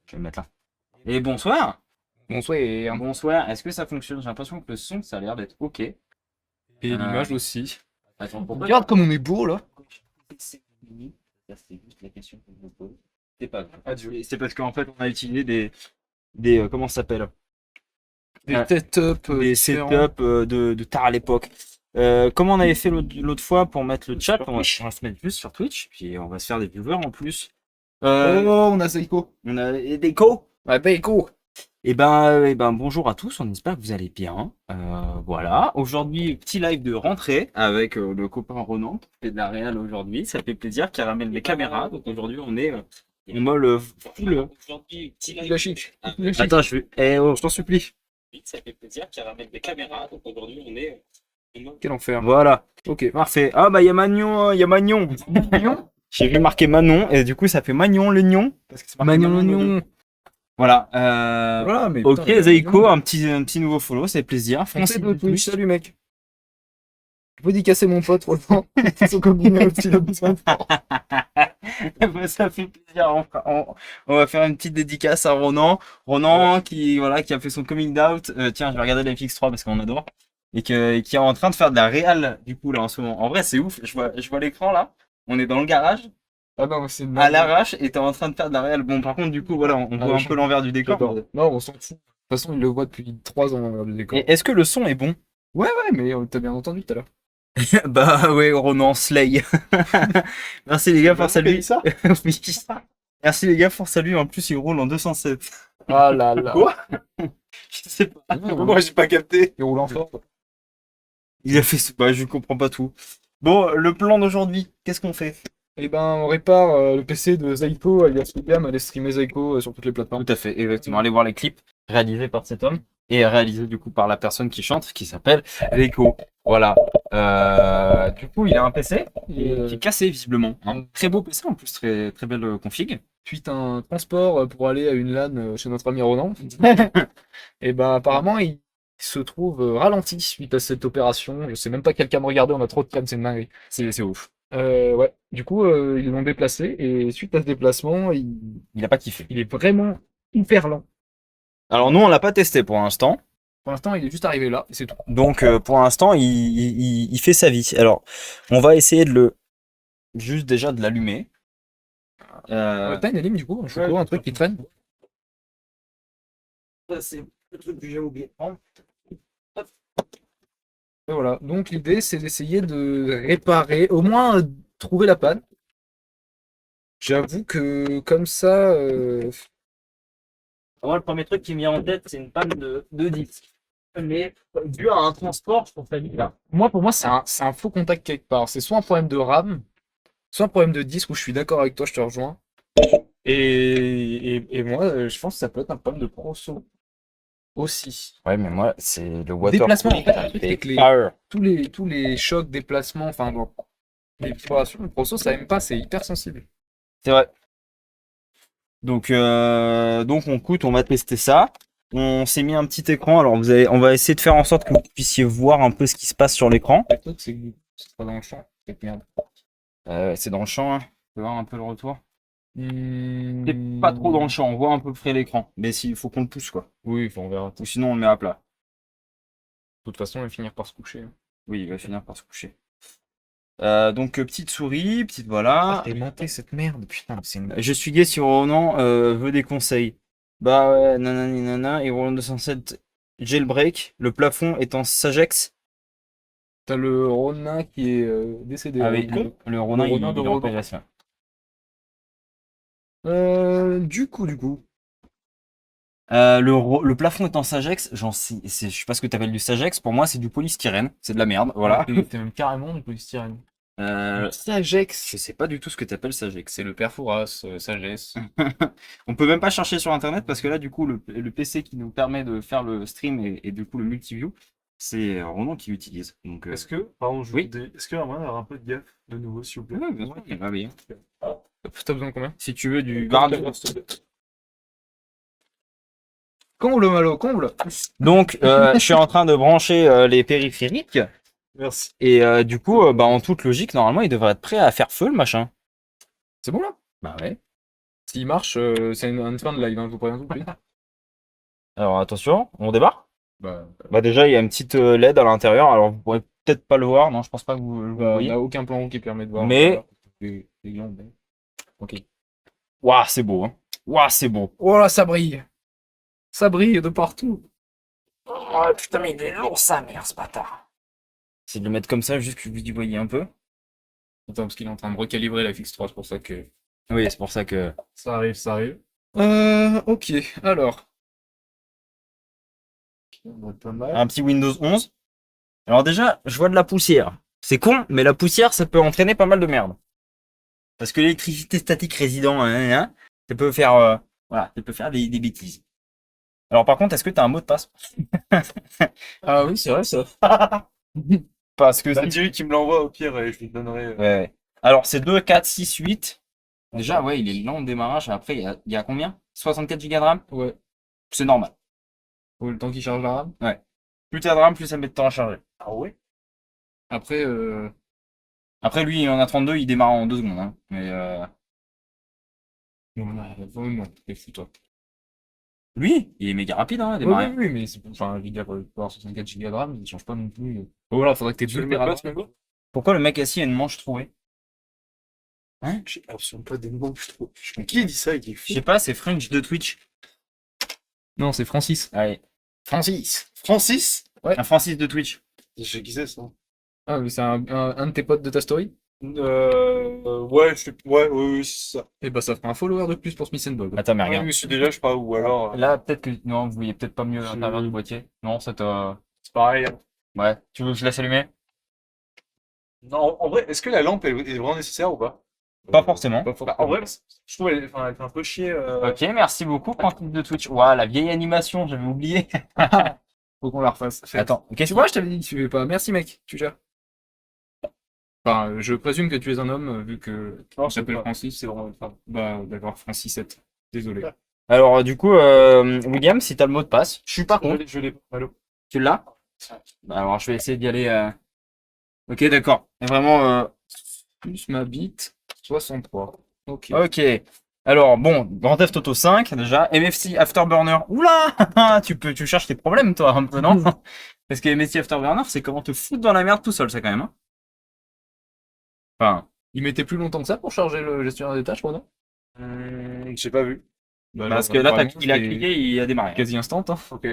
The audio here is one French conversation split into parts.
Je vais le mettre là. Et bonsoir. Bonsoir. Et Bonsoir. Est-ce que ça fonctionne? J'ai l'impression que le son, ça a l'air d'être OK. l'image aussi. Attends, pourquoi Regarde comme on est beau là. c'est fini? Ça, c'est juste la question que je me pose. C'est pas grave. Adieu. C'est parce qu'en fait, on a utilisé des comment ça s'appelle? Des Ah, setups Des différents. setups de tard à l'époque. Comment on avait fait l'autre fois pour mettre le chat? On va se mettre juste sur Twitch, puis on va se faire des viewers en plus. Oh, on a Seiko. On a des co. Ouais, Seiko. Eh ben, bonjour à tous, on espère que vous allez bien. Voilà, aujourd'hui, petit live de rentrée avec le copain Ronan, qui fait de la réal aujourd'hui. Ça fait plaisir, qui ramène les caméras. Donc aujourd'hui, on est en mode full. Aujourd'hui, petit Il a chic. Il a chic. Attends, je vais. Eh oh, je t'en supplie. Ça fait plaisir qu'il ramène des caméras. Donc aujourd'hui, on est. Quel enfer. Voilà, Ok. parfait. Ah bah, il y a Magnon, il y a Magnon. Magnon. J'ai vu marquer Manon, et du coup, ça fait Magnon le Nion. Parce que c'est marqué Magnon le l'oignon. Voilà. Voilà, mais. Ok, putain, Zeiko, un petit nouveau follow, c'est plaisir. Français Francis de Twitch. Twitch. Salut mec. Je peux décasser mon pote, Roland. Ils sont combinés aussi là. Bah, ça fait plaisir. On va faire une petite dédicace à Ronan. Ronan qui a fait son coming out. Tiens, je vais regarder la FX3 parce qu'on adore. Et qui est en train de faire de la réal du coup là en ce moment. En vrai, c'est ouf. Je vois l'écran là. On est dans le garage Ah non, c'est une à l'arrache et t'es en train de faire de la réal. Bon, par contre, du coup, voilà, on voit un je- peu l'envers du décor. J'adore. Non, on s'en fout. De toute façon, il le voit depuis 3 ans dans le décor. Et est-ce que le son est bon? Ouais, mais t'as bien entendu tout à l'heure. Bah ouais, Ronan Slay. Merci les gars pour saluer. ça. Oui. Merci les gars pour saluer. En plus, il roule en 207. Ah là là. Quoi? Je sais pas. Moi, j'ai pas capté. Il roule en fort. Il a fait ce. Bah, je comprends pas tout. Bon, le plan d'aujourd'hui, qu'est-ce qu'on fait? Eh ben, on répare le PC de Zaiko, alias William, allez streamer Zaiko sur toutes les plateformes. Tout à fait, exactement. Allez voir les clips réalisés par cet homme et réalisés du coup par la personne qui chante, qui s'appelle Rico. Voilà. Du coup, il a un PC qui est cassé visiblement. Un très beau PC en plus, très très belle config. Suite à un transport pour aller à une LAN chez notre ami Ronan. Et ben, apparemment, il se trouve ralenti suite à cette opération. Je sais même pas quelle cam regarder, on a trop de cam, c'est une dinguerie. C'est ouf. Ouais. Du coup, ils l'ont déplacé et suite à ce déplacement, Il a pas kiffé. il est vraiment hyper lent. Alors nous, on l'a pas testé pour l'instant. Pour l'instant, il est juste arrivé là et c'est tout. Donc pour l'instant, il fait sa vie. Alors, on va essayer juste déjà de l'allumer. T'as une anime du coup, un choco, ouais, un truc qui traîne. Ça, c'est le truc que j'ai oublié de prendre. Et voilà. Donc l'idée, c'est d'essayer de réparer, au moins trouver la panne. J'avoue que comme ça, Moi, le premier truc qui me vient en tête, c'est une panne de disque. Mais dû à un transport, je trouve ça bizarre. moi pour moi, c'est un faux contact quelque part. C'est soit un problème de RAM, soit un problème de disque où je suis d'accord avec toi, je te rejoins. Et moi, je pense que ça peut être un problème de proso aussi. Ouais, mais moi, c'est le Déplacement, en fait, le truc, c'est que power. tous les chocs, déplacements, enfin, bon, les vibrations, le proso, ça aime pas, c'est hyper sensible. C'est vrai. Donc on va tester ça. On s'est mis un petit écran. Alors on va essayer de faire en sorte que vous puissiez voir un peu ce qui se passe sur l'écran. Le truc, c'est que c'est pas dans le champ. Cette merde. C'est dans le champ. Hein. Tu peux voir un peu le retour. Hmm. C'est pas trop dans le champ. On voit à peu près l'écran. Mais s'il faut qu'on le pousse quoi. Oui, on verra. Ou sinon on le met à plat. De toute façon, il va finir par se coucher. Oui, il va finir par se coucher. Donc petite souris, petite voilà. T'es monté cette merde, putain, c'est une. Je suis gay si Ronan veut des conseils. Bah ouais, nanani nana, et Roland 207 jailbreak, le plafond est en Sagex. T'as le Ronin qui est décédé. Ah hein, oui, le Ronin, Ronin il de est en Ronan. progression. Du coup. Le plafond est en Sagex, je sais pas ce que t'appelles du Sagex, pour moi c'est du polystyrène, c'est de la merde, voilà. C'est même carrément du polystyrène. Je Sagex. sais pas du tout ce que t'appelles Sagex. C'est le père Fouras, sagesse. On peut même pas chercher sur internet parce que là du coup le PC qui nous permet de faire le stream et du coup le multiview, c'est Ronan qui l'utilise. Donc Pardon, oui. est-ce qu'il y a moyen d'avoir un peu de gaffe de nouveau, s'il vous plaît? ouais, bien sûr, il va bien. T'as besoin de combien? Si tu veux du Comble, Malo, comble. Donc je suis en train de brancher les périphériques Merci. et du coup bah en toute logique normalement il devrait être prêt à faire feu le machin. C'est bon là? Bah ouais. S'il marche, c'est une fin de live, hein, je vous préviens tout de suite. Alors attention, on démarre. Bah, Bah déjà, il y a une petite LED à l'intérieur. Alors vous pourrez peut-être pas le voir. Non, je pense pas que vous le on voyez. n'a aucun plan qui permet de voir. Mais- Les glandes, mais- Ok. Waouh, c'est beau. Hein. Waouh, c'est beau. Oh là, ça brille! Ça brille de partout! Oh putain, mais il est lourd sa mère, ce bâtard. C'est de le mettre comme ça, juste que vous y voyez un peu. Attends, parce qu'il est en train de recalibrer la fixe 3, c'est pour ça que... Oui, c'est pour ça que. Ça arrive, ça arrive. Ok, alors. Pas mal. Un petit Windows 11. Alors déjà, je vois de la poussière. C'est con, mais la poussière, ça peut entraîner pas mal de merde. Parce que l'électricité statique résident, ça peut faire, voilà, ça peut faire des bêtises. Alors par contre, est-ce que tu as un mot de passe? Ah oui, c'est vrai, ça. Parce que Bah, dis-lui qu'il me l'envoie au pire et je lui donnerai. Ouais, ouais. Alors c'est 2, 4, 6, 8. Déjà, ouais, il est lent de démarrage. Après, il y a combien? 64 Go de RAM? Ouais. C'est normal. Faut le temps qu'il charge la RAM. Plus t'as de RAM, plus ça met de temps à charger. Ah ouais? Après, Après, lui, il en a 32, il démarre en 2 secondes. Hein. Mais non, t'es fou, toi. lui, il est méga rapide hein, à Oui, démarrer. oui, oui, mais c'est enfin, giga, pour avoir 64 Go de RAM, il change pas non plus. Oh, voilà, faudrait que t'aies Tu veux deux le mettre Tera pas, de ce RAM. mec? Pourquoi le mec assis a une manche trouée? Hein? J'ai absolument pas des noms, je trouve. Mais qui a dit ça? Il est Je fou. sais pas, c'est French de Twitch. Non, c'est Francis. Allez. Francis! Francis? Un Francis de Twitch. Je sais qui c'est ça. Ah, mais c'est un de tes potes de ta story? Ouais, ouais, oui, c'est ça. Eh bah, ça fera un follower de plus pour Smith Bob. Attends, mais Ouais, regarde. mais c'est déjà, je sais pas, ou alors. Là, peut-être que. Non, vous voyez peut-être pas mieux à l'intérieur du boîtier. Non, ça t'a. C'est pareil. Hein. Ouais. Tu veux que je laisse allumer? Non, en vrai, est-ce que la lampe est vraiment nécessaire ou pas? Pas forcément. Pas Bah, forcément. en vrai, je trouve elle, enfin, elle fait un peu chier. Ok, merci beaucoup, Francis de Twitch. Ouah, la vieille animation, j'avais oublié. Faut qu'on la refasse. Attends, Tu qu'est-ce vois, je t'avais dit que tu fais pas. Merci, mec, tu gères. Enfin, je présume que tu es un homme, vu que Non, tu t'appelles pas. Francis. C'est vraiment une femme. Bah, d'accord, Francis7. Désolé. Alors, du coup, William, si t'as le mot de passe, je suis pas Je con. l'ai, je l'ai. Allô? Tu l'as? Bah, alors, je vais essayer d'y aller. Ok, d'accord. Et vraiment, Plus ma bite, 63. Ok. ok. Alors, bon, Grand Theft Auto 5, déjà. MFC Afterburner. Oula! Tu cherches tes problèmes, toi, un peu, non? Parce que MFC Afterburner, c'est comment te foutre dans la merde tout seul, ça, quand même, hein. Enfin, Il mettait plus longtemps que ça pour charger le gestionnaire des tâches, moi, non? J'ai pas vu. Bah, parce alors, que là, apparemment, il a c'est cliqué, il a démarré. quasi instant, hein. Ok.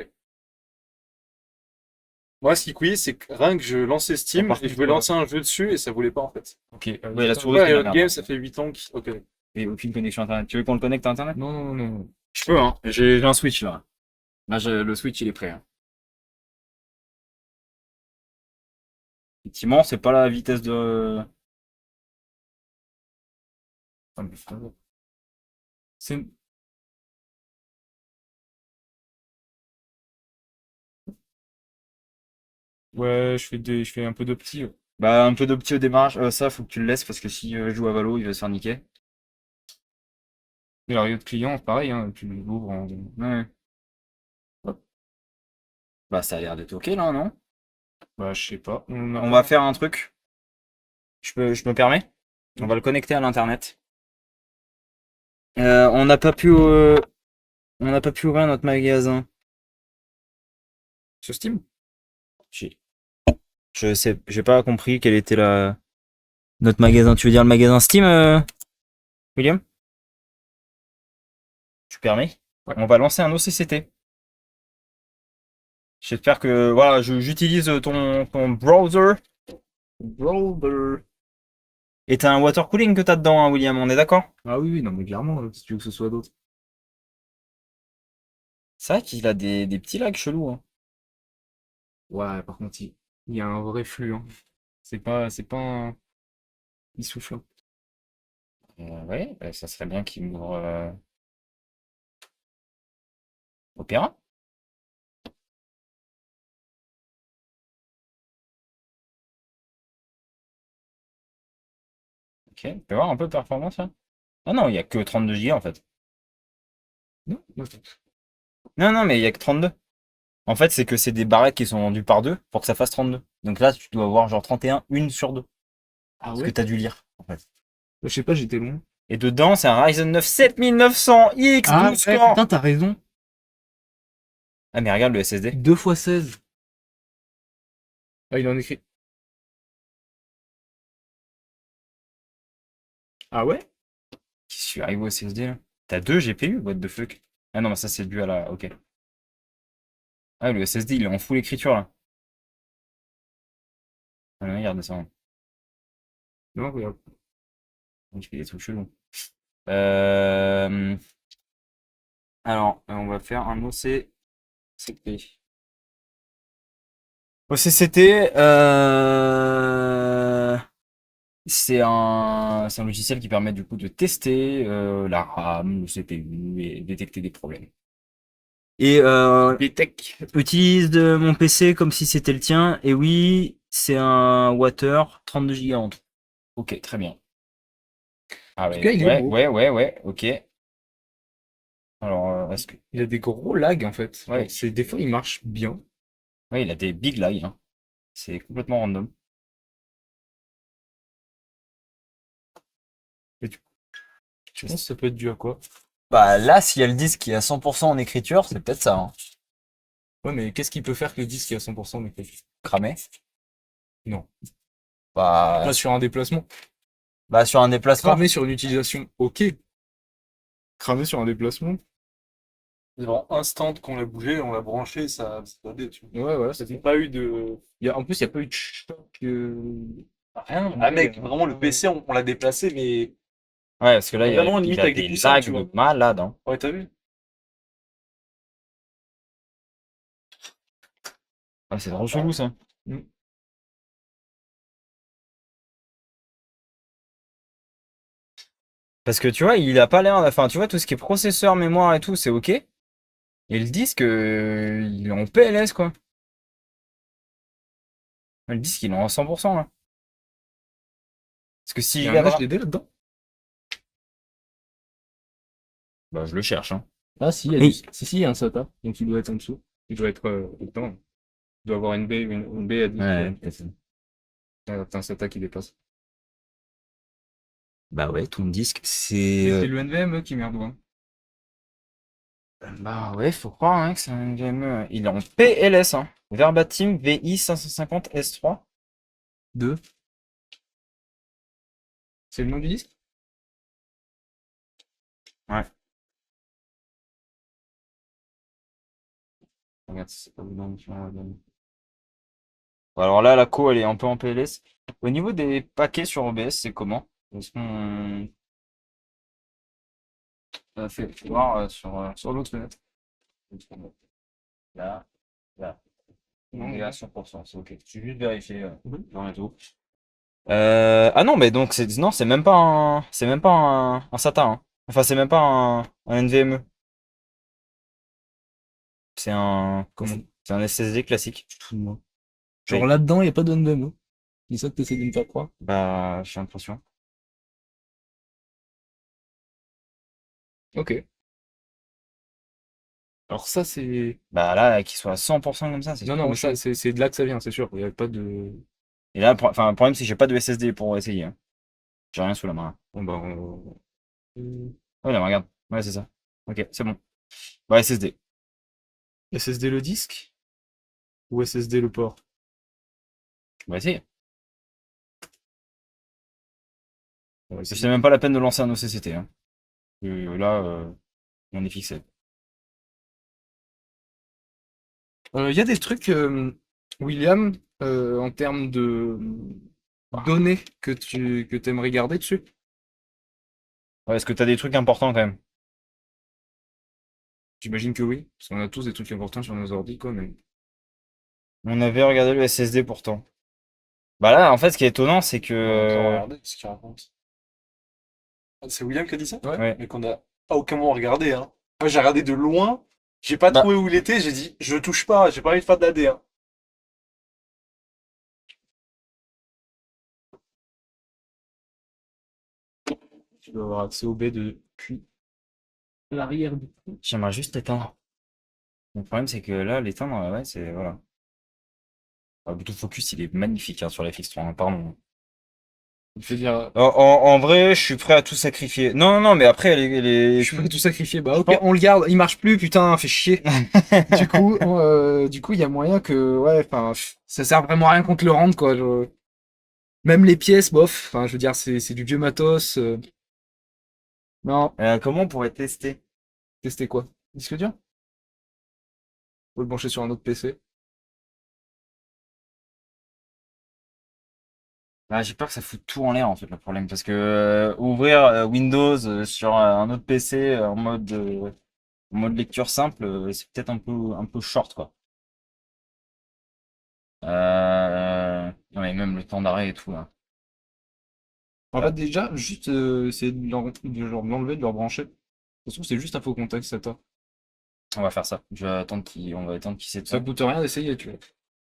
Moi, ce qui couillait, c'est que rien que je lançais Steam Par et je contre, voulais lancer un jeu dessus et ça voulait pas en fait. Ok. Ouais, la attends. souris, Ouais, c'est la Riot merde. Game, ça fait 8 ans qu'il. Ok. Et aucune connexion internet. Tu veux qu'on le connecte à internet? Non, non, non, non. Je peux, hein. J'ai un Switch, là. Là, le Switch, il est prêt. Hein. Effectivement, c'est pas la vitesse de. Ah, mais frérot. C'est... Ouais, je fais un peu de petit. Bah, un peu de petit au démarrage. Ça, faut que tu le laisses parce que si je joue à Valo, il va se faire niquer. Et la Riot client, pareil, hein, tu l'ouvres en... Ouais. Hop. Bah, ça a l'air d'être ok, là, non? Bah, je sais pas. On va faire un truc. Je me permets? On va le connecter à l'internet. On n'a pas pu, on n'a pas pu ouvrir notre magasin. Sur Steam? Je sais, j'ai pas compris quel était notre magasin. Tu veux dire le magasin Steam, William? Tu permets? Ouais. On va lancer un OCCT. J'espère que, voilà, j'utilise ton browser. Browser. Et t'as un water cooling que t'as dedans, hein, William, on est d'accord? Ah oui, oui, non, mais clairement, si tu veux que ce soit d'autres. C'est vrai qu'il a des petits lags chelous, hein. Ouais, par contre, il y a un vrai flux, hein. C'est pas un... Il souffle. Ouais, ça serait bien qu'il m'ouvre Opera. Ok, tu peux voir un peu de performance là? Ah non, il y a que 32 Go en fait. Non? Non, non, mais il y a que 32. En fait, c'est que c'est des barrettes qui sont vendues par deux pour que ça fasse 32. Donc là, tu dois avoir genre 31, une sur deux. Ah Parce que ouais? t'as dû lire, en fait. Je sais pas, j'étais loin. Et dedans, c'est un Ryzen 9 7900X, Ah 12 ouais, corps. putain, t'as raison. Ah, mais regarde le SSD. 2 x 16. Ah, il en écrit. Ah ouais? Qui suis arrivé au SSD là? T'as 2 GPU, what the fuck? Ah non, mais ça c'est dû à la. Ok. Ah, le SSD il est en full écriture là. Ah, non, regarde ça. Non, regarde. Il fait des trucs chelous. Euh... Alors, on va faire un OCCT. OCCT, c'est un logiciel qui permet du coup de tester la RAM, le CPU et détecter des problèmes. Et Des techs. utilise de mon PC comme si c'était le tien. Et oui, c'est un Water 32 Go en tout. Ok, très bien. Ah tout ouais, cas, il est ouais, beau. ouais, ouais, ouais, ok. Alors, est-ce que... Il a des gros lags en fait. Ouais. Des fois, il marche bien. Ouais, il a des big lags, hein. C'est complètement random. Et tu penses que ça peut être dû à quoi? Bah là, s'il y a le disque qui est à 100% en écriture, c'est peut-être ça, hein. Ouais, mais qu'est-ce qui peut faire que le disque est à 100% mais Cramé. non. Bah, Pas sur un déplacement. bah sur un déplacement. Cramé sur une utilisation, ok. Cramé sur un déplacement. Genre, instant qu'on l'a bougé, on l'a branché, ça doit aller, tu vois. Ouais, ouais, ça fait pas eu de. En plus, il n'y a pas eu de choc. Rien. Ah mec, vraiment le PC, on l'a déplacé, mais Ouais, parce que là, vraiment il limite a avec des des poussins, lags tu de vois. malade, hein. Ouais, t'as vu? Ah, c'est trop chelou, ça. Mm. Parce que tu vois, il a pas l'air. Enfin, tu vois, tout ce qui est processeur, mémoire et tout, c'est ok. Et le disque, il est en PLS, quoi. Le disque, il est en 100%, là. Parce que Il si y je a un regarde. HDD là-dedans? Bah, je le cherche, hein. Ah, si, il y a Et- si, il y a un SATA. Donc il doit être en dessous. Il doit être dedans. Il doit avoir une baie à disque. Ouais, T'as un SATA qui dépasse. bah ouais, ton disque, Mais c'est. c'est le NVMe qui merde, hein. Bah ouais, faut croire hein, que c'est un NVMe. Il est en PLS, hein. Verbatim VI 550 S3. 2. C'est le nom du disque? Ouais. Regarde, si c'est pas dedans, tu vois, regarde. Bon, alors là, la co, elle est un peu en PLS. Au niveau des paquets sur OBS, c'est comment? Est-ce qu'on a fait voir sur l'autre fenêtre? Là, là. On est à 100%, c'est ok. Je vais juste vérifier dans et tout. Ah non, mais donc c'est non, c'est même pas un SATA, hein. Enfin, c'est même pas un NVMe. C'est un Comment? c'est un SSD classique. Tu te fous de moi. Oui. Genre là-dedans, il n'y a pas de NVMe. C'est ça que t'essaies de me faire croire? Bah, j'ai l'impression. Ok. Alors ça, c'est. Bah là, qu'il soit à 100% comme ça, c'est Non, non, trop mais ça, chaud. c'est de là que ça vient, c'est sûr. Il n'y a pas de. Et là, enfin, le problème, c'est que j'ai pas de SSD pour essayer, hein. J'ai rien sous la main. Bon, bah, Ouais, là, regarde. Ouais, c'est ça. Ok, c'est bon. Bah, SSD. SSD le disque? Ou SSD le port? On va essayer. On va essayer. C'est même pas la peine de lancer un OCCT, hein. Là, on est fixé. Il y a des trucs, William, en termes de données que t'aimerais garder dessus. Ouais, est-ce que t'as des trucs importants quand même? J'imagine que oui, parce qu'on a tous des trucs importants sur nos ordi, quoi, mais. On avait regardé le SSD pourtant. Bah là, en fait, ce qui est étonnant, c'est On va encore que. regarder ce qu'il raconte. Ah, c'est William qui a dit ça? Ouais. Ouais. Mais qu'on a à aucun moment regardé, hein. Moi, j'ai regardé de loin, j'ai pas Bah, trouvé où il était, j'ai dit, je touche pas, j'ai pas envie de faire de la D, hein. Tu dois avoir accès au B depuis l'arrière du trou. j'aimerais juste l'éteindre. Le problème, c'est que là, l'éteindre, ouais, c'est. Voilà. Bluetooth Focus, il est magnifique hein, sur la FX3, hein, pardon. Je veux dire, En vrai, je suis prêt à tout sacrifier. Non, non, mais après, je suis prêt à tout sacrifier. Bah, ok, on le garde. Il marche plus, putain, fait chier. Du coup, il y a moyen que, ouais, enfin, ça sert vraiment à rien qu'on te le rende, quoi. Même les pièces, bof. Enfin, je veux dire, c'est du vieux matos. Non, Comment on pourrait tester? tester quoi? Disque dur? Faut le brancher sur un autre PC. Ah, j'ai peur que ça foute tout en l'air, en fait, le problème. Parce que ouvrir Windows sur un autre PC en mode lecture simple, c'est peut-être un peu short, quoi. Non, mais même le temps d'arrêt et tout, là. En fait, déjà, juste essayer de l'enlever, de le rebrancher. De toute façon, c'est juste un faux contact, ça t'a. On va faire ça. On va attendre qu'il Ça s'éteint. coûte rien d'essayer, tu vois.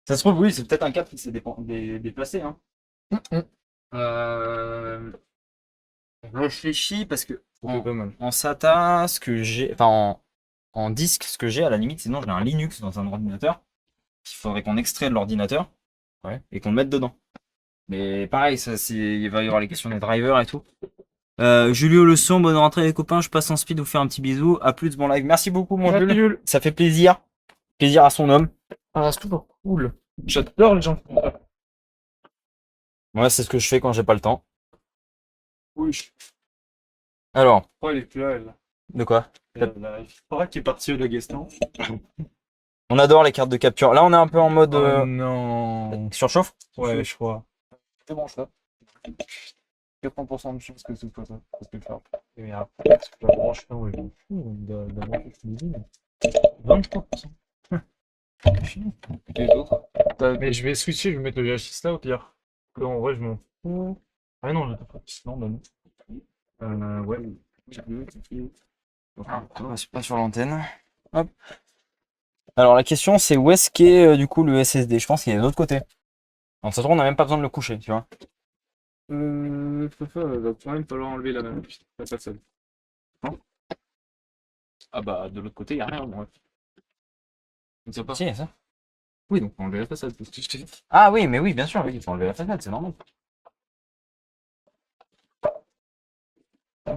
Ça se trouve, oui, c'est peut-être un câble qui s'est déplacé, hein. Hum, hum. Euh, je réfléchis parce que Ça fait pas mal. en SATA, ce que j'ai, enfin en disque, ce que j'ai à la limite, sinon j'ai un Linux dans un ordinateur qu'il faudrait qu'on extrait de l'ordinateur, Ouais. et qu'on le mette dedans. Mais pareil, il va y avoir les questions des drivers et tout. Julio Le Son, bonne rentrée les copains, je passe en speed vous faire un petit bisou. À plus de bon live. Merci beaucoup mon Merci, Jules. Jules. Ça fait plaisir. Plaisir à son homme. Ah, c'est toujours cool. J'adore les gens. Moi, c'est ce que je fais quand j'ai pas le temps. Oui, je Alors, crois qu'elle est plus là, elle. de quoi? Je crois qu'elle est partie au Daghestan. On adore les cartes de capture. Là, on est un peu en mode Oh non. surchauffe. Ouais, je crois. C'est bon, ça. 80% de chance que ce soit ça. Parce que faire. Et après, tu peux la brancher en web. D'abord, je me dis. 23%. Et les autres? Mais je vais switcher, je vais mettre le GH6 là au pire. Là, en vrai, je m'en fous. Ah non, j'ai pas fait. Non, bah non. Ouais. C'est pas sur l'antenne. Hop. Alors la question c'est où est-ce qu'est du coup le SSD? Je pense qu'il est de l'autre côté. Donc ça se trouve on n'a même pas besoin de le coucher, tu vois. Va quand même falloir enlever la façade. Non. Ah bah, de l'autre côté, y a rien, moi. Je ne sais pas. Si, il y a ça. Oui, donc enlever la façade, parce que je t'ai dit. Ah oui, mais oui, bien sûr, oui, il faut enlever la façade, c'est normal.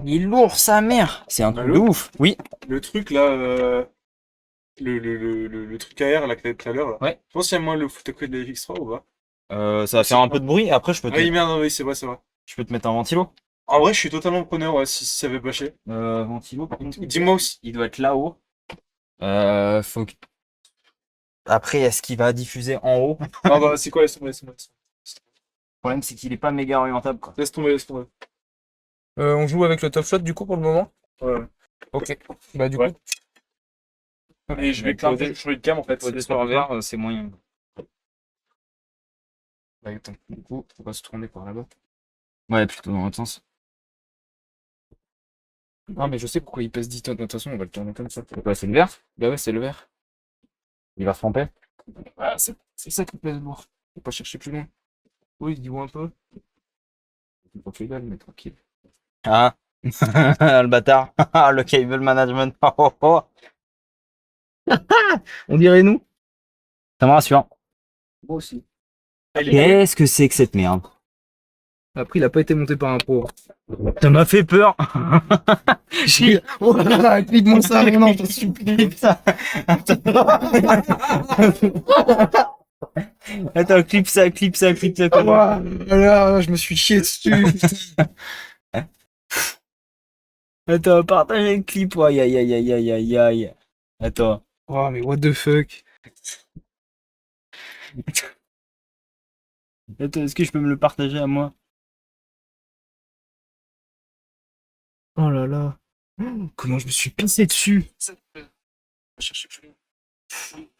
Il est lourd sa mère. C'est un truc de Allô ouf. Oui. Le truc là, le truc AR là que t'avais tout à l'heure là. Ouais. Je pense qu'il y a moins le photocode de FX3 ou pas? Ça va faire un peu de bruit. Après je peux Ah oui, merde, non, oui, c'est vrai, c'est vrai. je peux te mettre un ventilo. En vrai, je suis totalement preneur ouais, si ça veut pas chier. Ventilo par contre. Dis-moi aussi. Il doit être là-haut. Faut que... Après, est-ce qu'il va diffuser en haut? Le Ah bah, c'est quoi, laisse tomber, laisse tomber. problème, c'est qu'il est pas méga orientable, quoi. Laisse tomber, laisse tomber. On joue avec le top shot du coup pour le moment. Ouais. Ok. Bah du Ouais. coup. Et je vais changer de cam en fait. Pour des c'est pas grave. serveurs, c'est moyen. Bah attends, du coup, faut pas se tourner par là-bas. Ouais, plutôt dans l'autre sens. Ah mais je sais pourquoi il pèse 10 tonnes, de toute façon on va le tourner comme ça. C'est quoi, c'est le vert? Bah ouais, c'est le vert. Il va se tromper. Ah, c'est ça qui pèse lourd. Faut pas chercher plus loin. Oui, dis-moi un peu. C'est pas fait dalle, mais tranquille. Ah, le bâtard. Le cable management. Oh, oh, oh. On dirait nous. Ça me rassure. Moi aussi. Qu'est-ce que c'est que cette merde? Après, il a pas été monté par un pro. Ça m'a fait peur. Oh là là, clip-moi ça, non, je te supplie. Ça. Attends, clip ça, clip ça, clip ça. Oh là là, je me suis chié dessus. Attends, partagez le clip. Aïe, aïe, aïe, aïe, aïe, aïe, aïe. Attends. Oh, mais what the fuck. Attends, est-ce que je peux me le partager à moi? Oh là là. Comment je me suis pissé dessus. Chercher plus loin.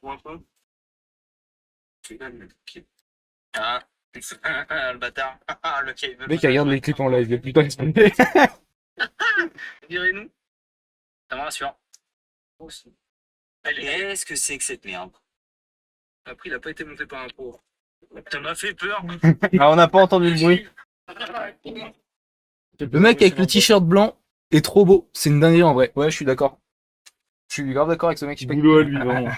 Pour un peu. Ah, le bâtard. Le cable. Le mec, il regarde les clips en live, il est putain expliqué. Direz-nous. Ça me rassure. Qu'est-ce que c'est que cette merde? Après, il a pas été monté par un pro. Ça m'a fait peur. Ah, on n'a pas entendu le bruit. Le mec avec le t-shirt blanc est trop beau. C'est une dinguerie en vrai. Ouais, je suis d'accord. Je suis grave d'accord avec ce mec. Boulot à lui, vraiment.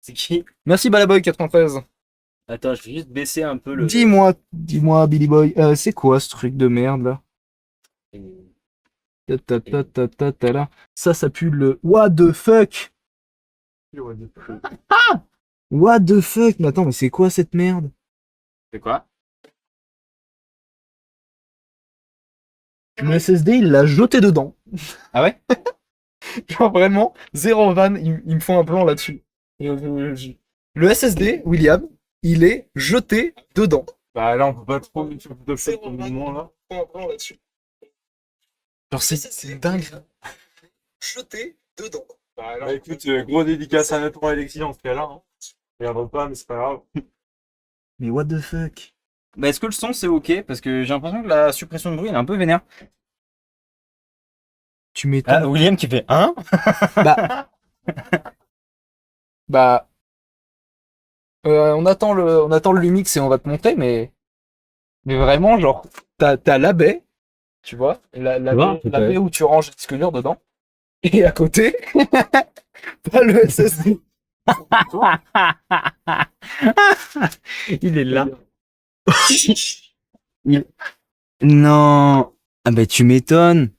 C'est qui? Merci Balaboy93. Attends, je vais juste baisser un peu le. Dis-moi, Billy Boy, c'est quoi ce truc de merde là? Ta ta ta ta ta ta là. Ça pue le. What the fuck? What the fuck? Mais attends, mais c'est quoi cette merde? C'est quoi? Le SSD, il l'a jeté dedans. Ah ouais? Genre vraiment, zéro van, ils me font un plan là-dessus. Le SSD, William, il est jeté dedans. Bah là, on peut pas trop sur Photoshop pour le moment là. Ils me font un plan là-dessus. Genre c'est dingue. Jeté dedans. Bah écoute, gros dédicace à notre Alexis dans ce cas-là. Hein. Regarde pas, mais c'est pas grave. Mais what the fuck? Bah, est-ce que le son c'est ok? Parce que j'ai l'impression que la suppression de bruit elle est un peu vénère. Tu m'étonnes. Ah, William qui fait hein? Bah, bah, on attend le Lumix et on va te montrer, mais vraiment, genre, t'as la baie, tu vois, la baie où tu ranges le disque dur dedans, et à côté, t'as le SSD. Il est là. Non. Ah bah tu m'étonnes.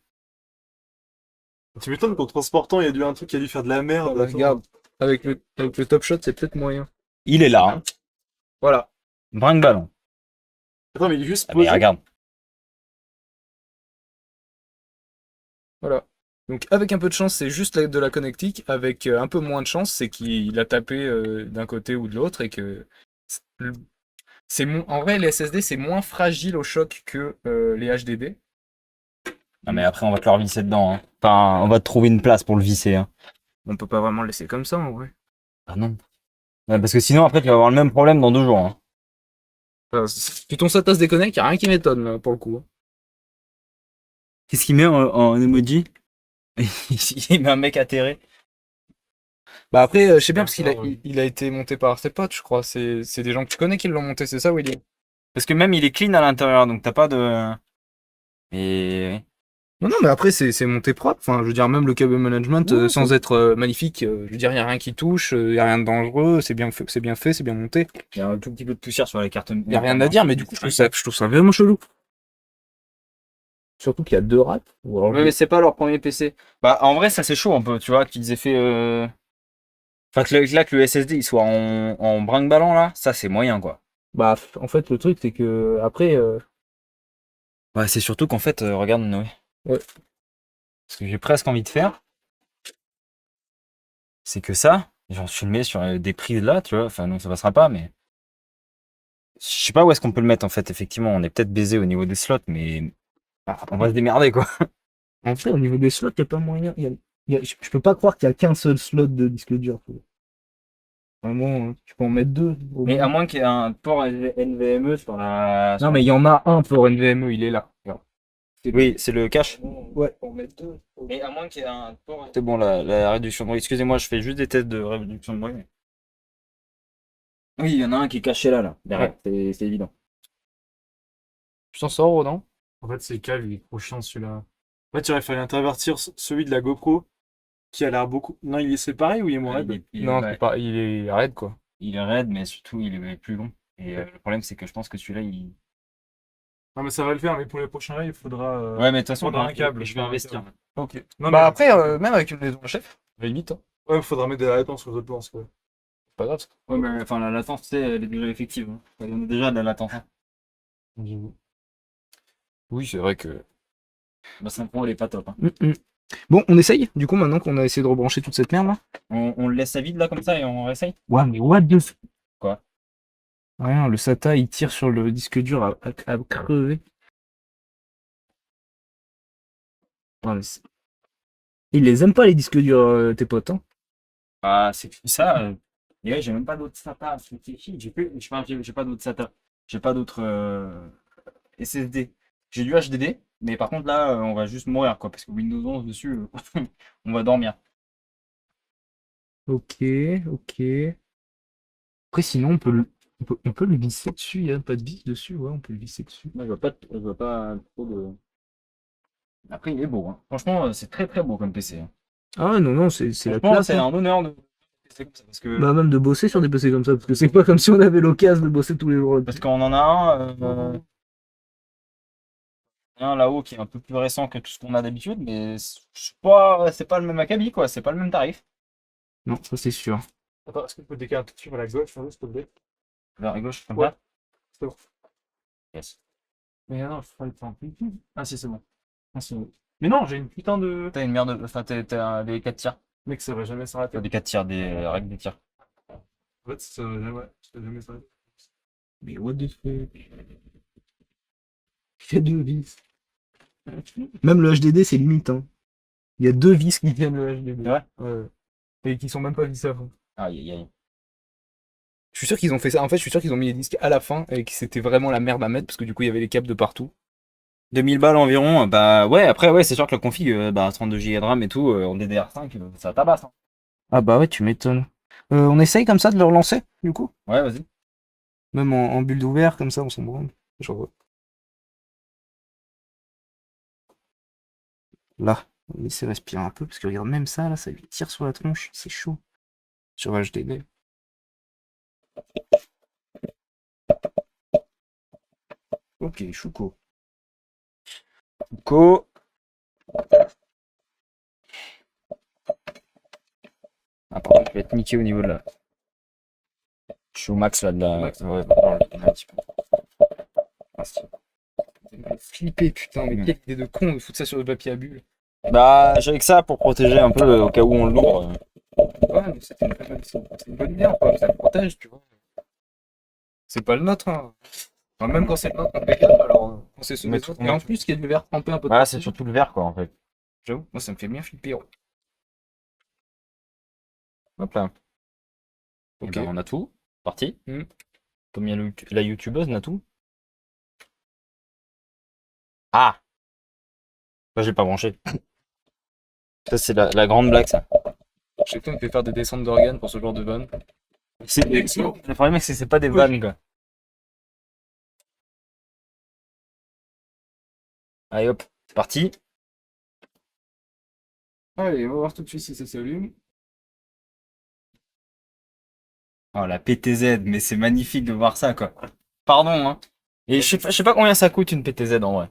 Tu m'étonnes qu'en transportant, il y a dû un truc qui a dû faire de la merde. Bah, attends. regarde, avec le Top Shot, c'est peut-être moyen. Il est là. Hein. Voilà. Brinque-ballon. Attends, mais il est juste Ah mais posé. regarde. Voilà. Donc avec un peu de chance, c'est juste de la connectique. Avec un peu moins de chance, c'est qu'il a tapé d'un côté ou de l'autre et que en vrai les SSD c'est moins fragile au choc que les HDD. Non mais après on va te le revisser dedans. Hein. Enfin, on va te trouver une place pour le visser. Hein. On peut pas vraiment le laisser comme ça en vrai. Ah non. Ouais, parce que sinon après tu vas avoir le même problème dans 2 jours. Hein. Enfin, si ton SATA se déconnecte, y a rien qui m'étonne là, pour le coup. Qu'est-ce qu'il met en emoji? Il met un mec atterré. Bah après, je sais bien parce qu'il a, Ouais. il a été monté par ses potes, je crois. C'est des gens que tu connais qui l'ont monté, c'est ça, William? Parce que même il est clean à l'intérieur, donc t'as pas de. Et. Non, non, mais après, c'est monté propre. Enfin, je veux dire, même le câble management, Ouais, sans être magnifique, je veux dire, y a rien qui touche, y a rien de dangereux, c'est bien fait, c'est bien monté. Il y a un tout petit peu de poussière sur les cartes. Y a rien à dire, mais du coup, je trouve ça vraiment chelou. Surtout qu'il y a 2 rats. Ou alors, Ouais, mais c'est pas leur premier PC. Bah, en vrai, ça c'est chaud un peu, tu vois, qu'ils aient fait. Enfin, que le SSD il soit en brinque-ballant là, ça c'est moyen quoi. bah, en fait, le truc, c'est que après, Ouais, c'est surtout qu'en fait, regarde Noé. Ouais. Ce que j'ai presque envie de faire, c'est que ça, j'en suis le mets sur des prises là, tu vois, enfin non, ça passera pas, mais. Je sais pas où est-ce qu'on peut le mettre en fait, effectivement, on est peut-être baisé au niveau des slots, mais. On va se démerder quoi. en fait, au niveau des slots, y a pas moyen. Je peux pas croire qu'il y a qu'un seul slot de disque dur. Quoi. Vraiment, tu peux en mettre 2. au Mais moins. à moins qu'il y ait un port NVMe sur la. Non, mais il y en a un pour NVMe, il est là. Regarde. Oui, c'est le cache. Ouais, on met 2. Et à moins qu'il y ait un port. C'est bon, la réduction de bruit. Excusez-moi, je fais juste des tests de réduction de bruit. Oui, il y en a un qui est caché là, derrière. C'est évident. Tu t'en sors, non? En fait, c'est le câble, il est trop chiant celui-là. En fait, il aurait fallu intervertir celui de la GoPro qui a l'air beaucoup. Non, il est séparé ou il est moins raide? Non, Ouais, c'est pas, il est raide, quoi. il est raide, mais surtout il est plus long. Et le problème, c'est que je pense que celui-là, il. Non, mais ça va le faire, mais pour les prochains lives, il faudra. Ouais, mais de toute façon, faudra un câble. je vais investir. Ok. Non, Bah mais après, même avec une maison chef, à la limite, hein. ouais, il faudra mettre de la latence sur les autres plans, quoi. C'est pas grave. Ouais, mais enfin, la latence, tu sais, elle est déjà effective. Hein. Il y en a déjà de la latence. Hein. Oui, c'est vrai que. La 5 elle est pas top. Hein. Bon, on essaye, du coup, maintenant qu'on a essayé de rebrancher toute cette merde là. On le laisse à vide là, comme ça, et on réessaye. Ouais, mais what the f... Quoi? Rien, le SATA il tire sur le disque dur à crever. Ouais, mais ils les aiment pas les disques durs, tes potes, hein. Ah, c'est ça. Les gars, j'ai même pas d'autres SATA. J'ai pas d'autres SATA. J'ai pas d'autres SSD. J'ai du HDD, mais par contre là, on va juste mourir quoi, parce que Windows 11 dessus, on va dormir. Ok, ok. Après, sinon, on peut le visser dessus, il n'y a pas de vis dessus, ouais, on peut le visser dessus. Moi, je vois pas trop de. Après, il est beau. Hein. Franchement, c'est très très beau comme PC. Hein. Ah non, non, c'est la Franchement, classe, c'est hein. un honneur de PC comme ça, parce que Bah, même de bosser sur des PC comme ça, parce que c'est pas comme si on avait l'occasion de bosser tous les jours. parce qu'on en a un là-haut qui est un peu plus récent que tout ce qu'on a d'habitude, mais c'est pas le même acabit, quoi, c'est pas le même tarif. Non, ça c'est sûr. Attends, est-ce que tu peux décaler un tout petit peu à la gauche, s'il te plaît? Vers la gauche, comme Ouais. ça. C'est bon. Yes. Mais non, je ferai le temps. Ah si, c'est bon. Ah, c'est bon. Mais non, j'ai une putain de... T'as une merde, enfin, t'as des 4 tirs. Mec, ça va jamais s'arrêter. Pas des 4 tirs, des règles des tirs. En fait, ça va jamais, ça va jamais s'arrêter. Mais what the fuck? Il y a deux vis. Même le HDD, c'est limite, hein. Il y a deux vis qui tiennent le HDD. C'est vrai? Ouais. Et qui sont même pas vissés à fond. Aïe, aïe, aïe. Je suis sûr qu'ils ont fait ça. En fait, je suis sûr qu'ils ont mis les disques à la fin et que c'était vraiment la merde à mettre parce que du coup, il y avait les câbles de partout. 2000 balles environ, bah ouais, après, ouais, c'est sûr que la config, 32 Go de RAM et tout, en DDR5, ça tabasse. Hein. Ah bah ouais, tu m'étonnes. On essaye comme ça de le relancer, du coup? Ouais, vas-y. Même en build ouvert, comme ça, on s'en branle. Je revois. Là, on va laisser respirer un peu, parce que regarde, même ça, là, ça lui tire sur la tronche. C'est chaud. Sur HDD. Ok, Chouko. Co. Ah, par contre, je vais être niqué au niveau de la. Je suis au max là de la. Max. Ouais, bah, alors, je vais un petit peu. Flipper, putain, mais Mm. quelle idée de con de foutre ça sur le papier à bulles. Bah, j'ai que ça pour protéger un peu au cas où on l'ouvre. Ouais, mais c'était c'est une bonne idée, quoi. Ça le protège, tu vois. C'est pas le nôtre, hein. Enfin, même quand c'est le nôtre, on fait gaffe, alors quand c'est ceux Mais des autres. tout- Et en plus, il y a du verre trempé un peu de Voilà, c'est partout. surtout le vert, quoi, en fait. J'avoue, moi ça me fait bien flipper. Hop là. Ok. Ok. On a tout. Parti. Mm. Comme il y a la youtubeuse, on a tout. Ah! Bah, j'ai pas branché. Ça, c'est la grande blague, ça. Je sais que toi, on peut faire des descentes d'organes pour ce genre de vanne. Le problème, c'est que c'est pas des vannes, quoi. Allez, hop, c'est parti. Allez, on va voir tout de suite si ça s'allume. Oh, la PTZ, mais c'est magnifique de voir ça, quoi. Pardon, hein. Et je sais pas combien ça coûte une PTZ en vrai.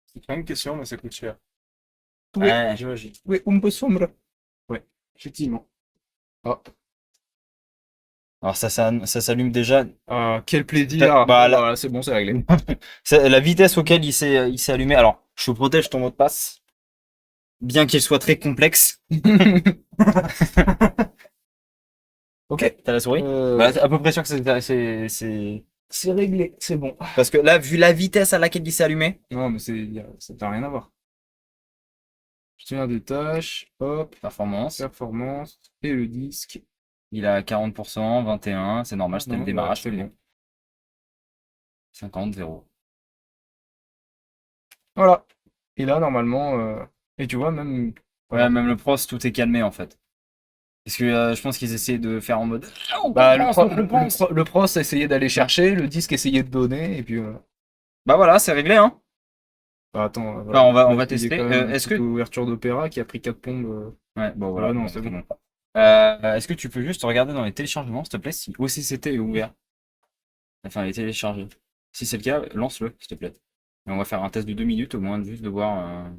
C'est pas une question, mais ça coûte cher. Ouais. J'imagine. Oui, un peu sombre. Ouais, effectivement. Alors ça s'allume déjà. Ah, quel plaisir. Bah, là- Voilà, c'est bon, c'est réglé. La vitesse auquel il s'est allumé. Alors, je protège ton mot de passe. Bien qu'il soit très complexe. Ok, t'as la souris? Bah, à peu près sûr que C'est réglé, c'est bon. Parce que là, vu la vitesse à laquelle il s'est allumé. Non, mais ça n'a rien à voir. Je tiens des tâches, hop, Performance. performance, et le disque. Il a 40%, 21, c'est normal, c'était Non, le démarrage, ouais, c'est bon. 50, 0. Voilà. Et là, normalement, et tu vois, même. Ouais, même le pros, tout est calmé en fait. Parce que je pense qu'ils essayaient de faire en mode. Bah, le pros essayait d'aller chercher, le disque essayait de donner, et puis. Bah voilà, c'est réglé, hein. Bah, attends, Bah, on va il y a tester. quand même une Est-ce que. petite ouverture d'opéra qui a pris 4 plombes. Ouais, bon voilà. Ah non, bon, c'est bon. Est-ce que tu peux juste regarder dans les téléchargements, s'il te plaît, si OCCT est ouvert? Enfin, il est téléchargé. Si c'est le cas, lance-le, s'il te plaît. Et on va faire un test de 2 minutes au moins, juste de voir.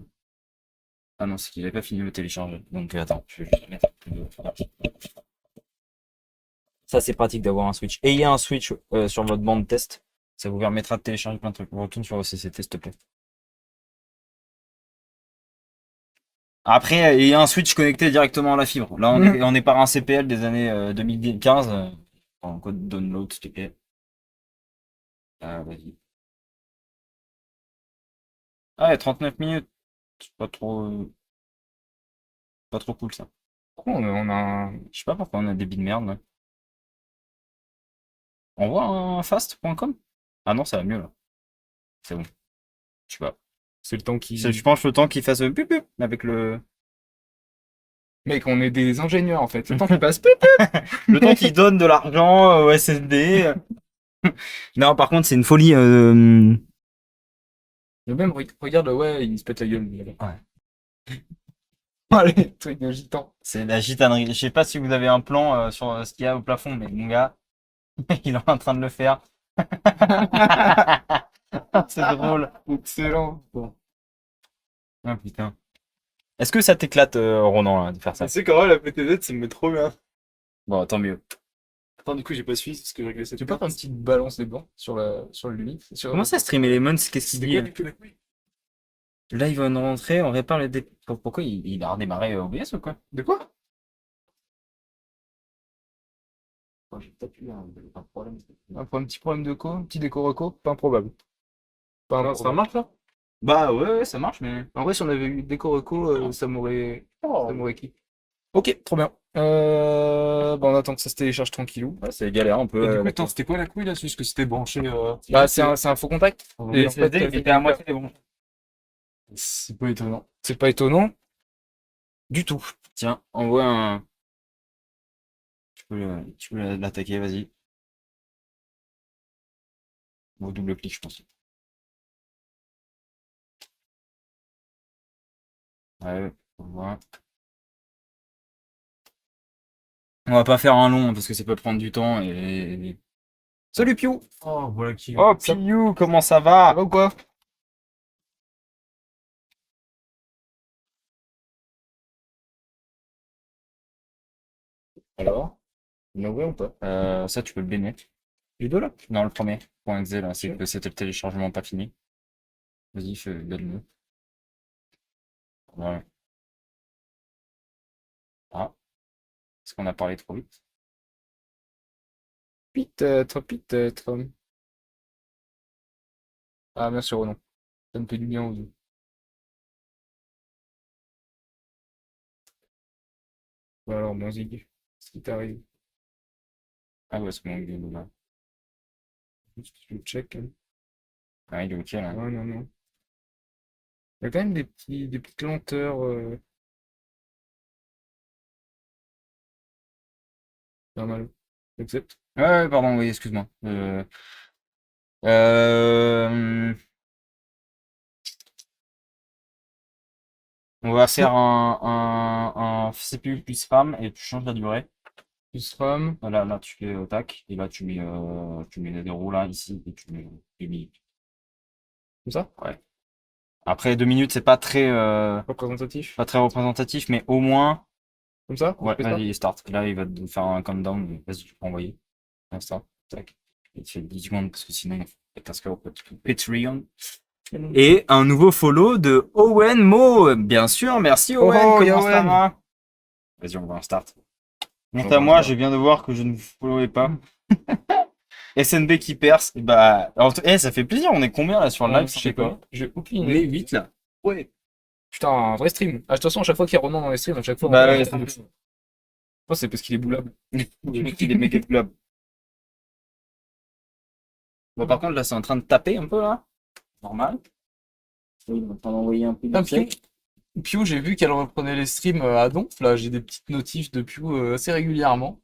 Ah non, c'est qu'il n'avait pas fini de le télécharger. Donc attends, je vais juste mettre un peu de. Ça, c'est pratique d'avoir un switch. Ayez un switch sur votre bande test. Ça vous permettra de télécharger plein de trucs. Retourne sur OCCT, s'il te plaît. Après, ayez un switch connecté directement à la fibre. Là, on est par un CPL des années 2015. En code download, s'il te plaît. Vas-y. Ah ouais, 39 minutes. C'est pas trop cool ça. Pourquoi on a un. Je sais pas pourquoi on a des bits de merde là. On voit un fast.com? Ah non, ça va mieux là. C'est bon. Je sais pas. C'est le temps qui. Je pense le temps qu'il fasse pup pup avec le. Mec, on est des ingénieurs en fait. Le temps qui passe. Le temps qu'il donne de l'argent au SSD. Non, par contre, c'est une folie. Mais même, regarde, ouais, il se pète la gueule. Ouais. Allez, truc de gitan. C'est la gitanerie. Je sais pas si vous avez un plan sur ce qu'il y a au plafond, mais mon gars, il est en train de le faire. C'est drôle. Excellent. Bon. Ah putain. Est-ce que ça t'éclate, Ronan, là, de faire ça? Tu sais qu'en vrai, la PTZ, ça me met trop bien. Bon, tant mieux. Attends, du coup, j'ai pas suivi parce que j'ai réglé cette Tu peux pas faire une petite balance des blancs sur le Lumix Comment ça, Stream Elements? Qu'est-ce qu'il dit? Là, il va en rentrer, on répare les Pourquoi il a redémarré OBS ou quoi? De quoi? J'ai peut-être eu un problème. Un petit problème de co, un petit déco reco, pas improbable. Pas Ça improbable. marche là? Bah ouais, ça marche, mais. En vrai, si on avait eu déco reco, ça m'aurait qui. Ok, trop bien. Bon, on attend que ça se télécharge tranquillou. Ouais, c'est galère un peu. Et du coup, la attends, c'était quoi la couille là? C'est juste que c'était branché. Bah, c'est un faux contact. Les Et en fait, SSD, il était à moitié bon. C'est pas étonnant. c'est pas étonnant du tout. Tiens, envoie un. Tu peux l'attaquer, vas-y. Au double clic, je pense. Ouais, on voit. On va pas faire un long parce que ça peut prendre du temps et. Salut Piou! Oh, voilà qui. Oh Ça- Piou, comment ça Ça va? va ou quoi? Alors? Il l'a ouvert ou pas? Ça tu peux le baigner. Les deux là? Non, le premier. .exe là, c'est que c'était le téléchargement pas fini. Vas-y, donne-le. Voilà. Ah, est-ce qu'on a parlé trop vite? Peut-être. Ah, bien sûr, Ronan. Ça me fait du bien aux yeux. Bon, alors, mon zig, ce qui t'arrive, Ah ouais, c'est bon, il est là. juste je check, hein. Ah, il est ok là. Ouais, non, non. Il y a quand même des petites lenteurs. Pas mal. Accepte. Ouais, pardon, oui, excuse-moi. Euh, on va faire un CPU plus RAM et tu changes la durée. Plus RAM. Voilà, là tu fais tac et là tu mets les 0 là ici et tu mets 2 minutes. Comme ça? Ouais. Après 2 minutes c'est pas Représentatif. pas très représentatif mais au moins Comme ça? ouais Je fais ça. vas-y start. Là il va te faire un countdown. Vas-y tu peux envoyer. Instant. Tac. Il te fait 10 secondes parce que sinon il faut t'inscrire au Patreon. Et un nouveau follow de Owen Mo. Bien sûr, merci Owen. Oh, Comment ça Owen. va? Vas-y, on va en start. Quant va à en moi, start. je viens de voir que je ne vous followais pas. SNB qui perce. Bah, alors, ça fait plaisir. On est combien là sur le live? Je sais pas. J'ai aucune On idée. est 8 là. Ouais. Putain, un vrai stream. Ah, de toute façon, à chaque fois qu'il y a Ronan dans les streams, à chaque fois, Bah on ouais, je pense que c'est parce qu'il est boulable. le mec, il est méga club. Bon, par contre, là, c'est en train de taper un peu là. Normal. Il va t'en envoyer un peu de Ah, sec. Pio, j'ai vu qu'elle reprenait les streams à Donf. Là, j'ai des petites notifs de Pio assez régulièrement.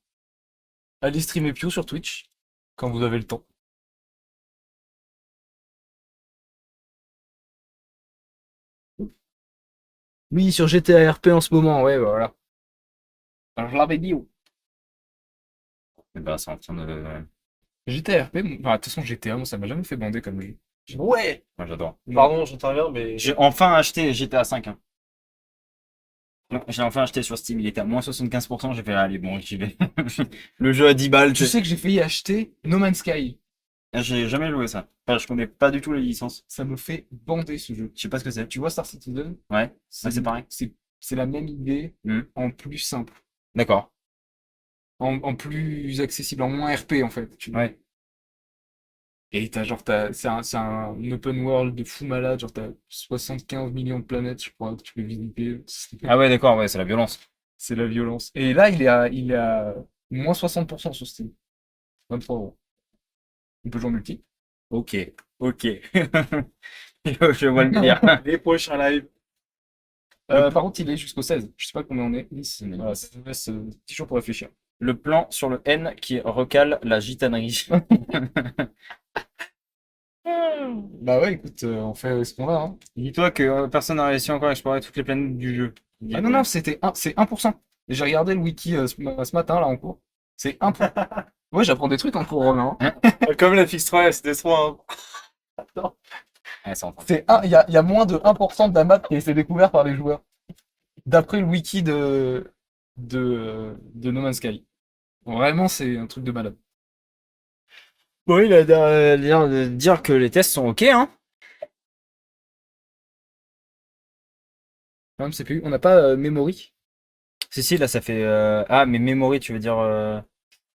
Allez streamer Pio sur Twitch quand vous avez le temps. Oui, sur GTA RP en ce moment, ouais, bah, voilà. Alors, je l'avais dit où? Et bah, c'est en train de. GTA RP, enfin, de toute façon, GTA, moi, ça m'a jamais fait bander comme jeu. Ouais! Moi, j'adore. Pardon, j'interviens, mais. J'ai enfin acheté GTA 5. Hein. J'ai enfin acheté sur Steam. Il était à moins 75%. J'ai fait, allez, bon, j'y vais. Le jeu à 10 balles. Tu sais que j'ai failli acheter No Man's Sky. J'ai jamais joué ça. Enfin, je connais pas du tout les licences. Ça me fait bander ce jeu. Je sais pas ce que c'est. Tu vois Star Citizen? Ouais, c'est pareil. C'est la même idée Hmm. en plus simple. D'accord. En plus accessible, en moins RP en fait. Ouais. Et c'est un open world de fou malade, genre t'as 75 millions de planètes, je crois, que tu peux visiter. Ah ouais, d'accord, ouais, c'est la violence. C'est la violence. Et là, il est à moins 60% sur Steam. 23 €. On peut jouer en multi. Ok, ok. Je vois le dire. Les prochains lives. Par contre, il est jusqu'au 16. Je sais pas combien on est. 10. On est Voilà, ça nous laisse 10 jours pour réfléchir. Le plan sur le N qui recale la gitanerie. Bah ouais, écoute, on fait ce qu'on a, hein. Dis-toi que personne n'a réussi encore à explorer toutes les planètes du jeu. Ah non, non, c'est 1%. J'ai regardé le wiki ce matin, là, en cours. C'est 1%. Ouais, j'apprends des trucs en cours, Romain. Comme la fixe 3, c'était trop. Ouais, c'est en train. Il y a moins de 1% de la map qui a été découvert par les joueurs. D'après le wiki de No Man's Sky. Vraiment, c'est un truc de malade. Bon, il a l'air de dire que les tests sont ok, hein. Même CPU, on n'a pas Memory. Si, là, ça fait. Ah, mais memory, tu veux dire.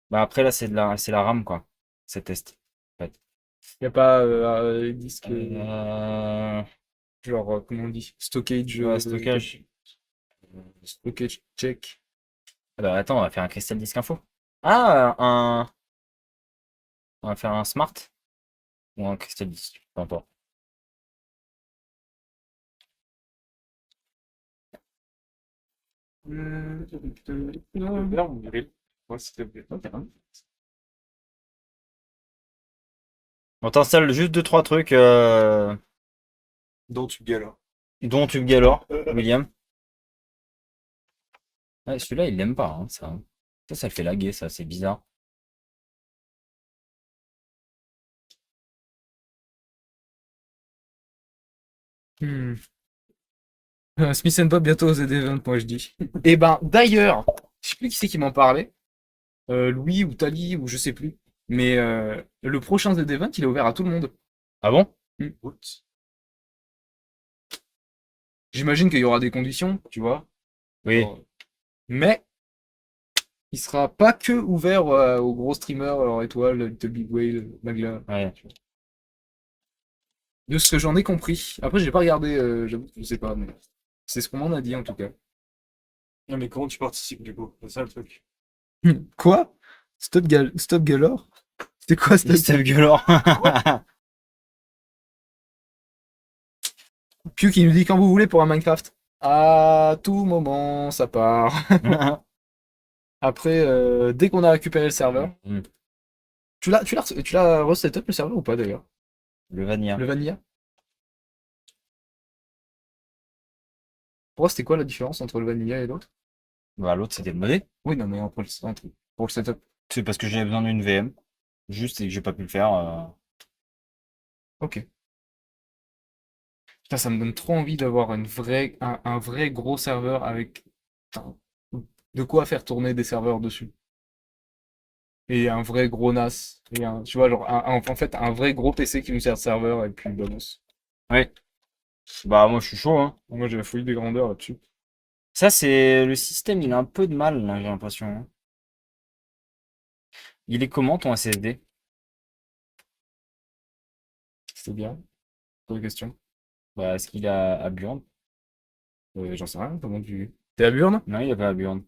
Bah, après, là, c'est la RAM, quoi. Ces tests. En fait. Il n'y a pas disque, genre, comment on dit? Stockage. Ouais, stockage. Stockage check. Ah bah, attends, on va faire un Crystal Disk Info. Ah, on va faire un Smart. Ou un Crystal Disk, peu importe. Vert, on dirait. Ouais, c'était bien. On t'installe juste 2-3 trucs, Dont tu galères. dont tu galores, William. Ouais, celui-là, il l'aime pas, hein, ça. Ça le fait laguer, ça, c'est bizarre. Hmm. Smith Bob bientôt aux Z-Event, moi je dis. Et ben, d'ailleurs, je sais plus qui c'est qui m'en parlait. Louis ou Tali ou je sais plus. Mais le prochain Z-Event, il est ouvert à tout le monde. Ah bon? Oups. J'imagine qu'il y aura des conditions, tu vois. Oui. Genre, mais il sera pas que ouvert aux gros streamers, alors Étoile, Little Big Whale, Magla. Ouais. De ce que j'en ai compris. Après, j'ai pas regardé, j'avoue que je sais pas, mais c'est ce qu'on m'en a dit en tout cas. Non, mais comment tu participes du coup? C'est ça le truc. Quoi? Stop Galore? C'est quoi Steve Gullor. Pew qui nous dit quand vous voulez pour un Minecraft. À tout moment, ça part. Après, dès qu'on a récupéré le serveur. Mm. Tu l'as reset-up le serveur ou pas d'ailleurs? Le Vanilla. Le Vanilla? Pour moi, c'était quoi la différence entre le Vanilla et l'autre? Bah, l'autre, c'était le modé. Oui, non, mais pour le setup. C'est parce que j'avais besoin d'une VM. Juste et que j'ai pas pu le faire. Ok. Putain, ça me donne trop envie d'avoir un vrai gros serveur avec putain, de quoi faire tourner des serveurs dessus. Et un vrai gros NAS. Et tu vois, genre, en fait, un vrai gros PC qui nous sert de serveur et puis bonus. Ouais. Bah, moi, je suis chaud, hein. Moi, j'ai la folie des grandeurs là-dessus. Ça, c'est le système, il a un peu de mal, là, j'ai l'impression, hein. Il est comment ton SSD? C'est bien. Pas de question. Bah, est-ce qu'il a à Burn? J'en sais rien. Comment tu. T'es à Burn? Non, il a pas à Burn.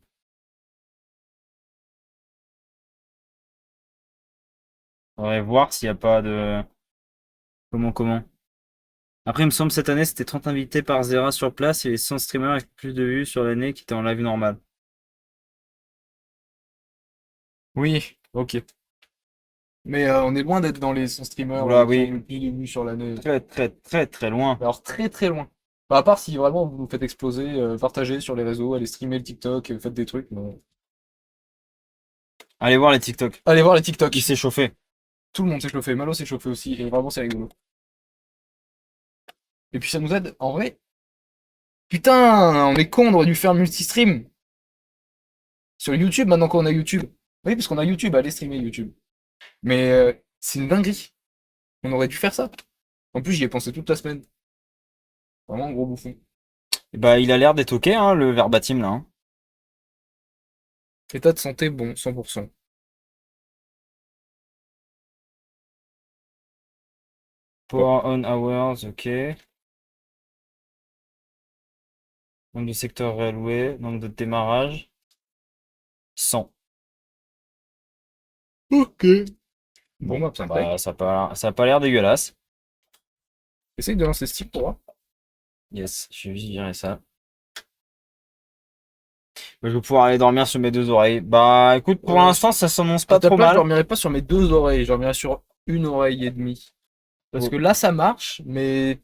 Faudrait voir s'il n'y a pas de. Comment? Après, il me semble cette année, c'était 30 invités par Zera sur place et les 100 streamers avec plus de vues sur l'année qui étaient en live normal. Oui, ok. Mais on est loin d'être dans les 100 streamers Oula, qui oui. ont le plus de vues sur l'année. Très loin. Alors très très loin. Bah, à part si vraiment vous nous faites exploser, partagez sur les réseaux, allez streamer le TikTok, faites des trucs. Mais... Allez voir les TikTok. Allez voir les TikTok. Il s'est chauffé. Tout le monde s'est chauffé, Malo s'est chauffé aussi, et vraiment c'est rigolo. Et puis ça nous aide, en vrai. Putain, on est con, on aurait dû faire multi-stream. Sur YouTube, maintenant qu'on a YouTube. Oui, parce qu'on a YouTube, allez streamer YouTube. Mais c'est une dinguerie. On aurait dû faire ça. En plus, j'y ai pensé toute la semaine. Vraiment un gros bouffon. Bah, il a l'air d'être ok, hein, le verbatim, là, hein. État de santé, bon, 100%. Power on hours, ok. Nombre de secteurs réalloués, nombre de démarrage. 100. Ok. Bon, bah, ça Bah, ça a pas l'air dégueulasse. Essaye de lancer Steam pour voir. Yes, je vais juste virer ça. Bah, je vais pouvoir aller dormir sur mes deux oreilles. Bah, écoute, pour l'instant, ça s'annonce pas À ta trop place, je mal. dormirai pas sur mes deux oreilles, je dormirai sur une oreille et demie. Parce Oh. que là, ça marche, mais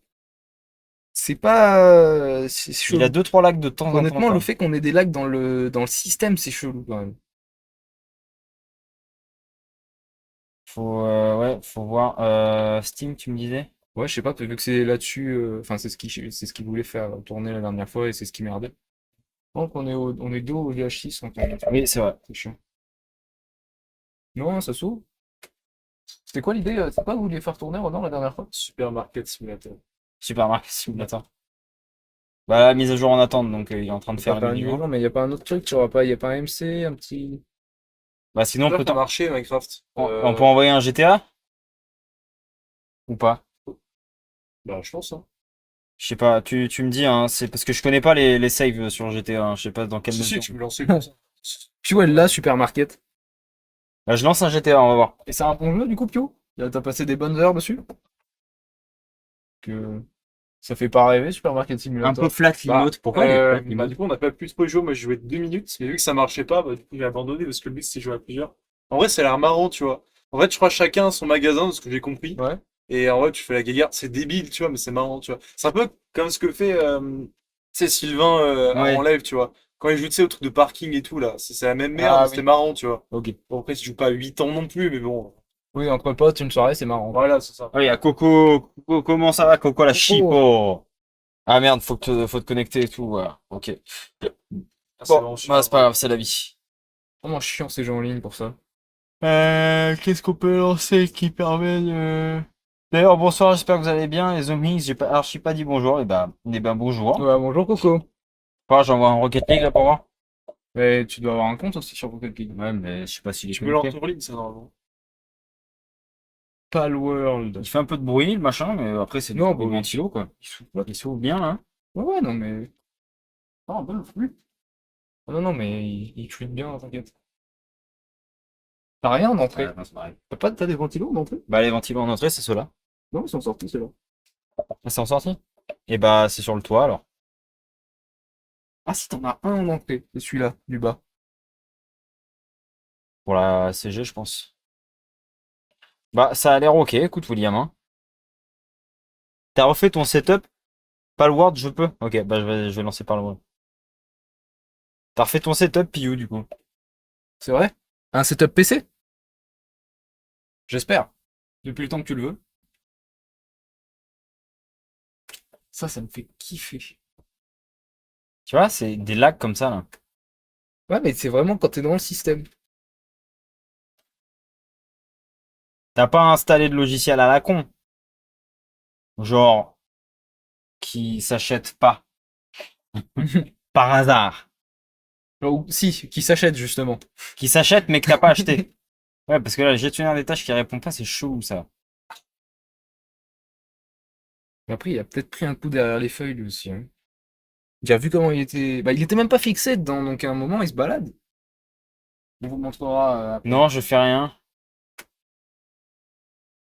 c'est pas. C'est Il chelou. a 2-3 lags de temps en temps. Honnêtement, quoi. le fait qu'on ait des lags dans le système, c'est chelou quand même. Ouais, faut voir. Steam, tu me disais? Ouais, je sais pas, vu que c'est là-dessus. Enfin, c'est ce qu'il voulait faire tourner la dernière fois et c'est ce qui merdait. Donc, on est deux au VH6 en fait. Oui, c'est vrai. C'est chiant. Non, ça s'ouvre. C'était quoi l'idée? C'est quoi que vous vouliez faire tourner, Ronan, la dernière fois? Supermarket Simulator. Supermarket Simulator. Bah, la mise à jour en attente, donc il est en train de faire Pas une un mise à niveau, jour. mais il y a pas un autre truc, tu vois pas, il y a pas un MC, un petit. Bah, sinon, on peut, Ça a marché Minecraft. on peut envoyer un GTA? Ou pas? Bah, je pense, hein. Je sais pas, tu me dis, hein, c'est parce que je connais pas les saves sur GTA, hein, je sais pas dans quelle Si, mesure. tu me lançais comme ça. Puis ouais, là, Supermarket. Bah, je lance un GTA, on va voir. Et c'est un bon jeu du coup, Pio? T'as passé des bonnes heures dessus? Que ça fait pas rêver, Supermarket Un Simulator. peu flat remote, pourquoi il est flat Bah, remote? du coup, on n'a pas pu trop y jouer. Moi, j'ai joué 2 minutes. Mais vu que ça marchait pas, bah, du coup, j'ai abandonné parce que le but, c'était de jouer à plusieurs. En vrai, ça a l'air marrant, tu vois. En fait, je crois chacun a son magasin, de ce que j'ai compris. Ouais. Et en vrai, tu fais la guéguerre. C'est débile, tu vois, mais c'est marrant, tu vois. C'est un peu comme ce que fait, tu sais, Sylvain en Ouais, live, tu vois. Quand il joue, tu sais, au truc de parking et tout, là. C'est la même merde, Ah c'était oui. marrant, tu vois. Ok. Bon, après, il joue pas à 8 ans non plus, mais bon. Oui, entre potes, une soirée, c'est marrant. Voilà, c'est ça. oh, il y a Coco, Coco, comment ça va, Coco la Oh, chipo? Ah merde, faut te connecter et tout, voilà. Ok. Ah, c'est Bon, bon, je suis bah, là. c'est pas grave, c'est la vie. comment chiant ces jeux en ligne pour ça. Qu'est-ce qu'on peut lancer qui permet de... D'ailleurs, bonsoir, j'espère que vous allez bien, les zombies. J'ai pas archi pas dit bonjour, et ben bonjour. Ouais, bonjour Coco. Enfin, j'envoie un Rocket League là pour voir. Mais tu dois avoir un compte aussi sur Rocket League. Ouais, mais je sais pas s'il est Tu peux lancer connecté. en ligne, ça, normalement. Palworld. Il fait un peu de bruit, le machin, mais après, c'est Non, du bah oui. ventilo, quoi. Il s'ouvre bien, là. Ouais, ouais, non, mais. Ah, un peu le flux. Ah, non, non, mais il tweet bien, t'inquiète. T'as rien en Ouais, entrée. non, c'est pareil. T'as des ventilos en entrée? Bah, les ventilos en entrée, c'est ceux-là. Non, ils sont sortis, c'est là. Ah, c'est en sortie? Et bah, c'est sur le toit, alors. Ah, si, t'en as un en entrée. C'est celui-là, du bas. Pour la CG, je pense. Bah, ça a l'air ok, écoute, William, hein. T'as refait ton setup? Palworld, je peux? Ok, bah, je vais lancer Palworld. T'as refait ton setup, Piu, du coup. C'est vrai? Un setup PC? J'espère. Depuis le temps que tu le veux. Ça me fait kiffer. Tu vois, c'est des lags comme ça, là. Ouais, mais c'est vraiment quand t'es dans le système. T'as pas installé de logiciel à la con. Genre, qui s'achète pas. Par hasard. Genre, si, qui s'achète justement. Qui s'achète, mais que t'as pas acheté. Ouais, parce que là, le gestionnaire des tâches qui répond pas, c'est chaud, ça. Mais après, il a peut-être pris un coup derrière les feuilles lui aussi, hein. J'ai vu comment il était. Bah, il était même pas fixé dedans, donc à un moment, il se balade. On vous montrera après. Non, je fais rien.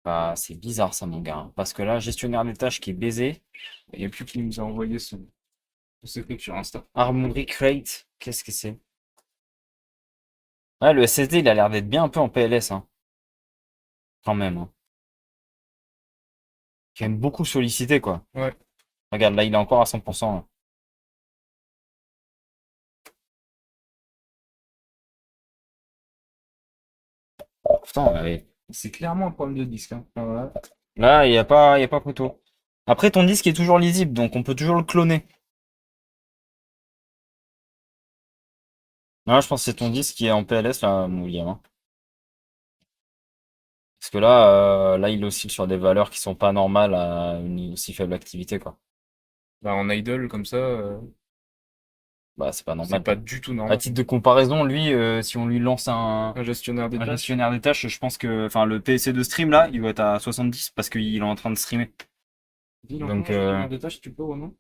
Bah, c'est bizarre, ça, mon gars, hein. Parce que là, gestionnaire des tâches qui est baisé. Il y a plus qui nous a envoyé ce truc sur Insta. Armory Crate. Qu'est-ce que c'est? Ouais, le SSD, il a l'air d'être bien un peu en PLS, hein. Quand même, hein. Quand même beaucoup sollicité, quoi. Ouais. Regarde, là, il est encore à 100%, là. Putain, ouais. C'est clairement un problème de disque, hein. Enfin, voilà. Là, il y a pas photo. Après, ton disque est toujours lisible, donc on peut toujours le cloner. Non, je pense que c'est ton disque qui est en PLS, là, mon William, hein. Parce que là, il oscille sur des valeurs qui sont pas normales à une aussi faible activité, quoi. Bah, en idle, comme ça, Bah, c'est pas c'est normal. pas du tout À normal. titre de comparaison, lui, si on lui lance un, Un gestionnaire des un tâches. gestionnaire des tâches, je pense que, enfin, le PC de stream, là, il doit être à 70 parce qu'il est en train de streamer. Dis Donc, un gestionnaire des tâches, tu peux ou non?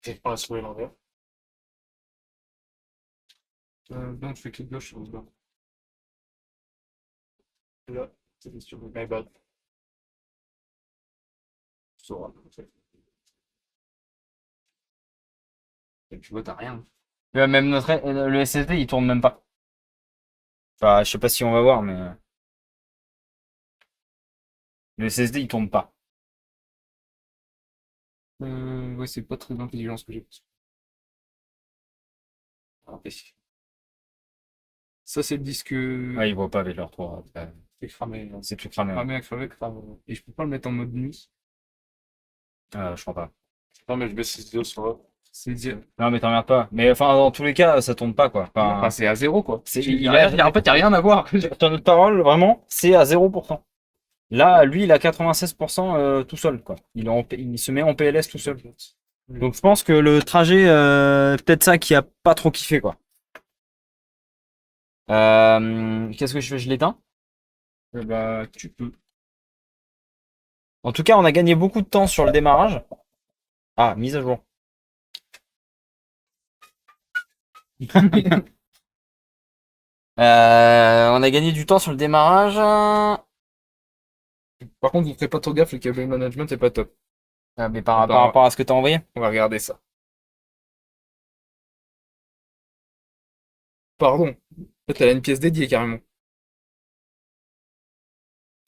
J'ai pas la souris à l'envers. Non, tu fais clic gauche sur le bas. Là, c'est sur le my bad. Tu sauras. Et tu vois, t'as rien. même le SSD, il tourne même pas. Enfin, je sais pas si on va voir, mais le SSD, il tourne pas. Ouais, c'est pas très intelligent ce que j'ai. Ok. Ça, c'est le disque. Ah, ils voient pas avec leur 3. C'est cramé. Hein. C'est plus cramé. Cramé, cramé, cramé. Et je peux pas le mettre en mode nuit. Je crois pas. Non, mais je baisse les vidéos sur là. C'est dire. Non, mais t'emmerdes pas. Mais enfin, dans tous les cas, ça tourne pas, quoi. Enfin, Enfin, c'est à zéro, quoi. c'est, En fait, y a rien à voir. Sur notre parole, vraiment, c'est à 0%. Là, lui, il a 96% tout seul, quoi. Il se met en PLS tout seul. Donc, je pense que le trajet, peut-être ça qui a pas trop kiffé, quoi. Qu'est-ce que je fais? Je l'éteins? Bah, tu peux. En tout cas, on a gagné beaucoup de temps sur le démarrage. Ah, mise à jour. On a gagné du temps sur le démarrage. Par contre, vous ferez pas trop gaffe, le câble management est pas top. Mais par rapport à ce que t'as envoyé. On va regarder ça. Pardon. En fait, elle a une pièce dédiée carrément.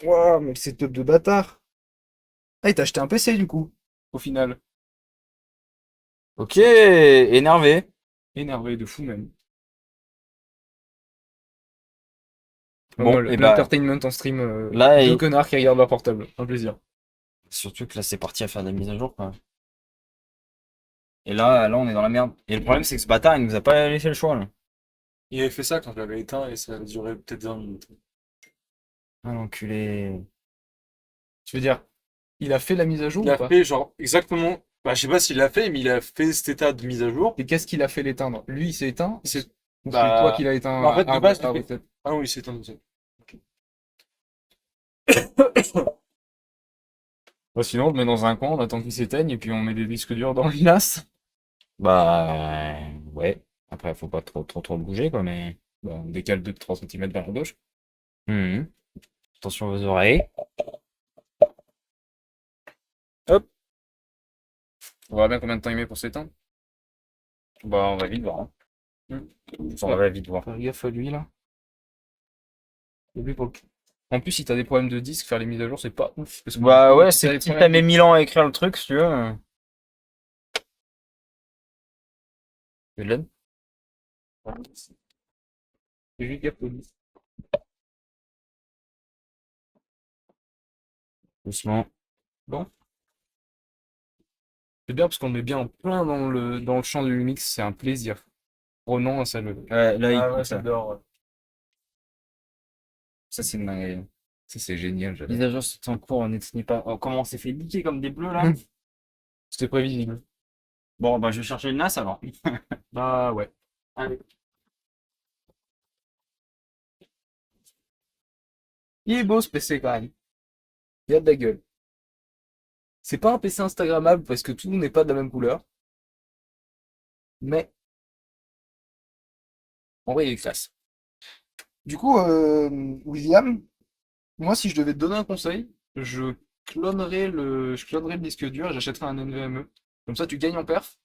Waouh, mais le setup de bâtard. Ah, il t'a acheté un PC du coup, au final. Ok, énervé. Énervé de fou même. Bon, et bah, l'entertainment en stream, là, deux connards qui regardent leur portable. Un plaisir. surtout que là, c'est parti à faire des mises à jour, quoi. Et là, on est dans la merde. Et le problème, c'est que ce bâtard, il nous a pas laissé le choix, là. Il avait fait ça quand je l'avais éteint et ça a duré peut-être 20 minutes. Ah, l'enculé. Tu veux dire, il a fait la mise à jour Il ou a pas? fait genre exactement. Bah, je sais pas s'il l'a fait, mais il a fait cet état de mise à jour. Et qu'est-ce qu'il a fait l'éteindre? Lui, il s'est éteint? C'est. Ou c'est Bah. toi qui l'as éteint? En fait, de base, je l'ai fait. peut-être. Ah oui, c'est éteint tout seul. Bah, sinon, on le met dans un coin, on attend qu'il s'éteigne et puis on met des disques durs dans le NAS. Bah, ouais. Après, faut pas trop bouger, quoi, mais. Bah, on décale 2-3 cm vers la gauche. Mhm. Attention à vos oreilles. On verra bien combien de temps il met pour s'éteindre. Bah, on va vite voir. Hmm. On va vite voir. Faire gaffe à lui là. Et lui, pour le coup. En plus, si t'as des problèmes de disque, faire les mises à jour, c'est pas ouf. Parce que Bah, ouais, si t'as c'est des si problèmes t'as mis 1000 ans à écrire le truc, si tu veux. de laine. Fais juste gaffe au disque. Doucement. Bon. C'est bien parce qu'on met bien en plein dans le champ du mix, c'est un plaisir. Oh non, ça le. Ouais, là, il Ah coupe, ouais, ça. j'adore. Ça, c'est une dinguerie. Ça, c'est génial, j'adore. Mise à jour, c'est en cours, on n'est pas. Oh, comment on s'est fait niquer comme des bleus, là? C'était prévisible. Bon, bah, je vais chercher le NAS alors. Bah ouais. Allez. Il est beau ce PC quand même. Il a de la gueule. C'est pas un PC Instagrammable parce que tout n'est pas de la même couleur. Mais en vrai, il est classe. Du coup, William, moi, si je devais te donner un conseil, je clonerais le disque dur et j'achèterais un NVMe. Comme ça, tu gagnes en perf.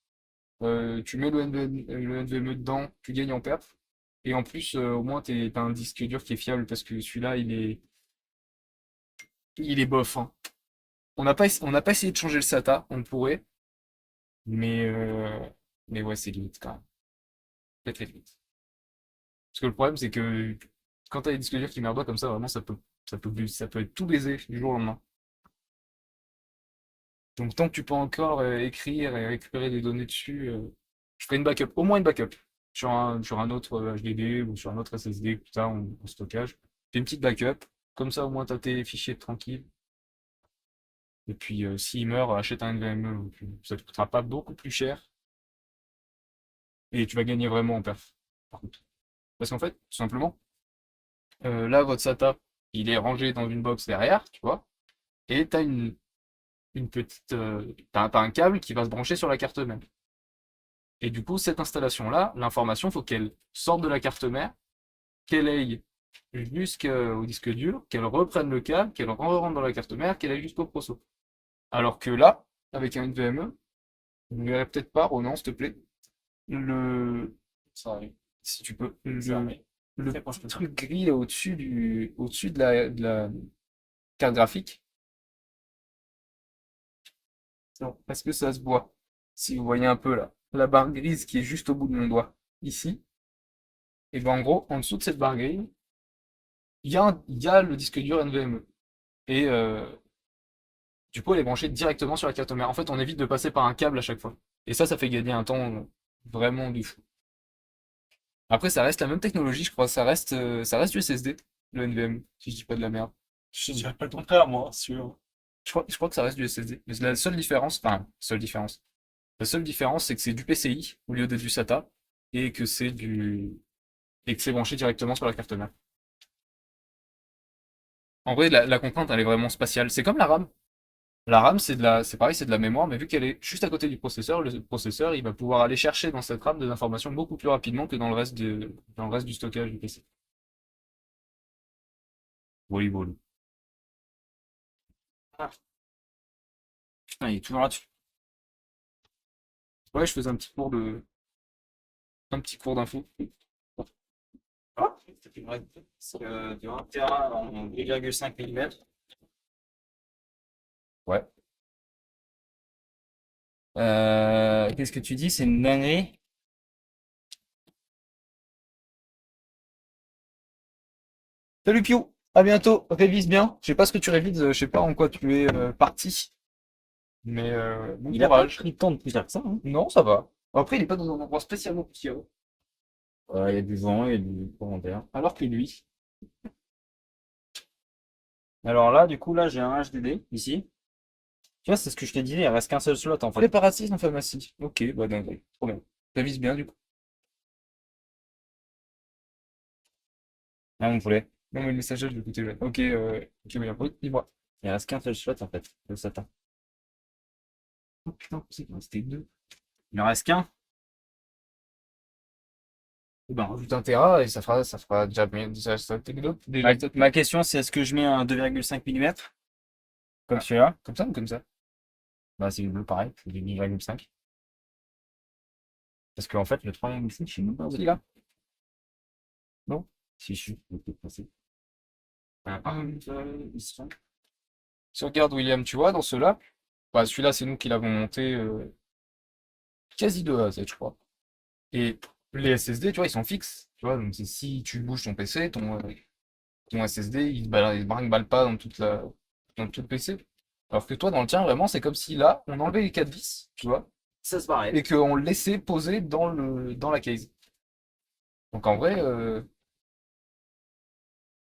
Tu mets le NVMe dedans, tu gagnes en perf. Et en plus, au moins, t'as un disque dur qui est fiable parce que celui-là, il est bof, hein. On n'a pas essayé de changer le SATA, on pourrait, mais, euh, mais ouais, c'est limite quand même. Très très limite. Parce que le problème, c'est que quand t'as des disques durs qui merdent comme ça, vraiment, ça peut être tout baisé du jour au lendemain. Donc tant que tu peux encore écrire et récupérer des données dessus, je ferai une backup, au moins une backup, sur un autre HDD ou sur un autre SSD, tout ça, en stockage. Fais une petite backup, comme ça au moins t'as tes fichiers tranquilles. Et puis s'il meurt, achète un NVMe, ça te coûtera pas beaucoup plus cher et tu vas gagner vraiment en perf, par contre. Parce qu'en fait, tout simplement, là votre SATA, il est rangé dans une box derrière, tu vois, et t'as une petite, t'as un câble qui va se brancher sur la carte mère. Et du coup, cette installation-là, l'information, faut qu'elle sorte de la carte mère, qu'elle aille jusqu'au disque dur, qu'elle reprenne le câble, qu'elle rentre dans la carte mère, qu'elle aille jusqu'au proso. Alors que là, avec un NVMe, vous ne verrez peut-être pas, Ronan, s'il te plaît, le, Ça arrive. si tu peux, Ça arrive. le Très proche de ça. truc gris là, au-dessus de la carte graphique, Non, parce que ça se voit. Si vous voyez un peu là, la barre grise qui est juste au bout de mon doigt, ici, et ben en gros, en dessous de cette barre grise, il y a le disque dur NVMe. Et du coup, elle est branchée directement sur la carte mère. En fait, on évite de passer par un câble à chaque fois. Et ça fait gagner un temps vraiment du fou. Après, ça reste la même technologie, je crois. Ça reste du SSD, le NVMe, si je dis pas de la merde. Je dirais pas le contraire, moi, sûr. Je crois que ça reste du SSD. Mais la seule différence, enfin, seule différence. La seule différence, c'est que c'est du PCI au lieu d'être du SATA et que et que c'est branché directement sur la carte mère. En vrai, la contrainte, elle est vraiment spatiale. C'est comme la RAM. La RAM, c'est pareil, c'est de la mémoire, mais vu qu'elle est juste à côté du processeur, le processeur, il va pouvoir aller chercher dans cette RAM des informations beaucoup plus rapidement que dans le reste du stockage du PC. Voilà, voilà. Ah, putain, il est toujours là-dessus. Ouais, je faisais un petit cours d'info. Ah, c'est du 1 Tera en 2,5 mm. Ouais. Qu'est-ce que tu dis? C'est une dinguerie? Salut Pio, à bientôt, révise bien. Je sais pas ce que tu révises, je sais pas en quoi tu es parti, mais bon Il a pas courage. pris le temps de plus faire que ça, hein. Non, ça va. Après, il est pas dans un endroit spécialement poussiéreux, Il y a du vent, il y a du courant d'air. alors que lui. Alors là, du coup, là, j'ai un HDD ici. Tu vois, c'est ce que je t'ai dit, il reste qu'un seul slot en fait. Préparatif en pharmacie. Ok, bah dingue, trop bien. Révise bien du coup. Ah, mon poulet. Non, mais le messager, je vais écouter. Ok, ok, oui, oui, dis-moi. Il reste qu'un seul slot en fait, de SATA. Oh putain, c'était deux. Il en reste qu'un. Eh ben, rajoute un Tera et ça fera déjà bien, ça Ma, déjà, ma question, c'est est-ce que je mets un 2,5 mm comme celui-là? comme ça ou comme ça? Bah, c'est le bleu pareil, c'est du 2,5. Parce qu'en fait, le 3,5, je sais même pas où il est là. Non? Si je suis, je vais peut-être passer. Ici. Si on regarde William, tu vois, dans ceux-là, bah, celui-là, c'est nous qui l'avons monté quasi de A à Z, je crois. Et les SSD, tu vois, ils sont fixes. Tu vois, donc si tu bouges ton PC, ton SSD, il brinque-balle pas dans tout le PC. Alors que toi, dans le tien, vraiment, c'est comme si là, on enlevait les 4 vis, tu vois, Ça se barrait. et qu'on le laissait poser dans la case. Donc en vrai,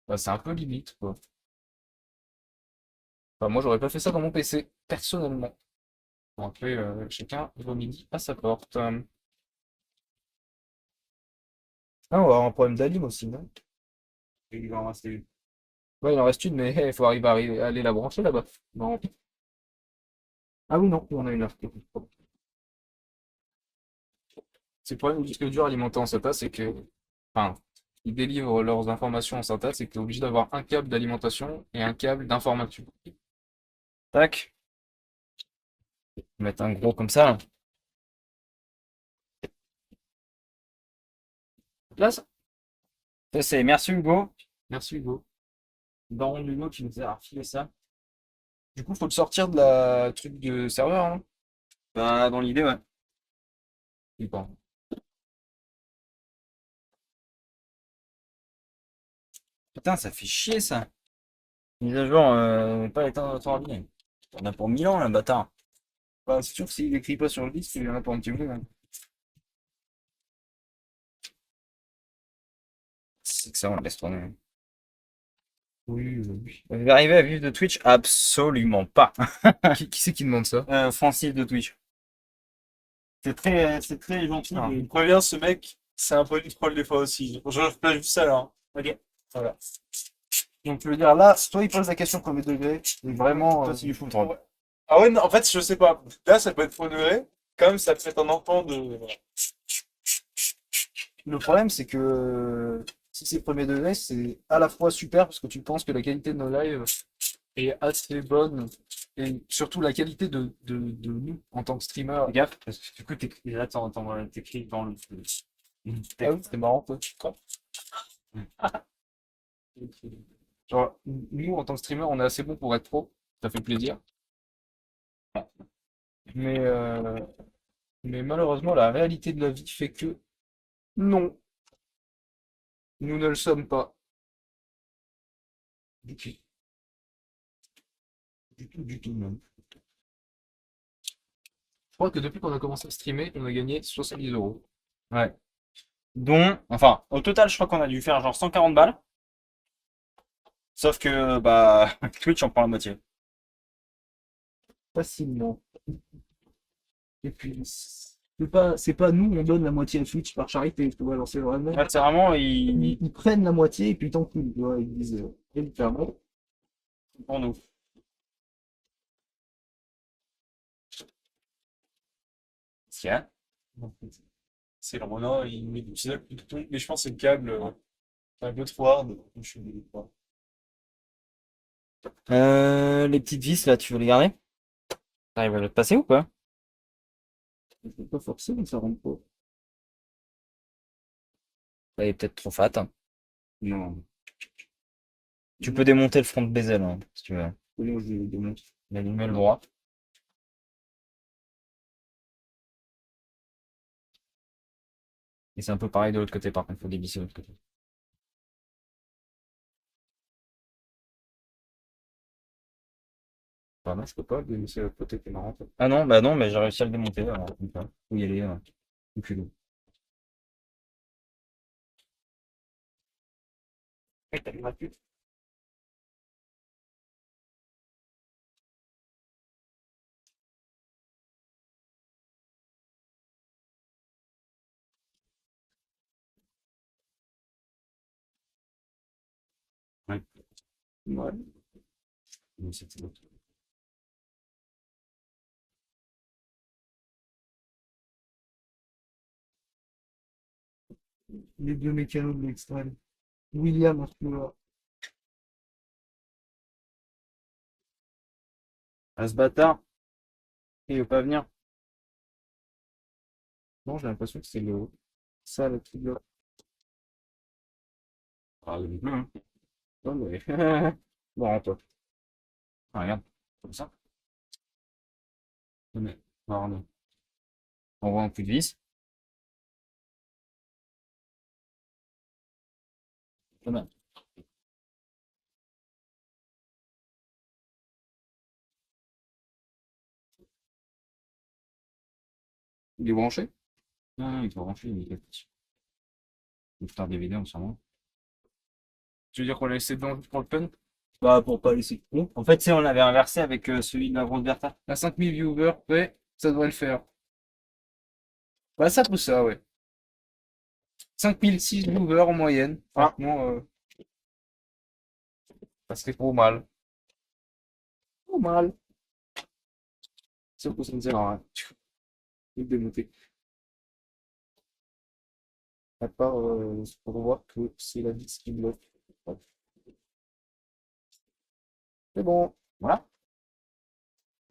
bah, c'est un peu limite, quoi. Enfin, moi, j'aurais pas fait ça dans mon PC, personnellement. Bon, après, chacun voit midi à sa porte. Ah, on va avoir un problème d'alim aussi, non? Il va en rester une. Ouais, il en reste une, mais il faut arriver à aller la brancher là-bas. Non. Ah oui, non, on a une heure. C'est le problème du disque dur alimenté en SATA, c'est que, enfin, ils délivrent leurs informations en SATA, c'est que tu es obligé d'avoir un câble d'alimentation et un câble d'information. Tac. Mettre un gros comme ça, là. Là, ça. Ça, c'est merci Hugo. Merci Hugo. Baron Hugo qui nous a refilé ça. Du coup, faut le sortir de la truc de serveur, hein. Bah, dans l'idée, ouais. Je sais pas. Putain, ça fait chier ça. Mise à jour, pas l'éteindre notre ordi. On a pour 1000 ans, là, bâtard. Bah, c'est sûr que s'il écrit pas sur le disque, il y en a pour un petit bout, hein. C'est que ça, on le laisse tourner. Oui, oui. Vous arrivez à vivre de Twitch? Absolument pas. Qui c'est qui demande ça? Francis de Twitch. C'est très gentil. Je mais- me préviens, ce mec, c'est un peu du troll des fois aussi. Je replage juste ça là, hein. Ok. Voilà. Donc, je veux dire, là, toi, il pose la question premier degré. Et vraiment, Toi, c'est du full troll. Ouais. Ah ouais, non, en fait, je sais pas. Là, ça peut être faux degré. Comme ça peut être un enfant de. le problème, c'est que si c'est premier degré, c'est à la fois super parce que tu penses que la qualité de nos lives est assez bonne et surtout la qualité de nous en tant que streamer. Fais gaffe, parce que du coup, là, t'écris dans le Ah oui, c'était marrant, toi. Genre, nous, en tant que streamer, on est assez bon pour être pro. Ça fait plaisir. Mais, mais malheureusement, la réalité de la vie fait que non, nous ne le sommes pas. Du tout, du tout même. Je crois que depuis qu'on a commencé à streamer, on a gagné 70 euros. Ouais. Enfin, au total, je crois qu'on a dû faire genre 140 balles. Sauf que, bah, Twitch en prend la moitié. Facilement. Et puis, c'est pas nous, on donne la moitié à Twitch par charité, tu vois, alors c'est vraiment. Ouais, c'est vraiment, Ils prennent la moitié et puis tant pis, tu vois, ils disent, évidemment. pour nous. Tiens. C'est le Ronin, il met du petit bouton, mais je pense que c'est le câble, un peu trop hard. Je suis désolé. Les petites vis, là, tu veux les garder? T'arrives à le passer ou pas? Je peux pas forcer, mais ça rentre pas. Elle est peut-être trop fat, hein. Non. Tu peux démonter le front de bezel, hein, si tu veux. Comment je démonte? L'animal droit. Et c'est un peu pareil de l'autre côté, par contre, faut dévisser de l'autre côté. Bah non, je peux pas, c'est le côté qui est marrant. Ah non, bah non, mais j'ai réussi à le démonter, alors, donc, faut y aller, au culot. Et t'as gratuit. Ouais. Ouais. Mais c'était l'autre. Les deux mécanos de l'extrême. William, en ce moment. Ah, ce bâtard, il veut pas venir. Non, j'ai l'impression que c'est le. Ça, le truc là. Ah, il veut plus, hein. Non, mais. Bon, toi. Ah, regarde, comme ça. Mais, pardon. On voit un coup de vis. Pas mal. Il est branché? Non, il faut brancher, il est petit. Il faut faire des vidéos, sûrement. Tu veux dire qu'on l'a laissé dedans juste pour le fun? Bah, pour pas laisser de En fait, tu sais, on l'avait inversé avec celui de la grosse Bertha. À 5000 viewers, ouais, ça devrait le faire. Bah, ça peut ça, ouais. 5006 viewers en moyenne. Ah. Franchement, ça serait trop mal. Trop mal. Sauf que ça ne sert à rien. Je vais le démonter. À part pour voir que c'est la vis qui bloque. Ouais. C'est bon. Voilà.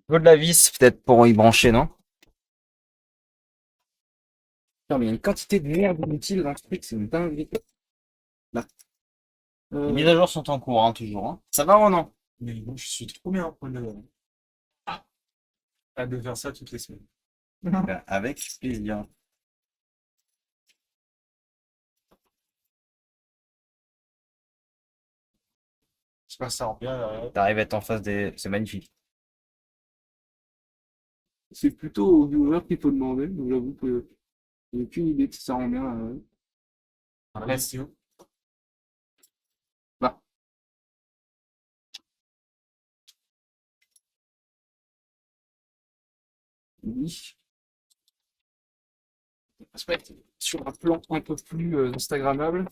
Il faut de la vis, peut-être, pour y brancher, non? Putain, mais il y a une quantité de merde inutile dans ce truc, c'est une dinguerie. Là. Les mises à jour sont en cours, hein, toujours, hein. Ça va ou non? Mais bon, je suis trop bien en train de... Hâte de faire ça toutes les semaines. Bah, avec plaisir. Je passe ça en bien. T'arrives à être en face des... C'est magnifique. C'est plutôt aux viewers qu'il faut demander, donc j'avoue que j'ai aucune idée de si ça rend bien. Après, c'est où? Là. Oui. Aspect sur un plan un peu plus Instagrammable.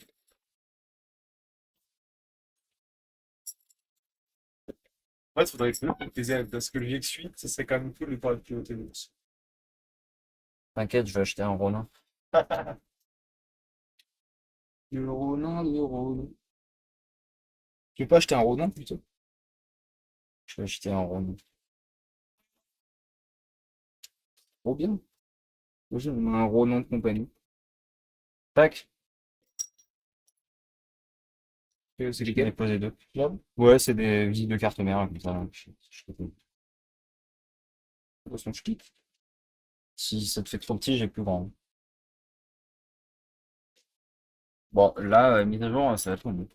Ouais, il faudrait que les ailes, parce que le VX8, ça serait quand même cool de pouvoir le piloter nous aussi. T'inquiète, je vais acheter un Ronin. Le Ronin, le Ronin. Tu veux pas acheter un Ronin plutôt? Je vais acheter un Ronin. Trop bien. Moi, j'ai un Ronin de compagnie. Tac. C'est Je vais lesquels? poser deux. Là. Ouais, c'est des visites de carte mère, comme ça. Je te fais. De toute façon, je clique. Si ça te fait trop petit, j'ai plus grand. Bon, là, mise à jour, ça va être mieux.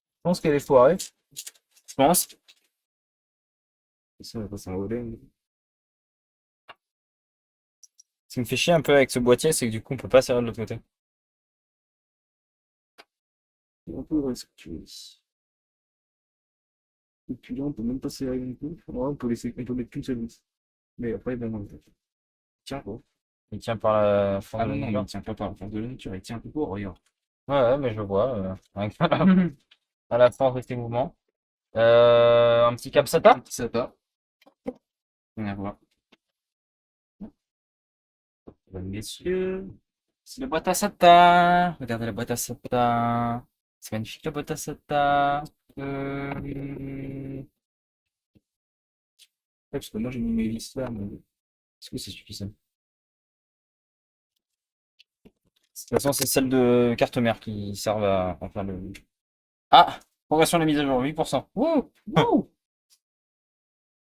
Je pense qu'elle est foirée. Je pense. Ça va pas s'envoler. Ce qui me fait chier un peu avec ce boîtier, c'est que du coup, on peut pas serrer de l'autre côté. Un peu ouais, ce que tu veux. Et puis là, on peut même pas serrer non plus. Ouais, on peut mettre qu'une seule vis. Mais après, bon, tiens quoi. Il tient par la Ah forme de non, la non, mais longueur. il tient pas par la force de la nature, il tient un peu pour, regarde. Ouais, mais je le vois. Avec à la force de tes mouvements. Un petit cap SATA. Petit SATA. On va voir. Mesdames, messieurs, c'est la boîte à SATA. Regardez la boîte à SATA. C'est magnifique la boîte à SATA. Ouais, parce que moi j'ai mis mes vis là, mais Est-ce que c'est suffisant? De toute façon, c'est celle de carte mère qui servent à faire le. Ah! Progression de la mise à jour, 8%. Wouh! Wouh!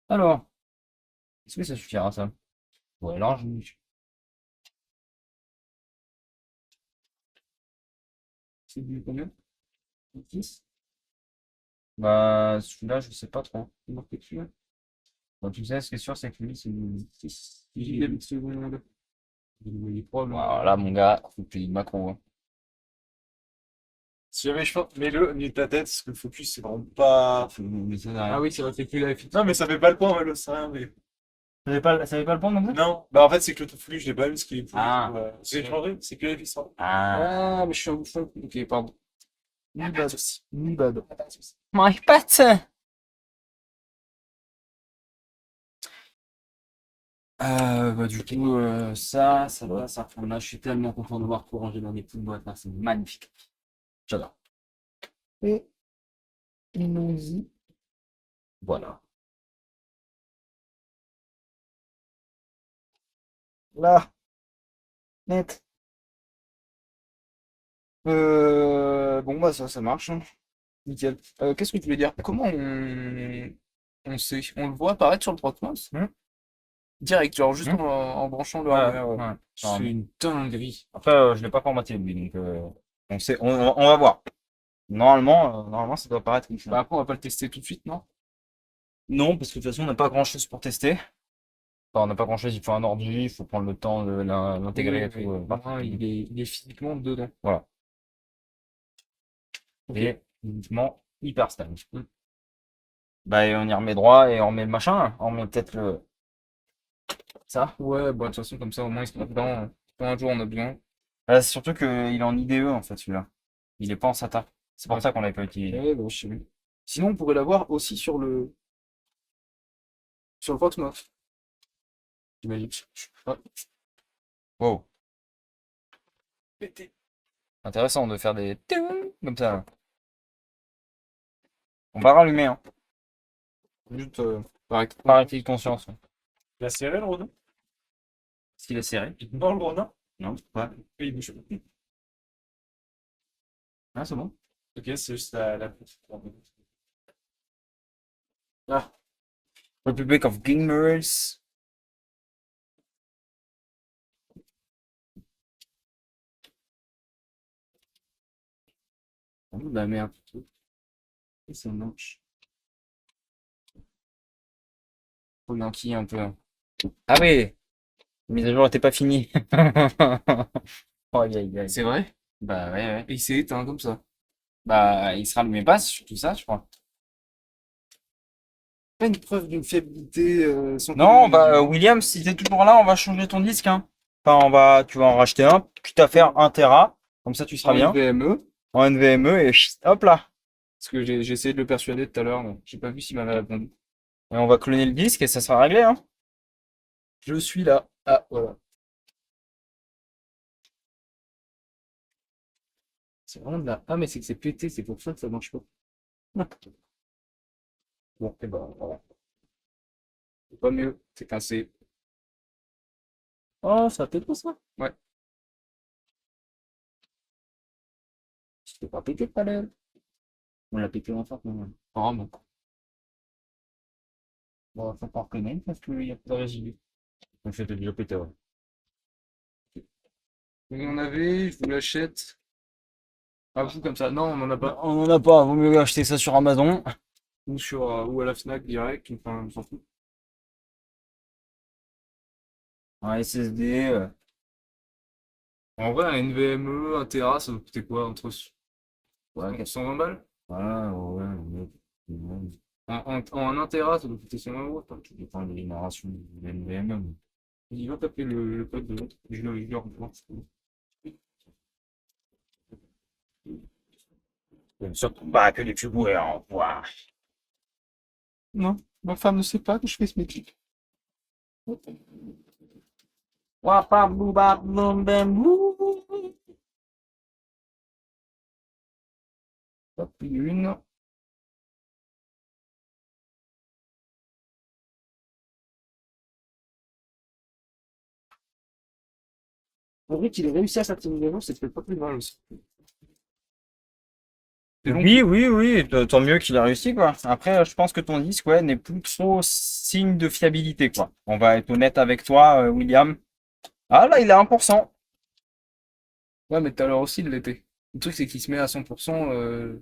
Alors, est-ce que ça suffira ça? Ouais, alors je. c'est du combien? 10? Bah, celui-là, je sais pas trop. C'est marqué dessus là? Bon, tu sais, ce qui est sûr, c'est que lui, c'est une 6 gigasecondes. Vous le voyez probablement. Voilà, mon gars, faut que tu dises macro. Hein. Si jamais je pense, mets-le au milieu de ta tête, parce que le focus, c'est vraiment pas. Mais ça n'a Ah rien. oui, ça fait plus la fixe. Non, mais ça fait pas le point, ouais, c'est rien, mais. Ça avait pas le point non plus? Non, bah en fait, c'est que l'autofocus, je l'ai pas vu, parce qu'il est plus. Ah. J'ai changé, c'est que la fixe. Ah. Ah, mais je suis un bouffon. Ok, pardon. Mi bad. Mi bad. My pet! Bah, du coup, ça va, ça reprend. Là, je suis tellement content de voir tout ranger dans des petites boîtes, là, c'est magnifique. J'adore. Et nous Voilà. là. Net. Bon, bah, ça marche. Hein. Nickel. Qu'est-ce que tu voulais dire? Comment on sait? On le voit apparaître sur le Proxmox? Hmm. Direct, genre juste Hmm. en branchant le Ouais, hardware. ouais. C'est Normalement. une dinguerie. Après, je l'ai pas formaté, lui, donc on sait, on va voir. Normalement, ça doit apparaître comme Bah, ça. après, on va pas le tester tout de suite, non? Non, parce que de toute façon, on n'a pas grand-chose pour tester. Enfin, on n'a pas grand-chose, il faut un ordi, il faut prendre le temps de l'intégrer et tout. Non, il est physiquement dedans. Voilà. Ok. Et uniquement hyper stable. Bah, et on y remet droit et on remet le machin. On remet peut-être le. Ça. Ouais, bah, de toute façon, comme ça, au moins, il sera dedans. Quand un jour on a besoin. C'est surtout qu'il est en IDE en fait, celui-là. Il est pas en SATA. C'est pour Ouais. ça qu'on l'avait pas utilisé. Ouais, bah, je sais plus. Sinon, on pourrait l'avoir aussi sur le Proxmox. J'imagine. Ah, Wow. pété. Intéressant de faire des. Comme ça. On va rallumer, hein. Juste, par Par acquis de conscience. Ouais. La serré, le Ronin? Est-ce qu'il est serré? Non, le Ronin? Non, ouais. Oui, il bouge pas. Ah, c'est bon. Ok, c'est juste la. Ah, Republic of Gamers. Oh, la merde. et ça marche. Faut l'enquiller un peu. Hein. Ah oui! La mise à jour était pas finie. Oh, aïe, aïe, aïe. C'est vrai? Bah ouais, ouais. Et il s'est éteint comme ça. Bah, il se rallumait pas sur tout ça, je crois. Pas une preuve d'une fiabilité sans Non, commune bah, mesure. William, si t'es toujours là, on va changer ton disque, hein. Enfin, tu vas en racheter un, quitte à faire 1 Tera. Comme ça, tu seras En bien. NVMe. En NVMe et hop là. Parce que j'ai essayé de le persuader tout à l'heure, mais j'ai pas vu s'il m'avait répondu. Et on va cloner le disque et ça sera réglé, hein. Je suis là. Ah, voilà. C'est vraiment de la. Ah, mais c'est que c'est pété, c'est pour ça que ça marche pas. Bon, et ben voilà. C'est pas mieux, c'est cassé. Oh, ça pète pas ça? Ouais. C'était pas pété tout à l'heure. On l'a pété en fait, non? Vraiment. Bon, faut pas reconnaître parce qu'il y a pas de résidus. Donc c'était déjà pété, ouais. Vous en avez, je vous l'achète. À vous comme ça. Non, on en a pas. On en a pas, vaut mieux acheter ça sur Amazon. Ou sur ou à la Fnac direct, enfin, on s'en fout. Un SSD. En vrai, un NVMe, 1 Tera, ça va coûter quoi entre Ouais, 120 balles? voilà, ouais. En 1 Tera, ça doit coûter 120 euros. Attends, Tout dépend de génération de NVMe. il va taper le code de l'autre. Je le reprends. Surtout pas que les plus boueurs, quoi. Non, ma femme ne sait pas que je fais ce métier. Wapa booba boom bam boo. Pas plus une. En vrai, qu'il ait réussi à sortir de C'est peut-être pas plus mal aussi. C'est long. Oui, tant mieux qu'il a réussi, quoi. Après, je pense que ton disque, ouais, n'est plus trop signe de fiabilité, quoi. On va être honnête avec toi, William. Ah, là, il est à 1%. Ouais, mais tout à l'heure aussi, il l'était. Le truc, c'est qu'il se met à 100%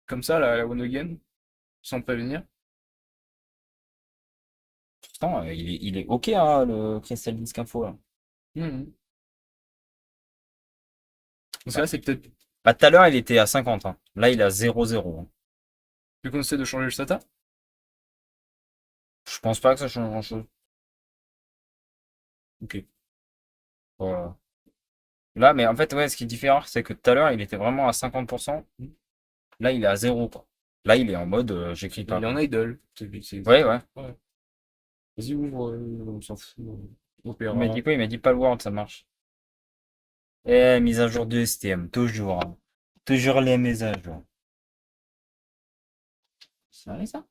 comme ça, là, à la one again, sans prévenir. Pourtant, il est OK, hein, le Crystal Disk Info, là. Mhm. Parce que Ouais. là, c'est peut-être Bah, tout à l'heure, il était à 50, hein. Là, il est à 0,0, hein. plus qu'on essaie de changer le SATA. Je pense pas que ça change grand-chose. Ok. Voilà. Là, mais en fait, ouais, ce qui est différent, c'est que tout à l'heure, il était vraiment à 50%. Là, il est à 0, quoi. Là, il est en mode, j'écris pas. Il est en idle. Ouais, ouais. Vas-y, ouvre, on s'en fout. Il m'a dit quoi? Il m'a dit pas le Word, ça marche. Mise à jour de STM, toujours, hein. Toujours les mises à jour. C'est vrai, ça?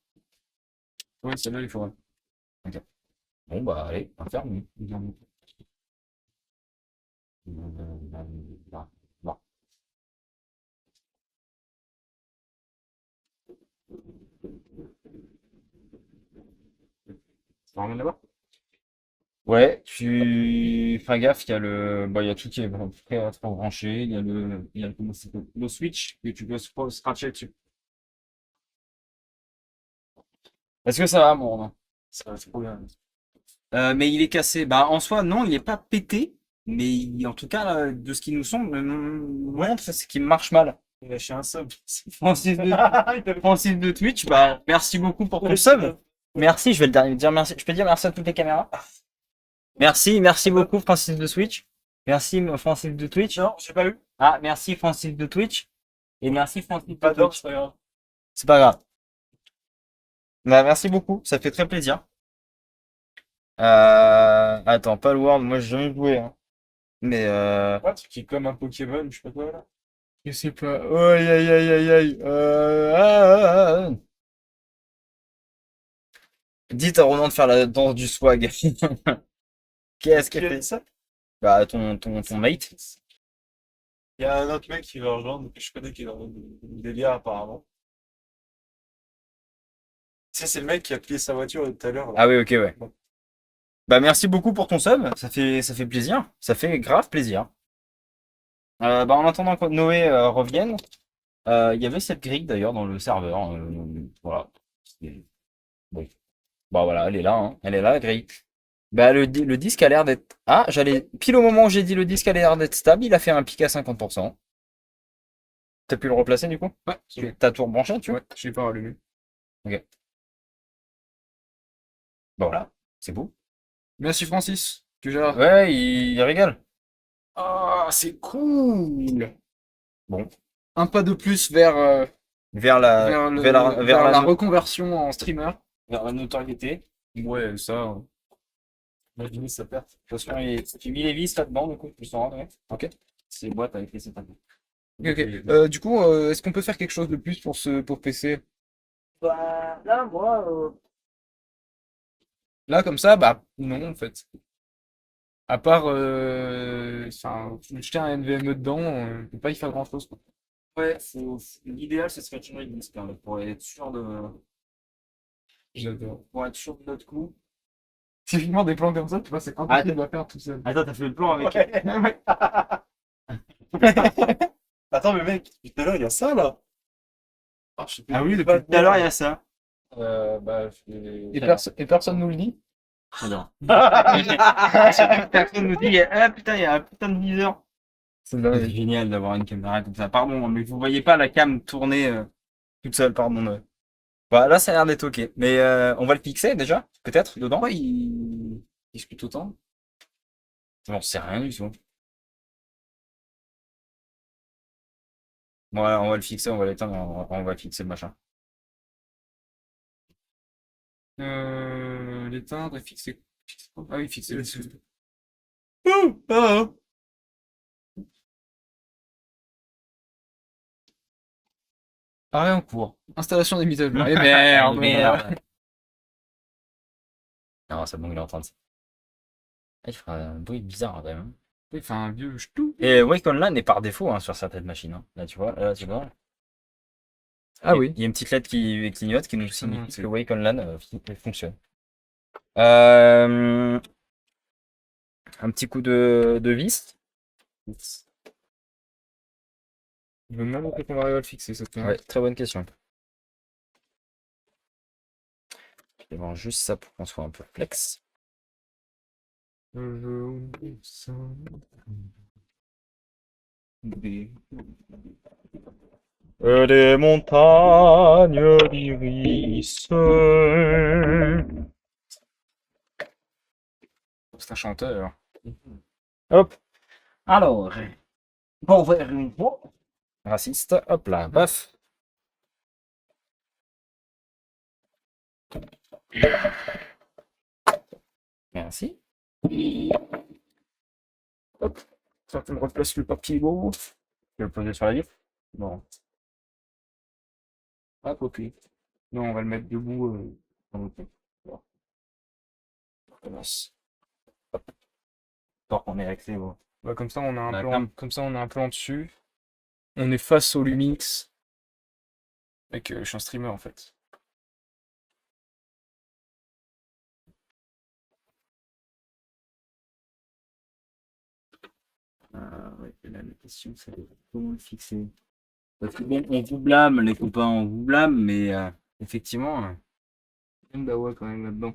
Ouais, celle-là, il faudra. Bon, bah, allez, on va faire mieux. Bon. Ça ramène là-bas? Ouais, tu fais gaffe, il y a il y a tout qui est prêt à être branché. Comment ça s'appelle, le switch que tu peux scratcher dessus. Est-ce que ça va, mon Romain? Ça va trop bien. Mais il est cassé. Bah, en soi, non, il est pas pété. Mais en tout cas, là, de ce qui nous semble, montre, c'est qu'il marche mal. Il a lâché un sub. Francis de Twitch, bah, merci beaucoup pour ton sub. Merci, je vais le dire merci. Je peux dire merci à toutes les caméras. Merci beaucoup, Francis de Twitch. Merci, Francis de Twitch. Non, j'ai pas eu. Ah, merci, Francis de Twitch. Et merci, Francis de Pas d'or, Twitch. c'est pas grave. C'est pas grave. Bah, merci beaucoup, ça fait très plaisir. Attends, pas le World, moi j'ai jamais joué, hein. Mais Ouais, truc qui est comme un Pokémon, je sais pas quoi là. Je sais pas. Aïe aïe aïe aïe aïe. Dites à Ronan de faire la danse du swag. Qu'est-ce Qui qu'elle a fait? dit ça? Bah, ton mate. Il y a un autre mec qui va rejoindre, que je connais, qui est dans le délire apparemment. Tu sais, c'est le mec qui a plié sa voiture tout à l'heure, là. Ah oui, ok, ouais. Bah, merci beaucoup pour ton sub, ça fait plaisir. Ça fait grave plaisir. Bah, en attendant que Noé revienne, il y avait cette grille d'ailleurs dans le serveur. Voilà. Bon. Bah voilà, elle est là, hein. Elle est là, la grille. Bah le disque a l'air d'être. Ah, pile au moment où j'ai dit le disque a l'air d'être stable, il a fait un pic à 50%. T'as pu le replacer du coup? Ouais, c'est bon. T'as tout rebranché, tu vois? Ouais, je l'ai pas rallumé. Ok. Bah voilà, c'est beau. Merci Francis. Tu gères. Ouais, il régale. Ah, c'est cool. Bon. Un pas de plus vers, vers la reconversion en streamer. vers la notoriété. Ouais, ça. Imaginez sa perte. De toute façon, j'ai mis les vis là-dedans, du coup, je s'en rends, ouais. Ok. C'est les boîtes avec les setups. Ok, ok. Du coup, est-ce qu'on peut faire quelque chose de plus pour PC? Bah, là, moi, Là, comme ça, bah non, en fait. À part jeter un NVMe dedans, on peut pas y faire grand-chose, quoi. Ouais, l'idéal, ce serait de changer de disque, hein, pour être sûr J'adore. pour être sûr de notre coup. Typiquement des plans comme ça, tu vois, c'est impossible à faire tout seul. Attends, t'as fait le plan avec. Ouais. Attends, mais mec, tout à l'heure, il y a ça, là. Ah, je sais plus. Ah oui, depuis tout à l'heure, il y a ça. Et personne nous le dit. Alors. Personne nous dit, ah putain, il y a un putain de viseur. C'est C'est génial d'avoir une caméra comme ça. Pardon, mais vous voyez pas la cam tourner toute seule, pardon. Bah, là, ça a l'air d'être ok. Mais on va le fixer déjà, peut-être, dedans. Pourquoi il discute autant? J'en sais rien du tout. Bon, ouais, on va le fixer, on va l'éteindre, on va fixer le machin. L'éteindre et fixer. Ah oui, fixer le dessus. Arrêt en cours. Installation des mises à jour. Eh merde, Merde. Non, c'est bon, il est en train de. Ah, il fera un bruit bizarre quand même. Il fait un vieux ch'tou. Et Wake Online est par défaut hein, sur certaines machines. Hein. Là, tu vois, Ah oui. Il y a une petite lettre qui clignote qui nous signifie c'est- que Wake Online fonctionne. Un petit coup de vis. Je me demande pourquoi on va arriver à le fixer cette fois. Ouais, très bonne question. Je vais voir juste ça pour qu'on soit un peu flex. Des montagnes d'iris. C'est un chanteur. Hop. Alors, bon, vers une fois. Raciste, hop là, paf. Merci. Hop. Ça, tu me replaces le papier beau. Je vais le poser sur la vitre. Bon. Ah, copier. Non, on va le mettre debout. Dans le bon. On recommence. Tant qu'on est axé au. Bah, comme ça, on a un La plan. cam. Comme ça, on a un plan dessus. On est face au Lumix. Mec, je suis un streamer en fait. Ouais, là, la question, c'est comment le fixer. Parce que bon, on vous blâme, les copains, on vous blâme, mais effectivement. Bah ouais, quand même là-dedans.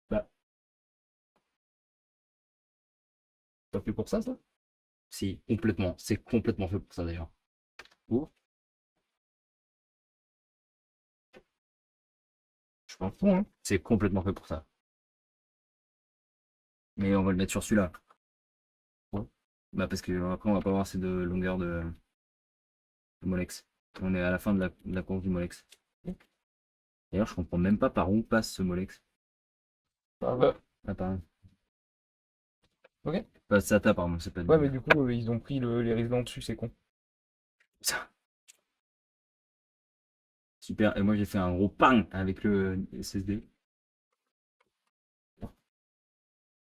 Bah, pas fait pour ça, ça? Si, complètement. C'est complètement fait pour ça d'ailleurs. Ou Je m'en fous, hein. c'est complètement fait pour ça. Mais on va le mettre sur celui-là. Ouais. Bah parce que après on va pas avoir assez de longueur de Molex. On est à la fin de la courbe du Molex. D'ailleurs, je comprends même pas par où passe ce Molex. Ah bah, Ah, pardon. ok. Pas SATA, pardon, c'est pas Ouais, mais du coup, ils ont pris les résidents dessus, c'est con. ça. Super. Et moi, j'ai fait un gros pang avec le SSD.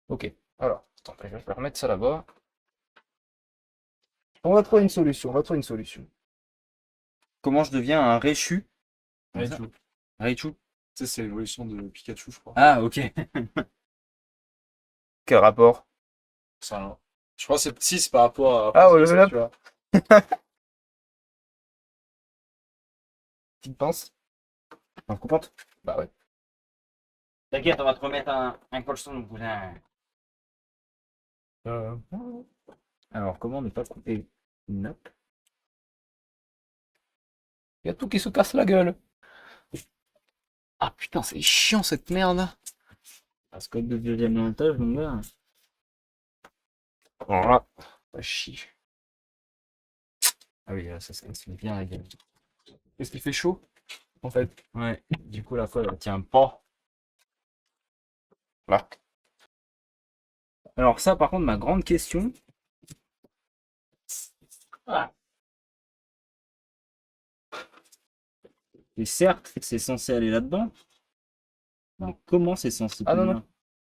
Ok. Alors, attends, je vais remettre ça là-bas. On va trouver une solution, on va trouver une solution. Comment je deviens un Raichu? Ouais, Ça tu Raichu? sais, c'est l'évolution de Pikachu, je crois. Ah, ok. Quel rapport? Ça, je crois que c'est si c'est par rapport à. Ah, ouais, là, tu vois. tu penses? On se contente? Bah ouais. T'inquiète, on va te remettre un colson, mon cousin. Alors, comment ne pas couper une nappe? Y a tout qui se casse la gueule. Ah putain, c'est chiant cette merde. Parce que de deuxième montage, mon gars. Voilà. Pas chier. Ah oui, là, ça se met bien la gueule. Qu'est-ce qui fait chaud? En fait. Ouais, du coup, la fois, elle tient pas. Là. Alors, ça, par contre, ma grande question, Et certes, c'est censé aller là-dedans. Mais comment c'est censé Ah non, tenir? non.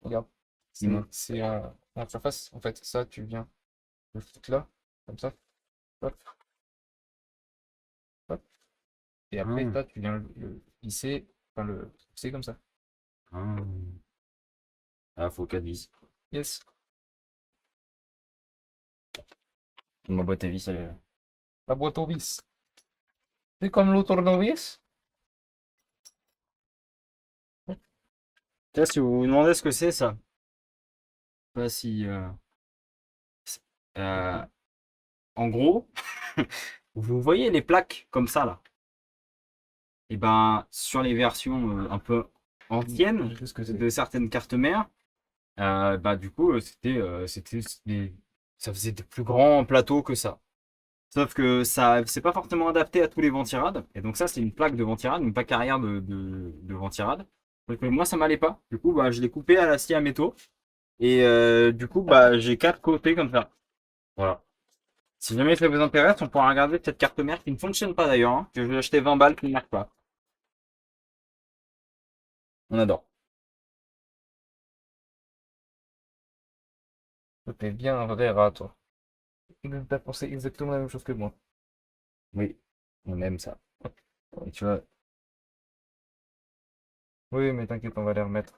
Regarde. Dis-moi. C'est en surface. En fait, ça, tu viens le foutre là, comme ça. Hop, hop. Et après, Ah. toi, tu viens le visser, enfin le fixer comme ça. Ah, ah faut 4 vis. Yes. Ma boîte à vis, elle est là. La boîte aux vis. C'est comme le tournevis. Tiens, si vous vous demandez ce que c'est, ça. Je sais pas si. Euh, en gros, vous voyez les plaques comme ça, là. Et ben, sur les versions un peu anciennes Je sais ce que c'est. de certaines cartes mères, bah, du coup, ça faisait des plus grands plateaux que ça. Sauf que ça, c'est pas forcément adapté à tous les ventirades. Et donc ça, c'est une plaque de ventirade, une plaque arrière de ventirade. Donc moi, ça m'allait pas. Du coup, bah, je l'ai coupé à la scie à métaux. Et du coup, bah, j'ai 4 côtés comme ça. Voilà. Si jamais ça vous intéresse, on pourra regarder cette carte mère qui ne fonctionne pas d'ailleurs, hein, que je vais acheter 20 balles qui ne marche pas. On adore. T'es bien un vrai rat, toi. T'as pensé exactement la même chose que moi. Oui, on aime ça. Et tu vois, Oui, mais t'inquiète, on va les remettre.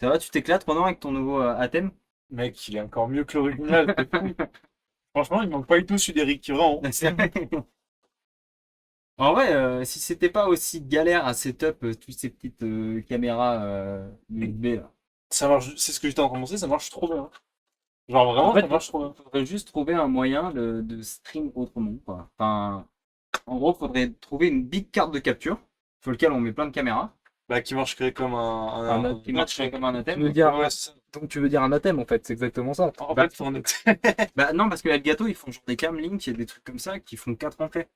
ça va, tu t'éclates pendant avec ton nouveau Athème? Mec, il est encore mieux que l'original. C'est fou. Franchement, il manque pas du tout celui d'Eric Kiran. En vrai, si c'était pas aussi galère à setup toutes ces petites caméras USB là. Ça marche, c'est ce que j'étais en train de penser, ça marche trop bien. Genre vraiment, En fait, ça marche trop bien. faudrait juste trouver un moyen de stream autrement, quoi. Enfin, en gros, faudrait trouver une big carte de capture sur lequel on met plein de caméras. Bah, qui marcherait comme Qui marcherait comme un Tu Athème. veux dire, Ouais, c'est ça. donc tu veux dire un athème en fait, c'est exactement ça. En Bah, fait, faut en être. Bah non, parce que Elgato, ils font genre des Camlink et des trucs comme ça qui font 4 entrées.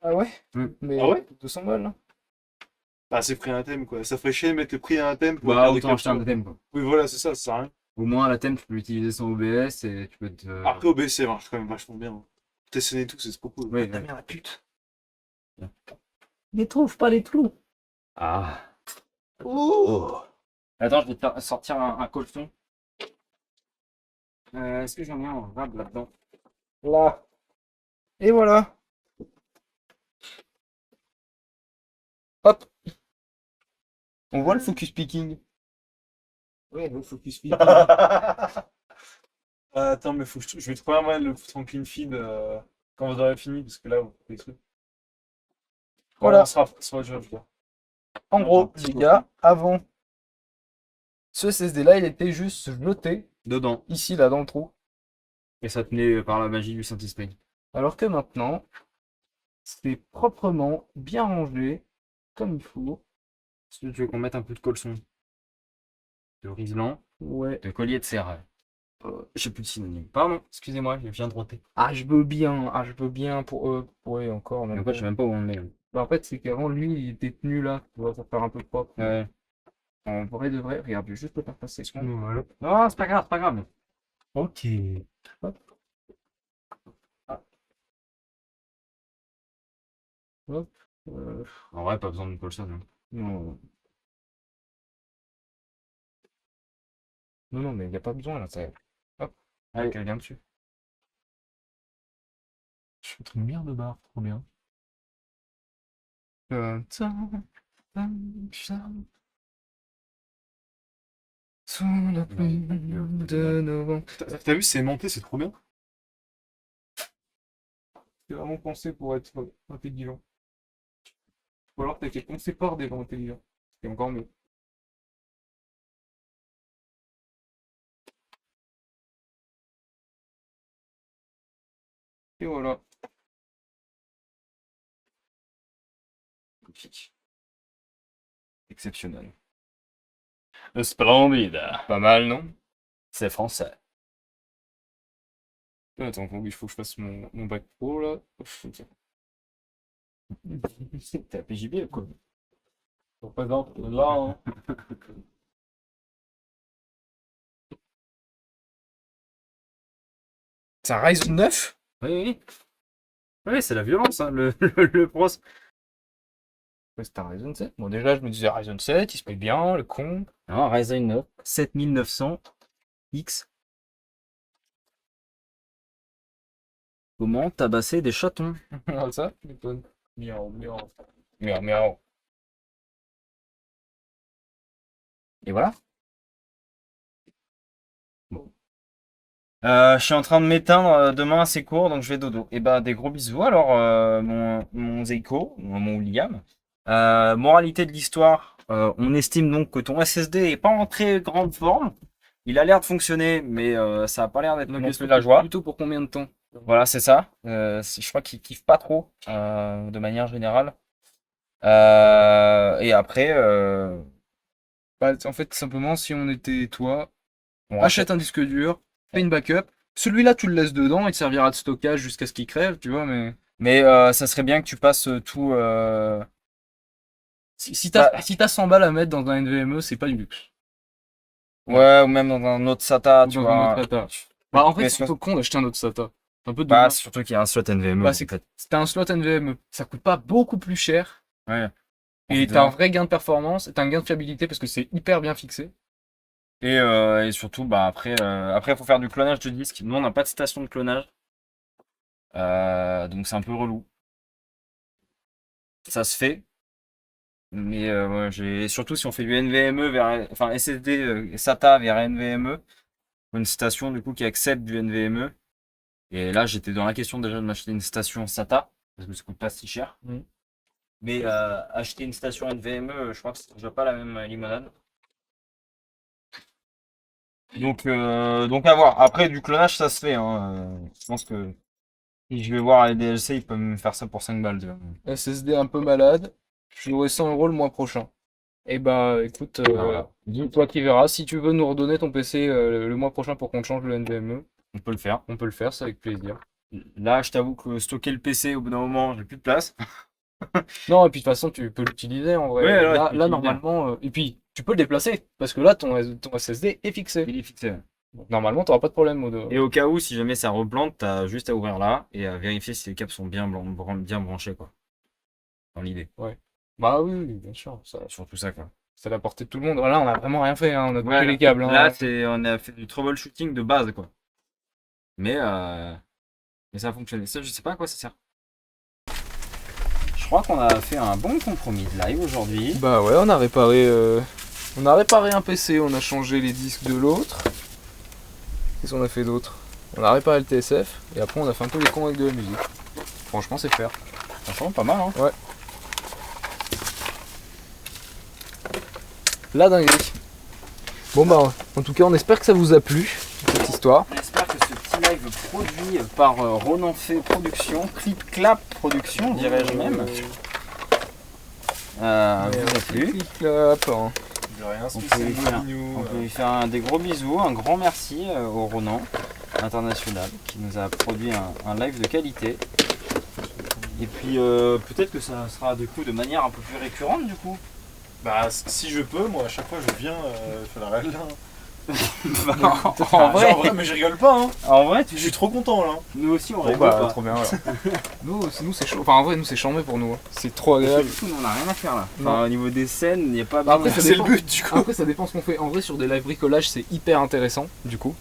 Ah ouais? Hmm. Mais Ah ouais? 200 balles, là. Bah, c'est pris un thème, quoi. Ça ferait chier de mettre le prix à un thème pour Bah, faire des autant acheter un captures. Athème, quoi. Oui, voilà, c'est ça sert à rien. Au moins, l'Athème, tu peux l'utiliser sans OBS et tu peux te. Après, OBC marche quand même vachement bien. TSN et tout, c'est trop cool. Oui, Ta oui. mère la pute. Bien. Ne trouve pas les trous. Ah. Oh. Attends, je vais te sortir un colson. Est-ce que j'en ai un en rab là-dedans? Là. Et voilà. Hop. On voit le focus picking. Ouais, le focus fit. Attends, mais faut que je vais trouver un moyen de le foutre en clean feed quand vous aurez fini, parce que là, vous faites des trucs. Voilà. On sera sur le jeu, je veux dire. En Ouais, gros, j'ai un les petit gars, avant, ce SSD là, il était juste jeté Dedans. ici, là, dans le trou. Et ça tenait par la magie du Saint-Esprit. Alors que maintenant, c'est proprement bien rangé, comme il faut. Est-ce que tu veux qu'on mette un peu de colson? De riselant? Ouais. De collier de serre? Je sais plus de synonyme. Pardon, excusez-moi, je viens de roter. Ah, je veux bien pour eux encore. Mais Même en fait, pas. je sais même pas où on est. Bah, en fait, c'est qu'avant, lui, il était tenu là, tu vois, pour faire un peu propre. Ouais. En vrai de vrai, regarde, je vais juste le faire passer. Voilà. Non, c'est pas grave, c'est pas grave. Ok. Hop. Ah. Hop. En vrai, pas besoin de colson. Hein. Non. Non, non, mais il n'y a pas besoin là, ça. Hop. Allez. Elle vient dessus. Je suis une merde de barre, trop bien. Sous la pluie de novembre. T'as vu, c'est monté, c'est trop bien. C'est vraiment pensé pour être intelligent. Ou alors t'as été pensé par des gens intelligents. C'est encore mieux. Et voilà. Magnifique. Exceptionnel. Splendide. Pas mal, non? C'est français. Attends, il faut que je fasse mon bac pro là. T'es à PJB quoi? Je représente là, hein. C'est un Ryzen 9. Oui. Oui, c'est la violence, hein, le pros. Ouais, c'est un Ryzen 7. Bon, déjà, je me disais Ryzen 7, il se met bien, le con. Non, Ryzen 9, 7900 X. Comment tabasser des chatons? Ça, tu m'étonnes. Miaou, miaou. Miaou, miaou. Et voilà. Bon. Je suis en train de m'éteindre demain c'est court, donc je vais dodo. Et ben des gros bisous alors mon Zeiko, mon William. Moralité de l'histoire, on estime donc que ton SSD est pas en très grande forme. Il a l'air de fonctionner, mais ça a pas l'air d'être non plus la joie. Plutôt pour combien de temps? Voilà, c'est ça. Je crois qu'il kiffe pas trop de manière générale. Et après, Bah, en fait, simplement, si on était toi, on achète un disque dur, fais une backup. Celui-là, tu le laisses dedans, il te servira de stockage jusqu'à ce qu'il crève, tu vois, mais... Mais ça serait bien que tu passes tout. Si t'as 100 balles à mettre dans un NVMe, c'est pas du luxe. Ouais, ou même dans un autre SATA, tu Dans vois. un autre SATA. Bah, en fait, Mais c'est un peu con d'acheter un autre SATA. C'est un peu Bah, dommage. surtout qu'il y a un slot NVMe. Bah, en c'est fait. t'as un slot NVMe. Ça coûte pas beaucoup plus cher. Ouais. Et t'as un vrai gain de performance, et t'as un gain de fiabilité parce que c'est hyper bien fixé. Et surtout, bah après, faut faire du clonage de disque. Nous, on n'a pas de station de clonage. Donc, c'est un peu relou. Ça se fait. Mais ouais, surtout si on fait du NVMe vers. Enfin, SSD SATA vers NVMe. Une station, du coup, qui accepte du NVMe. Et là, j'étais dans la question déjà de m'acheter une station SATA. Parce que ça coûte pas si cher. Mais acheter une station NVMe, je crois que c'est déjà pas la même limonade. Donc à voir. Après, du clonage, ça se fait. Hein. Je pense que si je vais voir les DLC, ils peuvent me faire ça pour 5 balles. Tu vois. SSD un peu malade. J'aurai 100 € le mois prochain. Et bah écoute, Voilà. toi qui verras. Si tu veux nous redonner ton PC le mois prochain pour qu'on te change le NVMe, On peut le faire. on peut le faire, c'est avec plaisir. Là, je t'avoue que stocker le PC, au bout d'un moment, j'ai plus de place. Non, et puis de toute façon, tu peux l'utiliser en vrai. Ouais, ouais, tu peux là, l'utiliser. normalement, et puis tu peux le déplacer parce que là, ton SSD est fixé. Il est fixé. Donc, normalement, t'auras pas de problème. Modo. Et au cas où, si jamais ça replante, t'as juste à ouvrir là et à vérifier si les câbles sont bien branchés, quoi. Dans l'idée. Bah oui, bien sûr. Ça, Surtout ça, quoi. c'est à la portée de tout le monde. Voilà, on a vraiment rien fait. Hein. On a Ouais, coupé les câbles. Hein. Là, on a fait du troubleshooting de base, quoi. Mais ça a fonctionné. Ça, je sais pas à quoi ça sert. Je crois qu'on a fait un bon compromis de live aujourd'hui. Bah ouais, on a réparé un PC, on a changé les disques de l'autre. Qu'est-ce qu'on a fait d'autre? On a réparé le TSF et après on a fait un peu les cons avec de la musique. Franchement, c'est faire. Franchement, pas mal, hein. La dinguerie. Bon bah, en tout cas, on espère que ça vous a plu, cette histoire. On espère que ce petit live produit par Ronan Fait Production, Clip Clap Production, dirais-je même, vous a plu. Clic-clap, hein. De rien, On peut lui faire des gros bisous, un grand merci au Ronan International qui nous a produit un live de qualité. Et puis peut-être que ça sera du coup de manière un peu plus récurrente du coup. Bah, si je peux, moi, à chaque fois, je viens faire la réelle là. En vrai, Mais je rigole pas, hein. en vrai, Je suis trop content là. nous aussi on Bon rigole bah, pas. trop bien alors. nous c'est chaud. Enfin, en vrai, nous c'est charmé pour nous. Hein. C'est trop agréable. Du coup, on a rien à faire là. Non. Enfin, au niveau des scènes, il n'y a pas Bah, après, besoin. ça C'est le dépend. but du coup. Après, ça dépend ce qu'on fait. En vrai, sur des live bricolage, c'est hyper intéressant, du coup.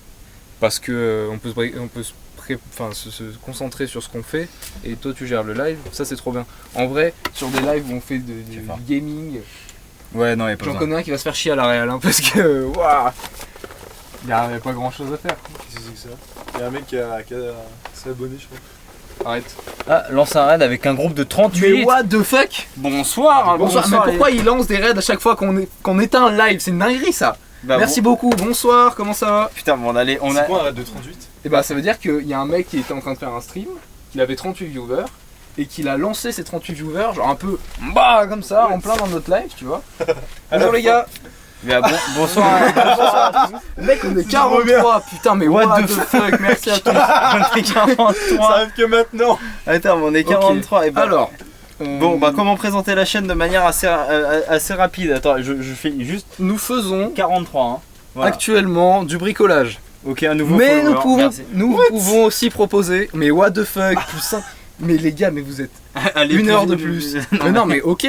Parce que on peut se concentrer sur ce qu'on fait. Et toi, tu gères le live. Ça, c'est trop bien. En vrai, sur des lives où on fait du gaming, Ouais, non, il n'y a pas j'en besoin. connais un qui va se faire chier à la réal. Hein, parce que, waouh, il n'y a pas grand chose à faire. Qu'est-ce que c'est que ça? Il y a un mec qui s'est abonné, je crois. Arrête. Ah, lance un raid avec un groupe de 38. Mais what the fuck? Bonsoir, Bonsoir. Mais pourquoi il lance des raids à chaque fois qu'on éteint un live? C'est une dinguerie ça. Bah, Merci beaucoup. Bonsoir. Comment ça va? Putain, bon, on C'est a. quoi un raid de 38? Et bah ça veut dire qu'il y a un mec qui était en train de faire un stream, il avait 38 viewers, et qu'il a lancé ces 38 viewers, genre un peu bah comme ça, en plein dans notre live, tu vois. Bonjour les gars. Mais, bonsoir. Bonsoir à tous. Mec, on est 43, putain mais what the fuck, merci à tous. On est Ça 43. arrive que maintenant. Attends, mais on est 43. Et bah, Alors, bon, bah comment présenter la chaîne de manière assez rapide? Attends, je fais juste nous faisons 43. Hein. Voilà. actuellement du bricolage. Ok, un nouveau Mais follower. nous pouvons aussi proposer, mais what the fuck, tout ça. Mais les gars, mais vous êtes Allez, une heure plus de vite, plus. plus vite. Mais non, mais ok,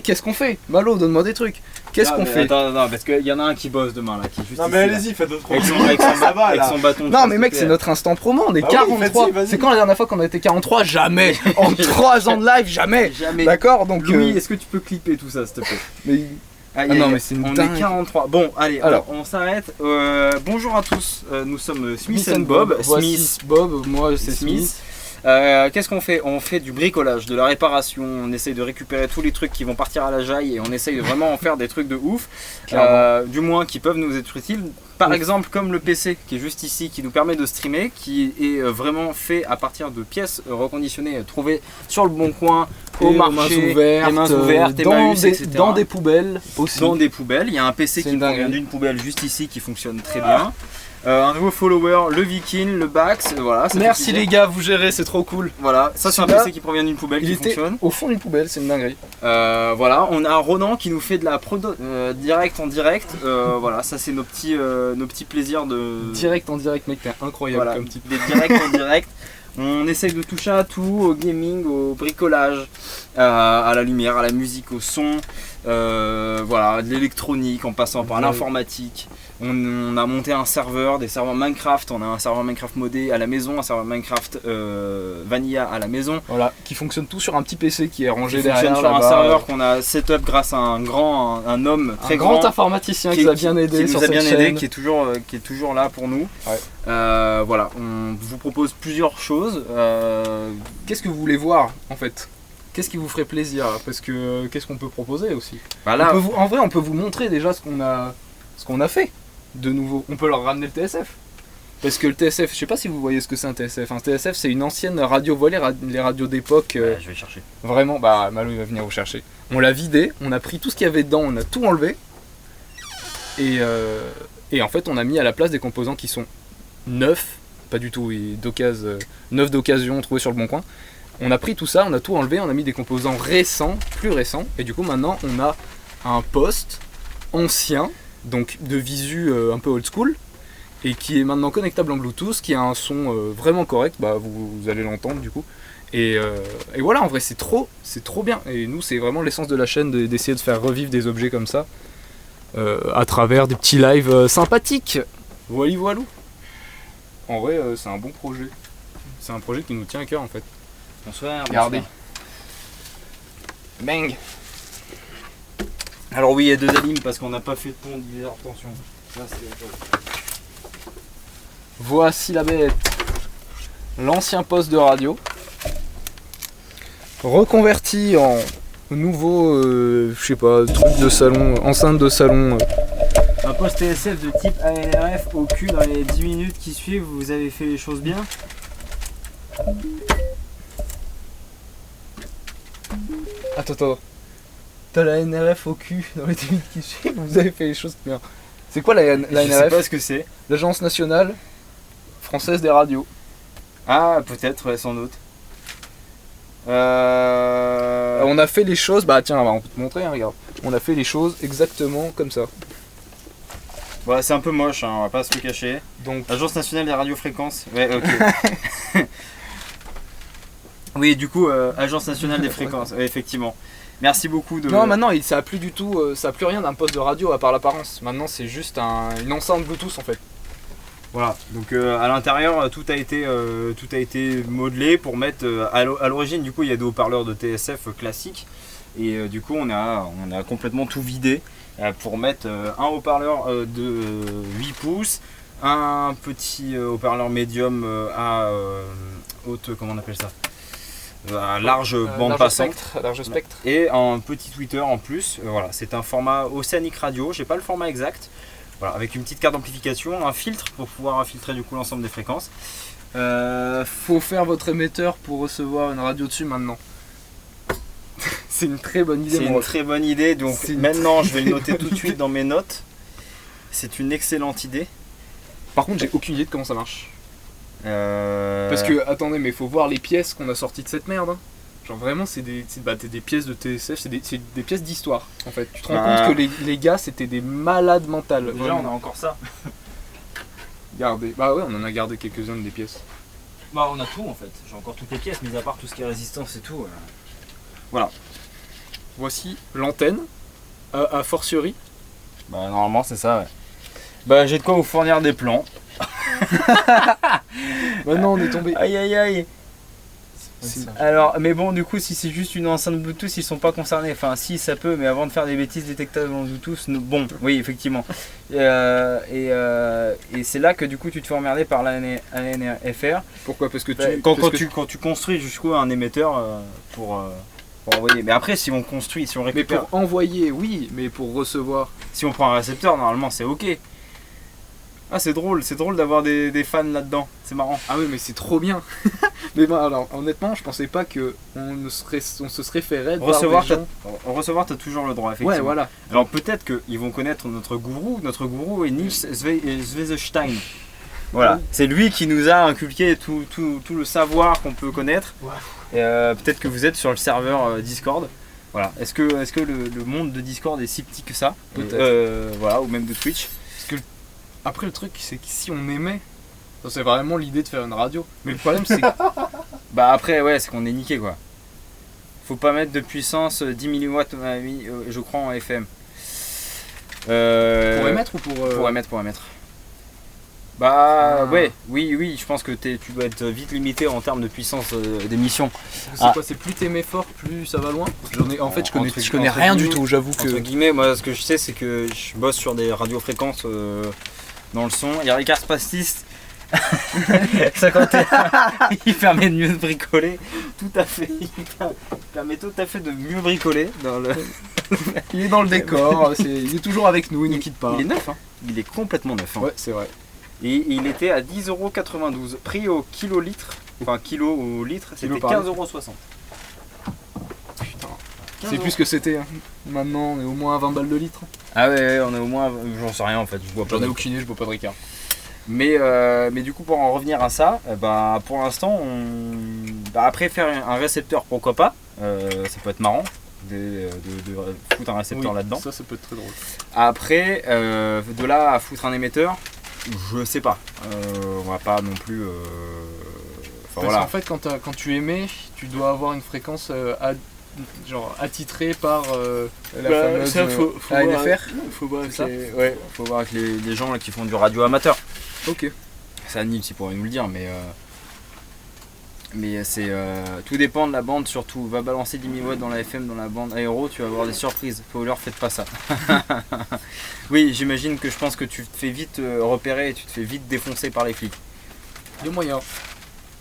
qu'est-ce qu'on fait? Malo, donne-moi des trucs. Qu'est-ce Non, qu'on mais fait? Attends, parce qu'il y en a un qui bosse demain là, qui est juste Non ici, mais là. allez-y, faites d'autres Avec son, trucs. avec son Ça va avec là. son bâton. de Non, chasse, mais mec, s'il te c'est plaît. notre instant promo, on est Ah oui, 43. vas-y, vas-y. C'est quand la dernière fois qu'on a été 43? Jamais. En 3 ans de live, jamais. Jamais. D'accord, donc. Louis, est-ce que tu peux clipper tout ça, s'il te plaît? mais- Aïe, Ah non, aïe, mais c'est une on dingue. est 43. Bon, allez, Alors. on s'arrête. Bonjour à tous. Nous sommes Smith Smith and Bob. Voici Smith. Bob, moi c'est Smith. Smith. Qu'est-ce qu'on fait? On fait du bricolage, de la réparation, on essaye de récupérer tous les trucs qui vont partir à la jaille et on essaye de vraiment en faire des trucs de ouf, du moins qui peuvent nous être utiles. Par exemple comme le PC qui est juste ici, qui nous permet de streamer, qui est vraiment fait à partir de pièces reconditionnées trouvées sur le bon coin, au Et marché, les mains ouvertes, Emmaüs, etc. dans des poubelles aussi. Dans des poubelles. Il y a un PC C'est qui une provient dinguerie. d'une poubelle juste ici qui fonctionne très bien. Un nouveau follower, le Viking, le Bax, voilà. ça fait Merci plaisir. les gars, vous gérez, c'est trop cool. Voilà, ça c'est un Celui-là, PC qui provient d'une poubelle Il qui était fonctionne. au fond d'une poubelle, c'est une dinguerie. Voilà, on a Ronan qui nous fait de la prodo direct en direct. Voilà, ça c'est nos petits plaisirs de Direct en direct, mec, t'es incroyable voilà, comme type. des directs en direct. On essaye de toucher à tout, au gaming, au bricolage, à la lumière, à la musique, au son, voilà, de l'électronique en passant par Ouais. l'informatique. On a monté un serveur, des serveurs Minecraft, on a un serveur Minecraft modé à la maison, un serveur Minecraft Vanilla à la maison. Voilà, qui fonctionne tout sur un petit PC qui est rangé Qui derrière fonctionne sur un là-bas. serveur qu'on a setup grâce à un homme très Un grand informaticien qui nous a bien aidé qui sur nous a cette bien aidé, chaîne. qui est toujours là pour nous. Ouais. Voilà, on vous propose plusieurs choses. Qu'est-ce que vous voulez voir en fait? Qu'est-ce qui vous ferait plaisir? Parce que qu'est-ce qu'on peut proposer aussi? Bah là, En vrai, on peut vous montrer déjà ce qu'on a fait de nouveau. On peut leur ramener le TSF. Parce que le TSF, je sais pas si vous voyez ce que c'est un TSF. Un TSF, c'est une ancienne radio volée, les radios d'époque. je vais chercher. Vraiment, bah Malou il va venir vous chercher. On l'a vidé, on a pris tout ce qu'il y avait dedans, on a tout enlevé. Et en fait, on a mis à la place des composants qui sont neufs, pas du tout, neufs d'occasion trouvés sur le bon coin. On a pris tout ça, on a tout enlevé, on a mis des composants récents, plus récents. Et du coup, maintenant, on a un poste ancien, donc de visu un peu old school, et qui est maintenant connectable en Bluetooth, qui a un son vraiment correct, bah vous allez l'entendre du coup. Et voilà, en vrai c'est trop bien. Et nous c'est vraiment l'essence de la chaîne d'essayer de faire revivre des objets comme ça à travers des petits lives sympathiques. Voilou. En vrai c'est un bon projet. C'est un projet qui nous tient à cœur en fait. Bonsoir. Regardez. bonsoir. Bang. Alors oui, il y a 2 alimes parce qu'on n'a pas fait de pont d'hiver, attention. Ça, c'est- Voici la bête. L'ancien poste de radio. Reconverti en nouveau, je sais pas, truc de salon, enceinte de salon. Un poste TSF de type ANRF au cul dans les 10 minutes qui suivent, vous avez fait les choses bien? Attends. T'as la NRF au cul dans les 10 minutes qui suivent, vous avez fait les choses bien. C'est quoi la Je sais NRF? pas ce que c'est. L'Agence nationale française des radios. Ah, peut-être, ouais, sans doute. On a fait les choses, bah tiens, on peut te montrer, hein, regarde. On a fait les choses exactement comme ça. Voilà, c'est un peu moche, hein, on va pas se le cacher. Donc, Agence nationale des radiofréquences. Ouais, ok. Oui, du coup, Agence nationale des fréquences, ouais, effectivement. Merci beaucoup de. non, maintenant ça a plus du tout, ça a plus rien d'un poste de radio à part l'apparence. Maintenant c'est juste une enceinte Bluetooth en fait. Voilà, donc à l'intérieur tout a été modelé pour mettre à l'origine du coup il y a des haut-parleurs de TSF classiques et du coup on a complètement tout vidé pour mettre un haut-parleur de 8 pouces, un petit haut-parleur médium à haute, comment on appelle ça, à large bande large passante spectre, large spectre. et un petit tweeter en plus. Voilà, c'est un format Oceanic Radio, j'ai pas le format exact. Voilà, avec une petite carte d'amplification, un filtre pour pouvoir filtrer du coup l'ensemble des fréquences. Faut faire votre émetteur pour recevoir une radio dessus maintenant. C'est une très bonne idée. C'est une très bonne idée, donc C'est une maintenant je vais le noter tout de suite dans mes notes. C'est une excellente idée. Par contre, j'ai aucune idée de comment ça marche. Euh, Parce que, attendez, mais faut voir les pièces qu'on a sorties de cette merde. Hein. Genre vraiment, c'est des pièces de TSF, c'est des pièces d'histoire en fait. Tu te rends Bah. compte que les gars, c'était des malades mentales. déjà vraiment. on a encore ça. Gardé. Bah ouais, on en a gardé quelques-unes des pièces. Bah on a tout en fait, j'ai encore toutes les pièces, mis à part tout ce qui est résistance et tout. Voici l'antenne, à fortiori. Bah normalement c'est ça, ouais. Bah j'ai de quoi vous fournir des plans. Bah non, on est tombé. Aïe aïe aïe. C'est- Alors, mais bon, du coup, si c'est juste une enceinte Bluetooth, ils sont pas concernés. Enfin, si, ça peut, mais avant de faire des bêtises détectables en Bluetooth, bon, oui, effectivement. Et c'est là que du coup, tu te fais emmerder par l'ANFR. Pourquoi? Parce que Quand tu construis jusqu'où un émetteur pour envoyer. Mais après, si on construit, si on Mais récupère, pour envoyer, oui, mais pour recevoir. si on prend un récepteur, normalement, c'est ok. Ah, c'est drôle d'avoir des fans là-dedans. C'est marrant. Ah oui, mais c'est trop bien. Mais bon, alors honnêtement, je pensais pas que on se serait fait raid par Recevoir, des gens. Recevoir, t'as toujours le droit, effectivement. Ouais, voilà. Alors peut-être qu'ils vont connaître notre gourou. Notre gourou est Nils Svezenstein. Voilà, c'est lui qui nous a inculqué tout le savoir qu'on peut connaître. Wow. Et, peut-être que vous êtes sur le serveur Discord. Voilà. Est-ce que le monde de Discord est si petit que ça? Peut-être. Voilà, ou même de Twitch. Après, le truc, c'est que si on aimait, ça, c'est vraiment l'idée de faire une radio. Mais le problème, c'est que Bah après, ouais, c'est qu'on est niqué quoi. Faut pas mettre de puissance 10 milliwatts, je crois, en FM. pour émettre ou pour. Pour émettre. Bah Ah. ouais, oui, je pense que tu dois être vite limité en termes de puissance d'émission. C'est Ah. quoi? C'est plus t'aimer fort, plus ça va loin. En fait, je connais Entre rien du guillemets, tout. J'avoue Entre que. guillemets, moi ce que je sais c'est que je bosse sur des radiofréquences dans le son. Il y a Ricard Spastis. 51. Il permet de mieux bricoler. Tout à fait. Il permet tout à fait de mieux bricoler dans le. Il est dans le décor. Il est toujours avec nous. Il ne quitte pas. Il est neuf, hein. Il est complètement neuf. Hein. Ouais, c'est vrai. Et il était à 10,92€. Prix au kilolitre, enfin kilo au litre, c'était Kilo par 15,60€. Putain. C'est plus ce que c'était. Hein. Maintenant, on est au moins à 20 balles de litre. Ah ouais, on est au moins. J'en sais rien en fait, je bois pas. J'en ai aucune idée, je bois pas de Ricard. Mais du coup, pour en revenir à ça, bah, pour l'instant, après faire un récepteur, pourquoi pas, ça peut être marrant de foutre un récepteur là-dedans. Ça peut être très drôle. Après, de là à foutre un émetteur, je sais pas. On va pas non plus. Parce qu'en fait, quand tu émets, tu dois avoir une fréquence attitrée par la fameuse ça, faut ANFR. Faut voir avec C'est ça faut voir avec les gens là, qui font du radio amateur. Ok. Ça, Nils, il pourrait nous le dire, mais c'est tout dépend de la bande surtout. Va balancer 10 000 watts dans la FM, dans la bande aéro, tu vas avoir des surprises. Faut leur faites pas ça. Oui, j'imagine que je pense que tu te fais vite repérer et tu te fais vite défoncer par les flics. Il y a moyen.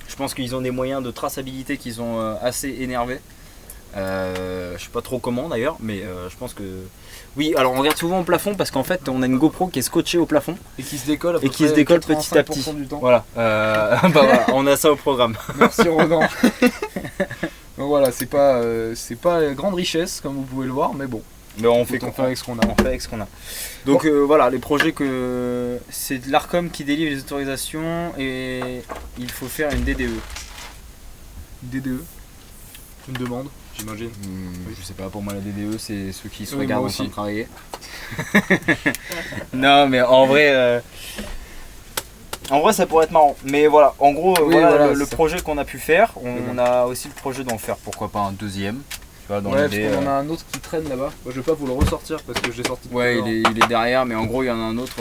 Je pense qu'ils ont des moyens de traçabilité qui sont assez énervés. Je sais pas trop comment d'ailleurs, mais je pense que. Oui, alors on regarde souvent au plafond parce qu'en fait on a une GoPro qui est scotchée au plafond Et qui se décolle à peu et qui près se décolle petit à petit. 85% du temps. Voilà, bah voilà, on a ça au programme. Merci Ronan. Donc voilà, c'est pas grande richesse comme vous pouvez le voir, mais bon, Mais on fait on fait avec ce qu'on a. On fait avec ce qu'on a. Donc voilà, les projets que c'est de l'Arcom qui délivre les autorisations et il faut faire une DDE. DDE, une demande, j'imagine. Je sais pas, pour moi la DDE c'est ceux qui se Oui, regardent moi en train de aussi. travailler. Non mais en vrai ça pourrait être marrant. Mais voilà, en gros Oui, voilà, voilà, le c'est- projet qu'on a pu faire. Mais On bon. a aussi le projet d'en faire pourquoi pas un deuxième. Tu vois, dans Ouais, parce l'idée, qu'on en a un autre qui traîne là-bas. Moi, je vais pas vous le ressortir parce que je l'ai sorti. tout à Ouais, l'heure. il est derrière, mais en gros il y en a un autre.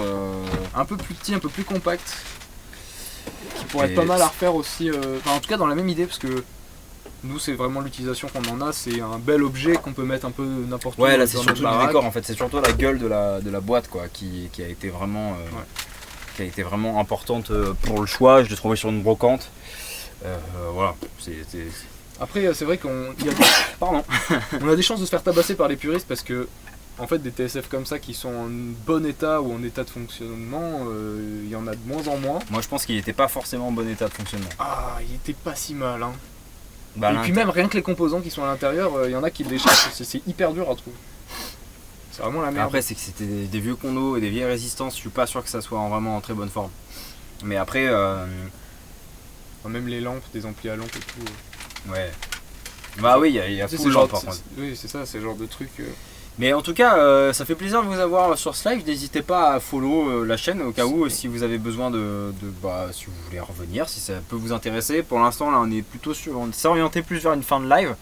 Un peu plus petit, un peu plus compact. Qui pourrait Et être pas mal à refaire aussi. Enfin, en tout cas, dans la même idée, parce que nous, c'est vraiment l'utilisation qu'on en a. C'est un bel objet qu'on peut mettre un peu n'importe où. Ouais, là c'est dans surtout notre du baraque. décor en fait, c'est surtout la gueule de la boîte quoi, qui a été vraiment qui a été vraiment importante pour le choix. Je l'ai trouvé sur une brocante. Voilà, c'est- Après, c'est vrai Pardon. on a des chances de se faire tabasser par les puristes parce que, en fait, des TSF comme ça qui sont en bon état ou en état de fonctionnement, il y en a de moins en moins. Moi je pense qu'il n'était pas forcément en bon état de fonctionnement. Ah, il était pas si mal, hein. Bah, Et puis même rien que les composants qui sont à l'intérieur, il y en a qui déchargent, c'est hyper dur à trouver. C'est vraiment la merde. après c'est que c'était des vieux condos et des vieilles résistances, je suis pas sûr que ça soit vraiment en très bonne forme. Mais après Enfin, même les lampes, des amplis à lampes et tout. ouais. Bah oui, il y a Tu sais, full gens par contre. Oui, c'est ça, c'est le genre de truc. Mais en tout cas, ça fait plaisir de vous avoir sur ce live. N'hésitez pas à follow la chaîne au cas où, si vous avez besoin si vous voulez revenir, si ça peut vous intéresser. Pour l'instant, là, on s'est orienté plus vers une fin de live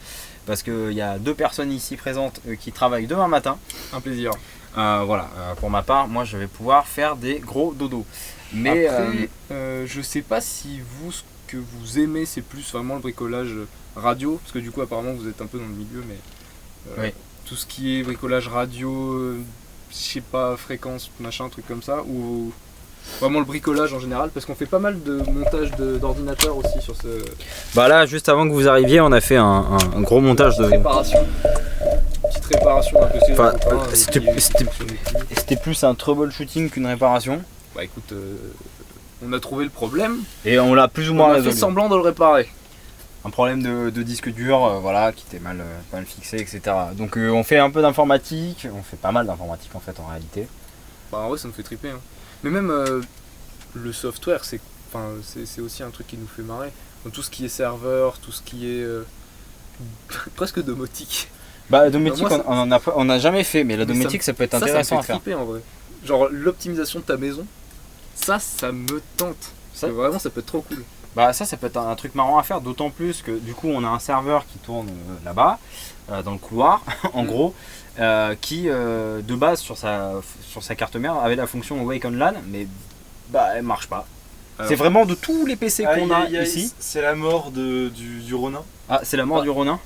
parce qu'il y a 2 personnes ici présentes qui travaillent demain matin. Un plaisir. Voilà, pour ma part, moi, je vais pouvoir faire des gros dodos. Mais Après, je sais pas si vous, ce que vous aimez, c'est plus vraiment le bricolage radio, parce que du coup, apparemment, vous êtes un peu dans le milieu, mais Oui. tout ce qui est bricolage radio, je sais pas, fréquence, machin, truc comme ça, ou vraiment le bricolage en général, parce qu'on fait pas mal de montage d'ordinateur aussi sur ce. bah là, juste avant que vous arriviez, on a fait un gros montage de. Réparation. Petite réparation d'un PC. Enfin, d'un copain, c'était- qui c'était- fonctionnait plus. C'était plus un troubleshooting qu'une réparation. Bah écoute, on a trouvé le problème, Et on l'a plus ou on moins a fait résolu. semblant de le réparer. Un problème de disque dur, voilà, qui était mal fixé, etc. Donc on fait un peu d'informatique, on fait pas mal d'informatique en fait en réalité. Bah en vrai ça me fait triper. Hein. Mais même le software, c'est aussi un truc qui nous fait marrer. Donc, tout ce qui est serveur, tout ce qui est presque domotique. Bah domotique Moi, on n'a jamais fait, mais la Mais domotique ça peut être Ça me intéressant à fait faire. triper en vrai. Genre l'optimisation de ta maison, ça me tente. Ça- Parce que vraiment ça peut être trop cool. Bah ça peut être un truc marrant à faire, d'autant plus que du coup on a un serveur qui tourne là-bas, dans le couloir, en gros, qui de base sur sa carte mère avait la fonction Wake on LAN, mais bah elle marche pas. C'est vraiment de tous les PC qu'on a ici. C'est la mort du Ronin. Ah, c'est la mort du Ronin.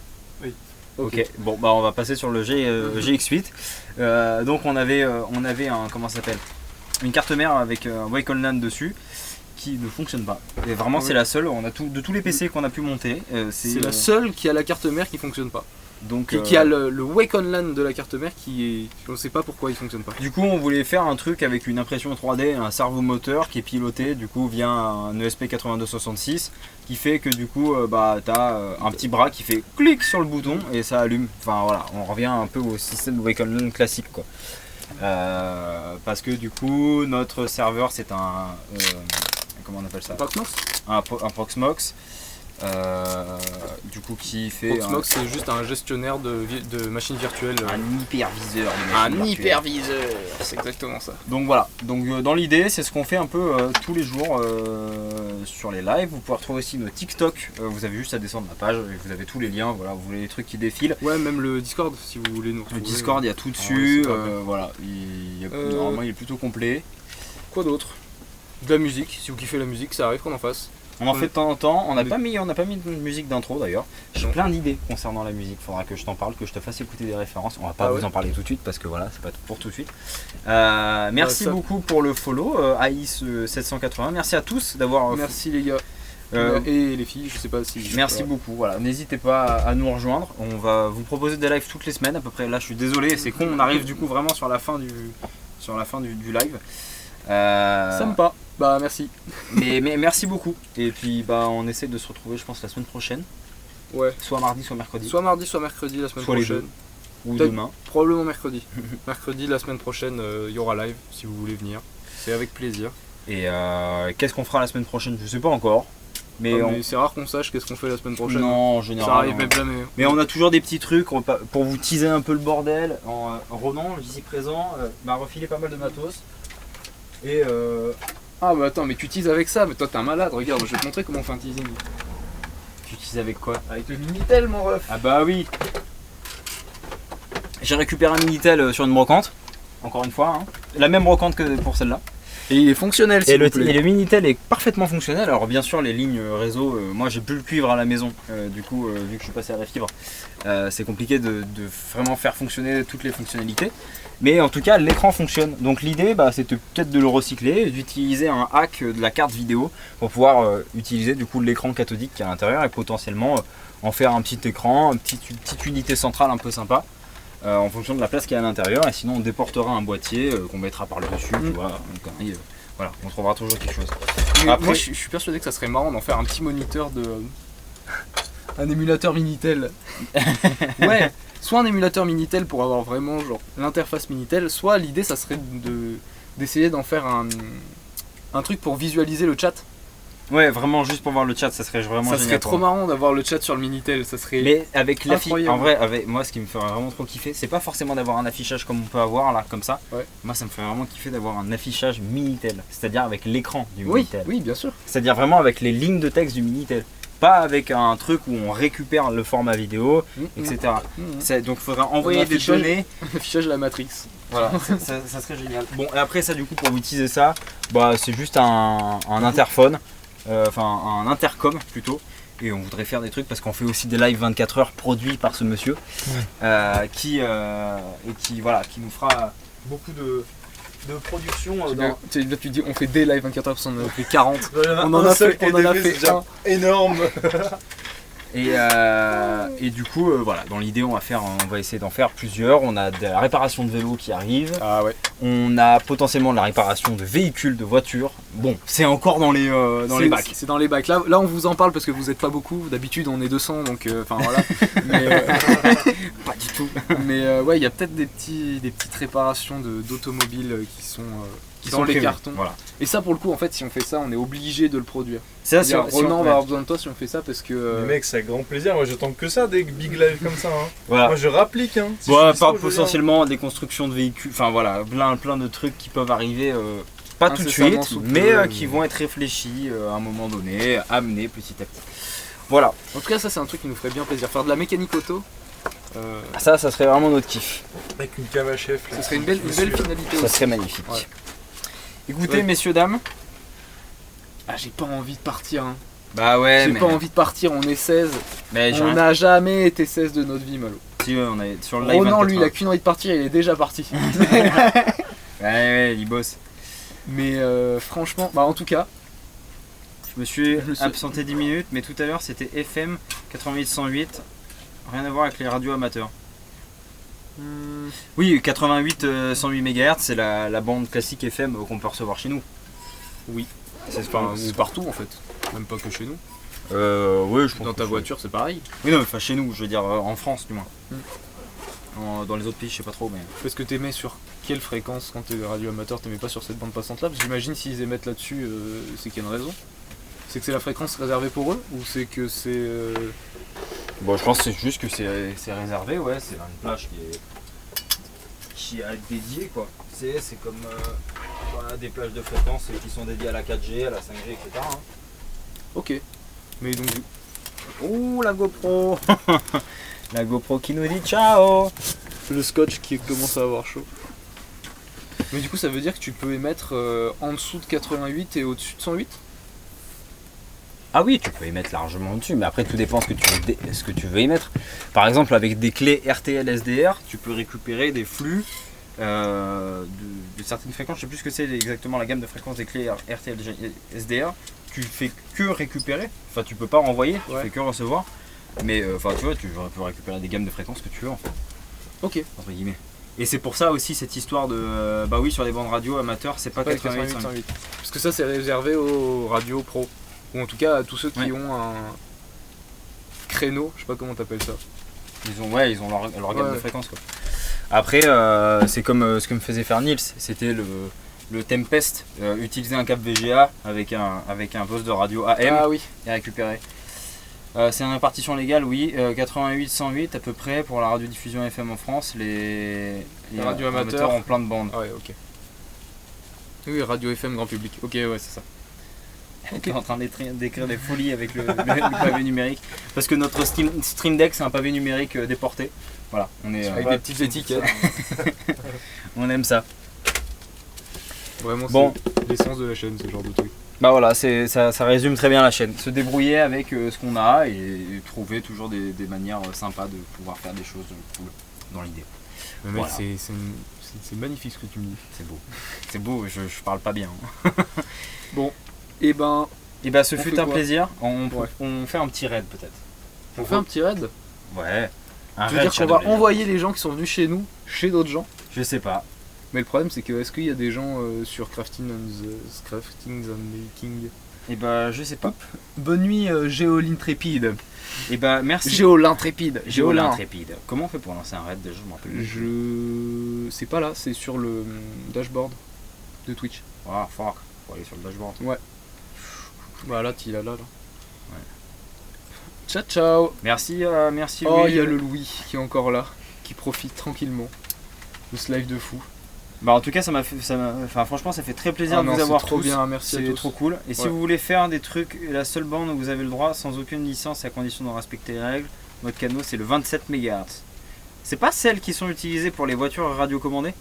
Oui. Ok. Bon bah on va passer sur le GX8. Donc on avait un comment ça s'appelle, une carte mère avec un Wake on LAN dessus qui ne fonctionne pas. Et vraiment Oui. c'est la seule. On a de tous les PC qu'on a pu monter. C'est la seule qui a la carte mère qui fonctionne pas. Donc Qui a le Wake on LAN de la carte mère qui est. Je sais pas pourquoi il fonctionne pas. du coup, on voulait faire un truc avec une impression 3D, un servomoteur qui est piloté du coup via un ESP8266 qui fait que du coup, bah, t'as un petit bras qui fait clic sur le bouton et ça allume. Enfin voilà, on revient un peu au système Wake on LAN classique quoi. Parce que du coup, notre serveur c'est un comment on appelle ça, Proxmox un Proxmox. Du coup, qui fait Proxmox c'est juste un gestionnaire de machines virtuelles. un hyperviseur. de Un machine virtuelle. hyperviseur, c'est exactement ça. Donc voilà, donc dans l'idée c'est ce qu'on fait un peu tous les jours sur les lives. Vous pouvez retrouver aussi nos TikTok, vous avez juste à descendre la page et vous avez tous les liens, voilà, vous voulez les trucs qui défilent. Ouais, même le Discord si vous voulez nous Le retrouver. Discord il y a tout ouais, dessus, c'est pas mal. voilà, normalement il est plutôt complet. Quoi d'autre? De la musique, si vous kiffez la musique, ça arrive qu'on en fasse. On en fait de temps en temps, on n'a Mais- pas mis de musique d'intro d'ailleurs. J'ai Non. plein d'idées concernant la musique, faudra que je t'en parle, que je te fasse écouter des références. On va pas Ah vous ouais en parler tout de suite parce que voilà, c'est pas pour tout de suite. Merci ça- beaucoup pour le follow, Aïs780. Merci à tous d'avoir Merci les gars. euh, Et les filles, je sais pas si. Merci beaucoup, voilà. N'hésitez pas à nous rejoindre. On va vous proposer des lives toutes les semaines à peu près. Là, je suis désolé, c'est con. On arrive du coup vraiment sur la fin du live. Sympa. Bah merci. mais merci beaucoup. Et puis bah on essaie de se retrouver, je pense, la semaine prochaine, Ouais. soit mardi, soit mercredi, Soit mardi, soit mercredi la semaine Soit les prochaine. ou peut-être- demain. Probablement mercredi. Mercredi la semaine prochaine, il y aura live si vous voulez venir. C'est avec plaisir. Et qu'est-ce qu'on fera la semaine prochaine? Je sais pas encore. Mais, Mais c'est rare qu'on sache qu'est-ce qu'on fait la semaine prochaine. non, en Ça général. arrive non. même jamais. Mais on a toujours des petits trucs pour vous teaser un peu le bordel. Ronan, ici présent, m'a refilé pas mal de matos. Et Ah bah attends, mais tu teases avec ça, mais toi t'es un malade, regarde, je vais te montrer comment on fait un teasing. tu teases avec quoi? Avec le Minitel mon ref. Ah bah oui. J'ai récupéré un Minitel sur une brocante, encore une fois, hein. La même brocante que pour celle-là. Et il est fonctionnel s'il vous plaît. Et le Minitel est parfaitement fonctionnel. Alors bien sûr les lignes réseau, moi j'ai plus le cuivre à la maison, du coup vu que je suis passé à la fibre, c'est compliqué de vraiment faire fonctionner toutes les fonctionnalités. Mais en tout cas l'écran fonctionne. Donc l'idée c'est peut-être de le recycler, d'utiliser un hack de la carte vidéo pour pouvoir utiliser du coup l'écran cathodique qui est à l'intérieur et potentiellement en faire un petit écran, une petite unité centrale un peu sympa. En fonction de la place qu'il y a à l'intérieur, et sinon on déportera un boîtier qu'on mettra par le dessus, tu vois, donc, voilà, on trouvera toujours quelque chose. Mais Après- moi je suis persuadé que ça serait marrant d'en faire un petit moniteur de. Un émulateur Minitel. Ouais, soit un émulateur Minitel pour avoir vraiment genre l'interface Minitel, soit l'idée ça serait d'essayer d'en faire un truc pour visualiser le chat. Ouais, vraiment juste pour voir le chat, ça serait vraiment Ça génial. serait trop marrant d'avoir le chat sur le Minitel, ça serait... Mais avec l'affichage, Incroyable. en vrai, avec moi, ce qui me ferait vraiment trop kiffer, c'est pas forcément d'avoir un affichage comme on peut avoir là, comme ça. Ouais. Moi, ça me ferait vraiment kiffer d'avoir un affichage Minitel, c'est-à-dire avec l'écran du Oui, Minitel. oui, bien sûr. C'est-à-dire vraiment avec les lignes de texte du Minitel. Pas avec un truc où on récupère le format vidéo, etc. Donc il faudra envoyer des affichage. données. Affichage de la Matrix. Voilà, ça serait génial. Bon, et après ça, du coup, pour utiliser ça, bah, c'est juste un interphone, enfin un intercom plutôt. Et on voudrait faire des trucs parce qu'on fait aussi des lives 24 heures produits par ce monsieur qui nous fera beaucoup de production. Là, tu dis on fait des lives 24 heures parce qu'on en a fait 40. On en a fait un. énorme. Et du coup, voilà, dans l'idée, on va essayer d'en faire plusieurs. On a de la réparation de vélos qui arrive. Ah ouais. On a potentiellement de la réparation de véhicules, de voitures. Bon, c'est encore dans les bacs. C'est dans les bacs. Là, on vous en parle parce que vous n'êtes pas beaucoup. D'habitude, on est 200, donc enfin voilà. Mais, Pas du tout. mais ouais, il y a peut-être des petites réparations d'automobiles qui sont dans les prévus. cartons. Voilà. Et ça, pour le coup, en fait, si on fait ça, on est obligé de le produire. Ça, C'est-à-dire, Ronan va avoir besoin de toi si on fait ça parce que. Mais mec, c'est avec grand plaisir. Moi, je tente que ça, des big live comme ça. Hein. Voilà. Moi, je rapplique. Hein. Si Bon, je à fais ça, part je veux potentiellement des constructions de véhicules, enfin voilà, plein de trucs qui peuvent arriver, pas tout de Incessamment suite, sous peu, mais qui vont être réfléchis à un moment donné, amenés petit à petit. Voilà, En tout cas, ça, c'est un truc qui nous ferait bien plaisir. Faire de la mécanique auto, ça serait vraiment notre kiff. Avec une cave à chef. ça serait une belle finalité Ça aussi. serait magnifique. Ouais. Écoutez, Ouais. messieurs, dames. Ah, j'ai pas envie de partir. Hein. Bah ouais, J'ai pas envie de partir, on est 16. mais j'ai On rien- n'a jamais été 16 de notre vie, Malo. Si, ouais, on est sur le live. Ronan, 24 lui, il a heures. qu'une envie de partir, il est déjà parti. Ouais, il bosse. Mais franchement, bah en tout cas, Je me suis Je me suis- absenté 10 minutes, mais tout à l'heure c'était FM 88-108. Rien à voir avec les radios amateurs. Oui, 88-108 MHz, c'est la bande classique FM qu'on peut recevoir chez nous. Oui. C'est enfin, ou partout en fait. Même pas que chez nous. Oui, je pense. Dans ta voiture, c'est pareil. Oui, non, enfin chez nous, je veux dire en France du moins. Mm. Dans les autres pays, je sais pas trop, mais. Parce que t'aimais sur quelle fréquence quand t'es radio amateur, t'aimais pas sur cette bande passante là? Parce que j'imagine s'ils émettent là-dessus, c'est qu'il y a une raison. C'est que c'est la fréquence réservée pour eux? Ou c'est que c'est. Bon, je pense que c'est juste que c'est réservé, ouais, c'est une plage qui est dédiée, quoi. C'est comme voilà, des plages de fréquence qui sont dédiées à la 4G, à la 5G, etc. hein. Ok. Mais donc, Ouh, la GoPro. La GoPro qui nous dit ciao. le scotch qui commence à avoir chaud. Mais du coup, ça veut dire que tu peux émettre en dessous de 88 et au-dessus de 108? Ah oui, tu peux y mettre largement dessus, mais après tout dépend ce que tu veux y mettre. Par exemple, avec des clés RTL SDR, tu peux récupérer des flux de certaines fréquences. Je sais plus ce que c'est exactement la gamme de fréquences des clés RTL SDR. Tu fais que récupérer, enfin tu peux pas renvoyer, tu Ouais. fais que recevoir. Mais enfin tu vois, tu peux récupérer des gammes de fréquences que tu veux en fait, Ok. entre guillemets. Et c'est pour ça aussi cette histoire de bah oui, sur les bandes radio amateurs, c'est pas Pas 88 88, 108. Parce que ça, c'est réservé aux radios pro. Ou en tout cas à tous ceux qui Ouais. ont un créneau, je sais pas comment t'appelles ça. Ils ont leur gamme Ouais. de fréquences quoi. Après c'est comme ce que me faisait faire Nils, c'était le Tempest, utiliser un câble VGA avec un poste de radio AM Ah oui. et récupérer. C'est une répartition légale, oui, 88-108 à peu près pour la radiodiffusion FM en France, les radios amateurs ont plein de bandes. Ah ouais, ok. Oui, radio FM grand public. Ok, ouais, c'est ça. On est en train d'écrire des folies avec le pavé numérique. Parce que notre Stream Deck c'est un pavé numérique déporté. Voilà, on est. Avec des petites étiquettes. On aime ça. Vraiment, Bon. c'est l'essence de la chaîne, ce genre de truc. Bah voilà, ça résume très bien la chaîne. Se débrouiller avec ce qu'on a et trouver toujours des manières sympas de pouvoir faire des choses cool dans l'idée. Mais mec, Voilà. c'est magnifique ce que tu me dis. C'est beau. C'est beau, je parle pas bien. Et ben, Et bah ce On fut fait un quoi plaisir. Ouais. On fait un petit raid peut-être. on fait un petit raid. Ouais. Un Tu veux raid dire qu'on va Shadow Legends. envoyer les gens qui sont venus chez nous, chez d'autres gens. Je sais pas. Mais le problème, c'est que est-ce qu'il y a des gens sur Crafting and Making? Et bah je sais pas. Bonne nuit, Géo l'intrépide. Et bah merci. Géo l'intrépide. Géo l'intrépide. Comment on fait pour lancer un raid déjà? Je me rappelle. plus. C'est pas là, c'est sur le dashboard de Twitch. Ah fuck. Faut aller sur le dashboard. Ouais. Bah là, il a là. Ciao, ciao. Merci, merci Oh, Louis. il y a le Louis qui est encore là, qui profite tranquillement de ce live de fou. Bah en tout cas enfin franchement ça fait très plaisir de vous avoir trop tous. bien, merci à C'est tous. trop cool. Et si Ouais. vous voulez faire des trucs, la seule bande où vous avez le droit sans aucune licence et à condition de respecter les règles, votre canot c'est le 27 MHz. C'est pas celles qui sont utilisées pour les voitures radiocommandées?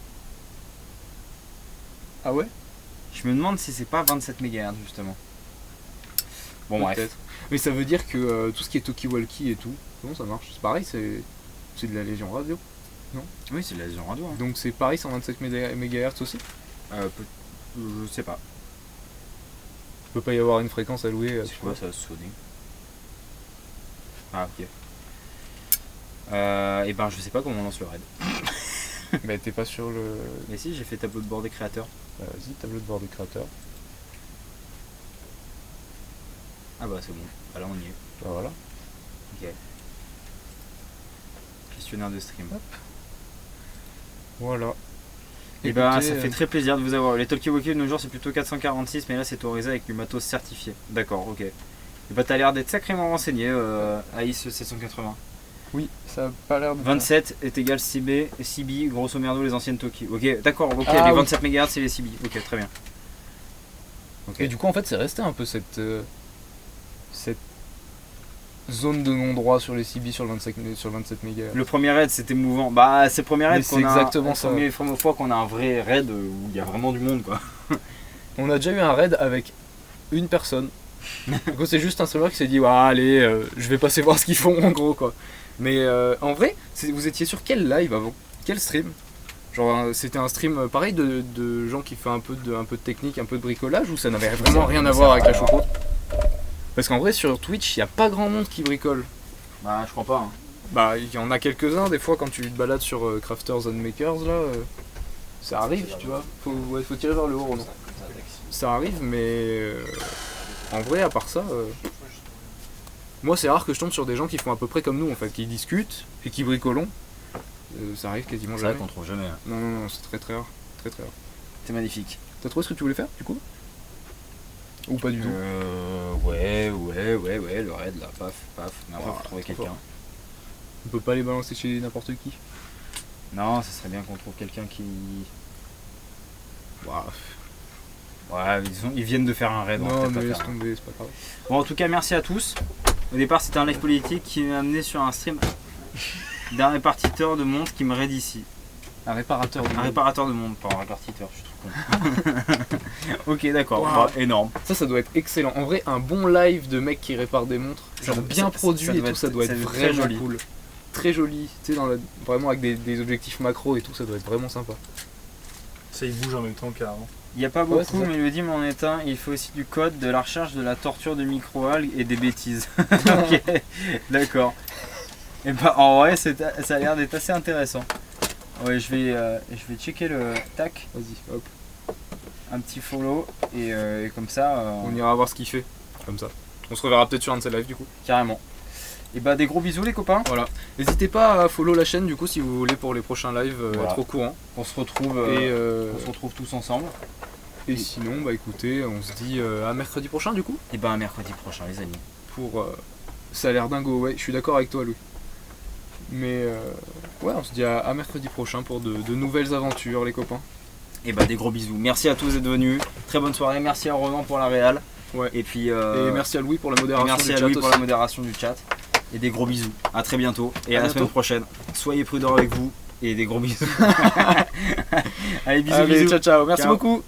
Ah ouais? Je me demande si c'est pas 27 MHz justement. Bon bref. Peut-être. Mais ça veut dire que tout ce qui est talkie-walkie et tout, comment ça marche? C'est pareil, c'est de la Légion Radio. Oui c'est de la vision radio. Hein. Donc c'est pareil 127 MHz aussi? Je sais pas. Il peut pas y avoir une fréquence à louer. C'est tu quoi vois. ça va sonner? Ah ok. Et ben je sais pas comment on lance le raid. Mais t'es pas sur le. Mais si j'ai fait tableau de bord des créateurs. Vas-y, tableau de bord des créateurs. Ah bah c'est bon. Bah là on y est. Bah voilà. Ok. Questionnaire de stream. Voilà. Et bah Écoutez, ça fait très plaisir de vous avoir. Les talkie-walkie de nos jours c'est plutôt 446 mais là c'est autorisé avec du matos certifié. D'accord, ok. Et bah t'as l'air d'être sacrément renseigné AIS 780. Oui, ça a pas l'air de. 27 est égal CB, grosso merdo les anciennes talkie. Ok, d'accord, ok, Ah, les oui. 27 MHz c'est les CB. Ok, très bien. Ok. Et du coup, en fait, c'est resté un peu cette zone de non-droit sur les CB sur le 27 MHz. Le premier raid c'était mouvant. Bah c'est le premier raid Mais qu'on c'est a. exactement la ça. Première fois qu'on a un vrai raid où il y a vraiment du monde quoi. On a déjà eu un raid avec une personne. Du coup, c'est juste un streamer qui s'est dit ouais, allez, je vais passer voir ce qu'ils font en gros quoi. Mais en vrai, vous étiez sur quel live avant? Quel stream? Genre c'était un stream pareil de gens qui font un peu de technique, un peu de bricolage ou ça n'avait vraiment rien à voir avec la choucroute? Parce qu'en vrai sur Twitch, il n'y a pas grand monde qui bricole. Bah je crois pas. Hein. Bah il y en a quelques-uns des fois quand tu te balades sur Crafters and Makers là. Ça arrive, tu vois. Faut tirer vers le haut, non? Ça arrive, mais en vrai, à part ça, moi c'est rare que je tombe sur des gens qui font à peu près comme nous en fait, qui discutent et qui bricolent. Ça arrive quasiment C'est vrai jamais. qu'on trouve jamais. Hein. Non, c'est très rare. Très rare. C'est magnifique. T'as trouvé ce que tu voulais faire du coup? Ou pas du tout? Ouais, le raid là, paf. Mais après, Ouah, faut trouver trop quelqu'un. fort. On peut pas les balancer chez n'importe qui. Non, ça serait bien qu'on trouve quelqu'un qui. Ouah. Ouais, ils viennent de faire un raid. on va Non, peut-être pas mais laisse faire un. tomber, c'est pas grave. Bon, en tout cas, merci à tous. Au départ, c'était un live politique qui m'a amené sur un stream d'un répartiteur de montres qui me raid ici. Un réparateur. Un réparateur de montres, pas un répartiteur, je suis trop con. Ok, d'accord, Wow. bah, énorme. Ça doit être excellent. En vrai, un bon live de mec qui répare des montres, genre bien produit et tout, ça doit être très vraiment joli. cool. Très joli, tu sais, vraiment avec des objectifs macro et tout, ça doit être vraiment sympa. Ça, il bouge en même temps qu'avant. Il n'y a pas Ouais, beaucoup, c'est ça. mais il me dit mon éteint, il faut aussi du code, de la recherche, de la torture de microalgues et des bêtises. Ok, d'accord. Et bah en vrai, ça a l'air d'être assez intéressant. Ouais, je vais checker le tac, Vas-y, hop. un petit follow et comme ça, On ira voir ce qu'il fait, comme ça. On se reverra peut-être sur un de ses lives du coup. carrément. Et bah des gros bisous les copains. Voilà. N'hésitez pas à follow la chaîne du coup si vous voulez pour les prochains lives Voilà. être au courant. On se retrouve, on se retrouve tous ensemble. Et sinon, bah écoutez, on se dit à mercredi prochain du coup. Et bah à mercredi prochain les amis. Pour. Ça a l'air dingo, ouais, je suis d'accord avec toi Louis. Mais ouais, on se dit à mercredi prochain pour de nouvelles aventures les copains. Et bah des gros bisous. Merci à tous d'être venus. Très bonne soirée. Merci à Ronan pour la réal. Ouais. Et puis Et merci à Louis pour la et modération merci du à chat Louis pour aussi. la modération du chat. Et des gros bisous. À très bientôt. Et À à la bientôt. semaine prochaine. Soyez prudents avec vous. Et des gros bisous. Allez bisous Allez, bisous. ciao ciao, merci Ciao. beaucoup.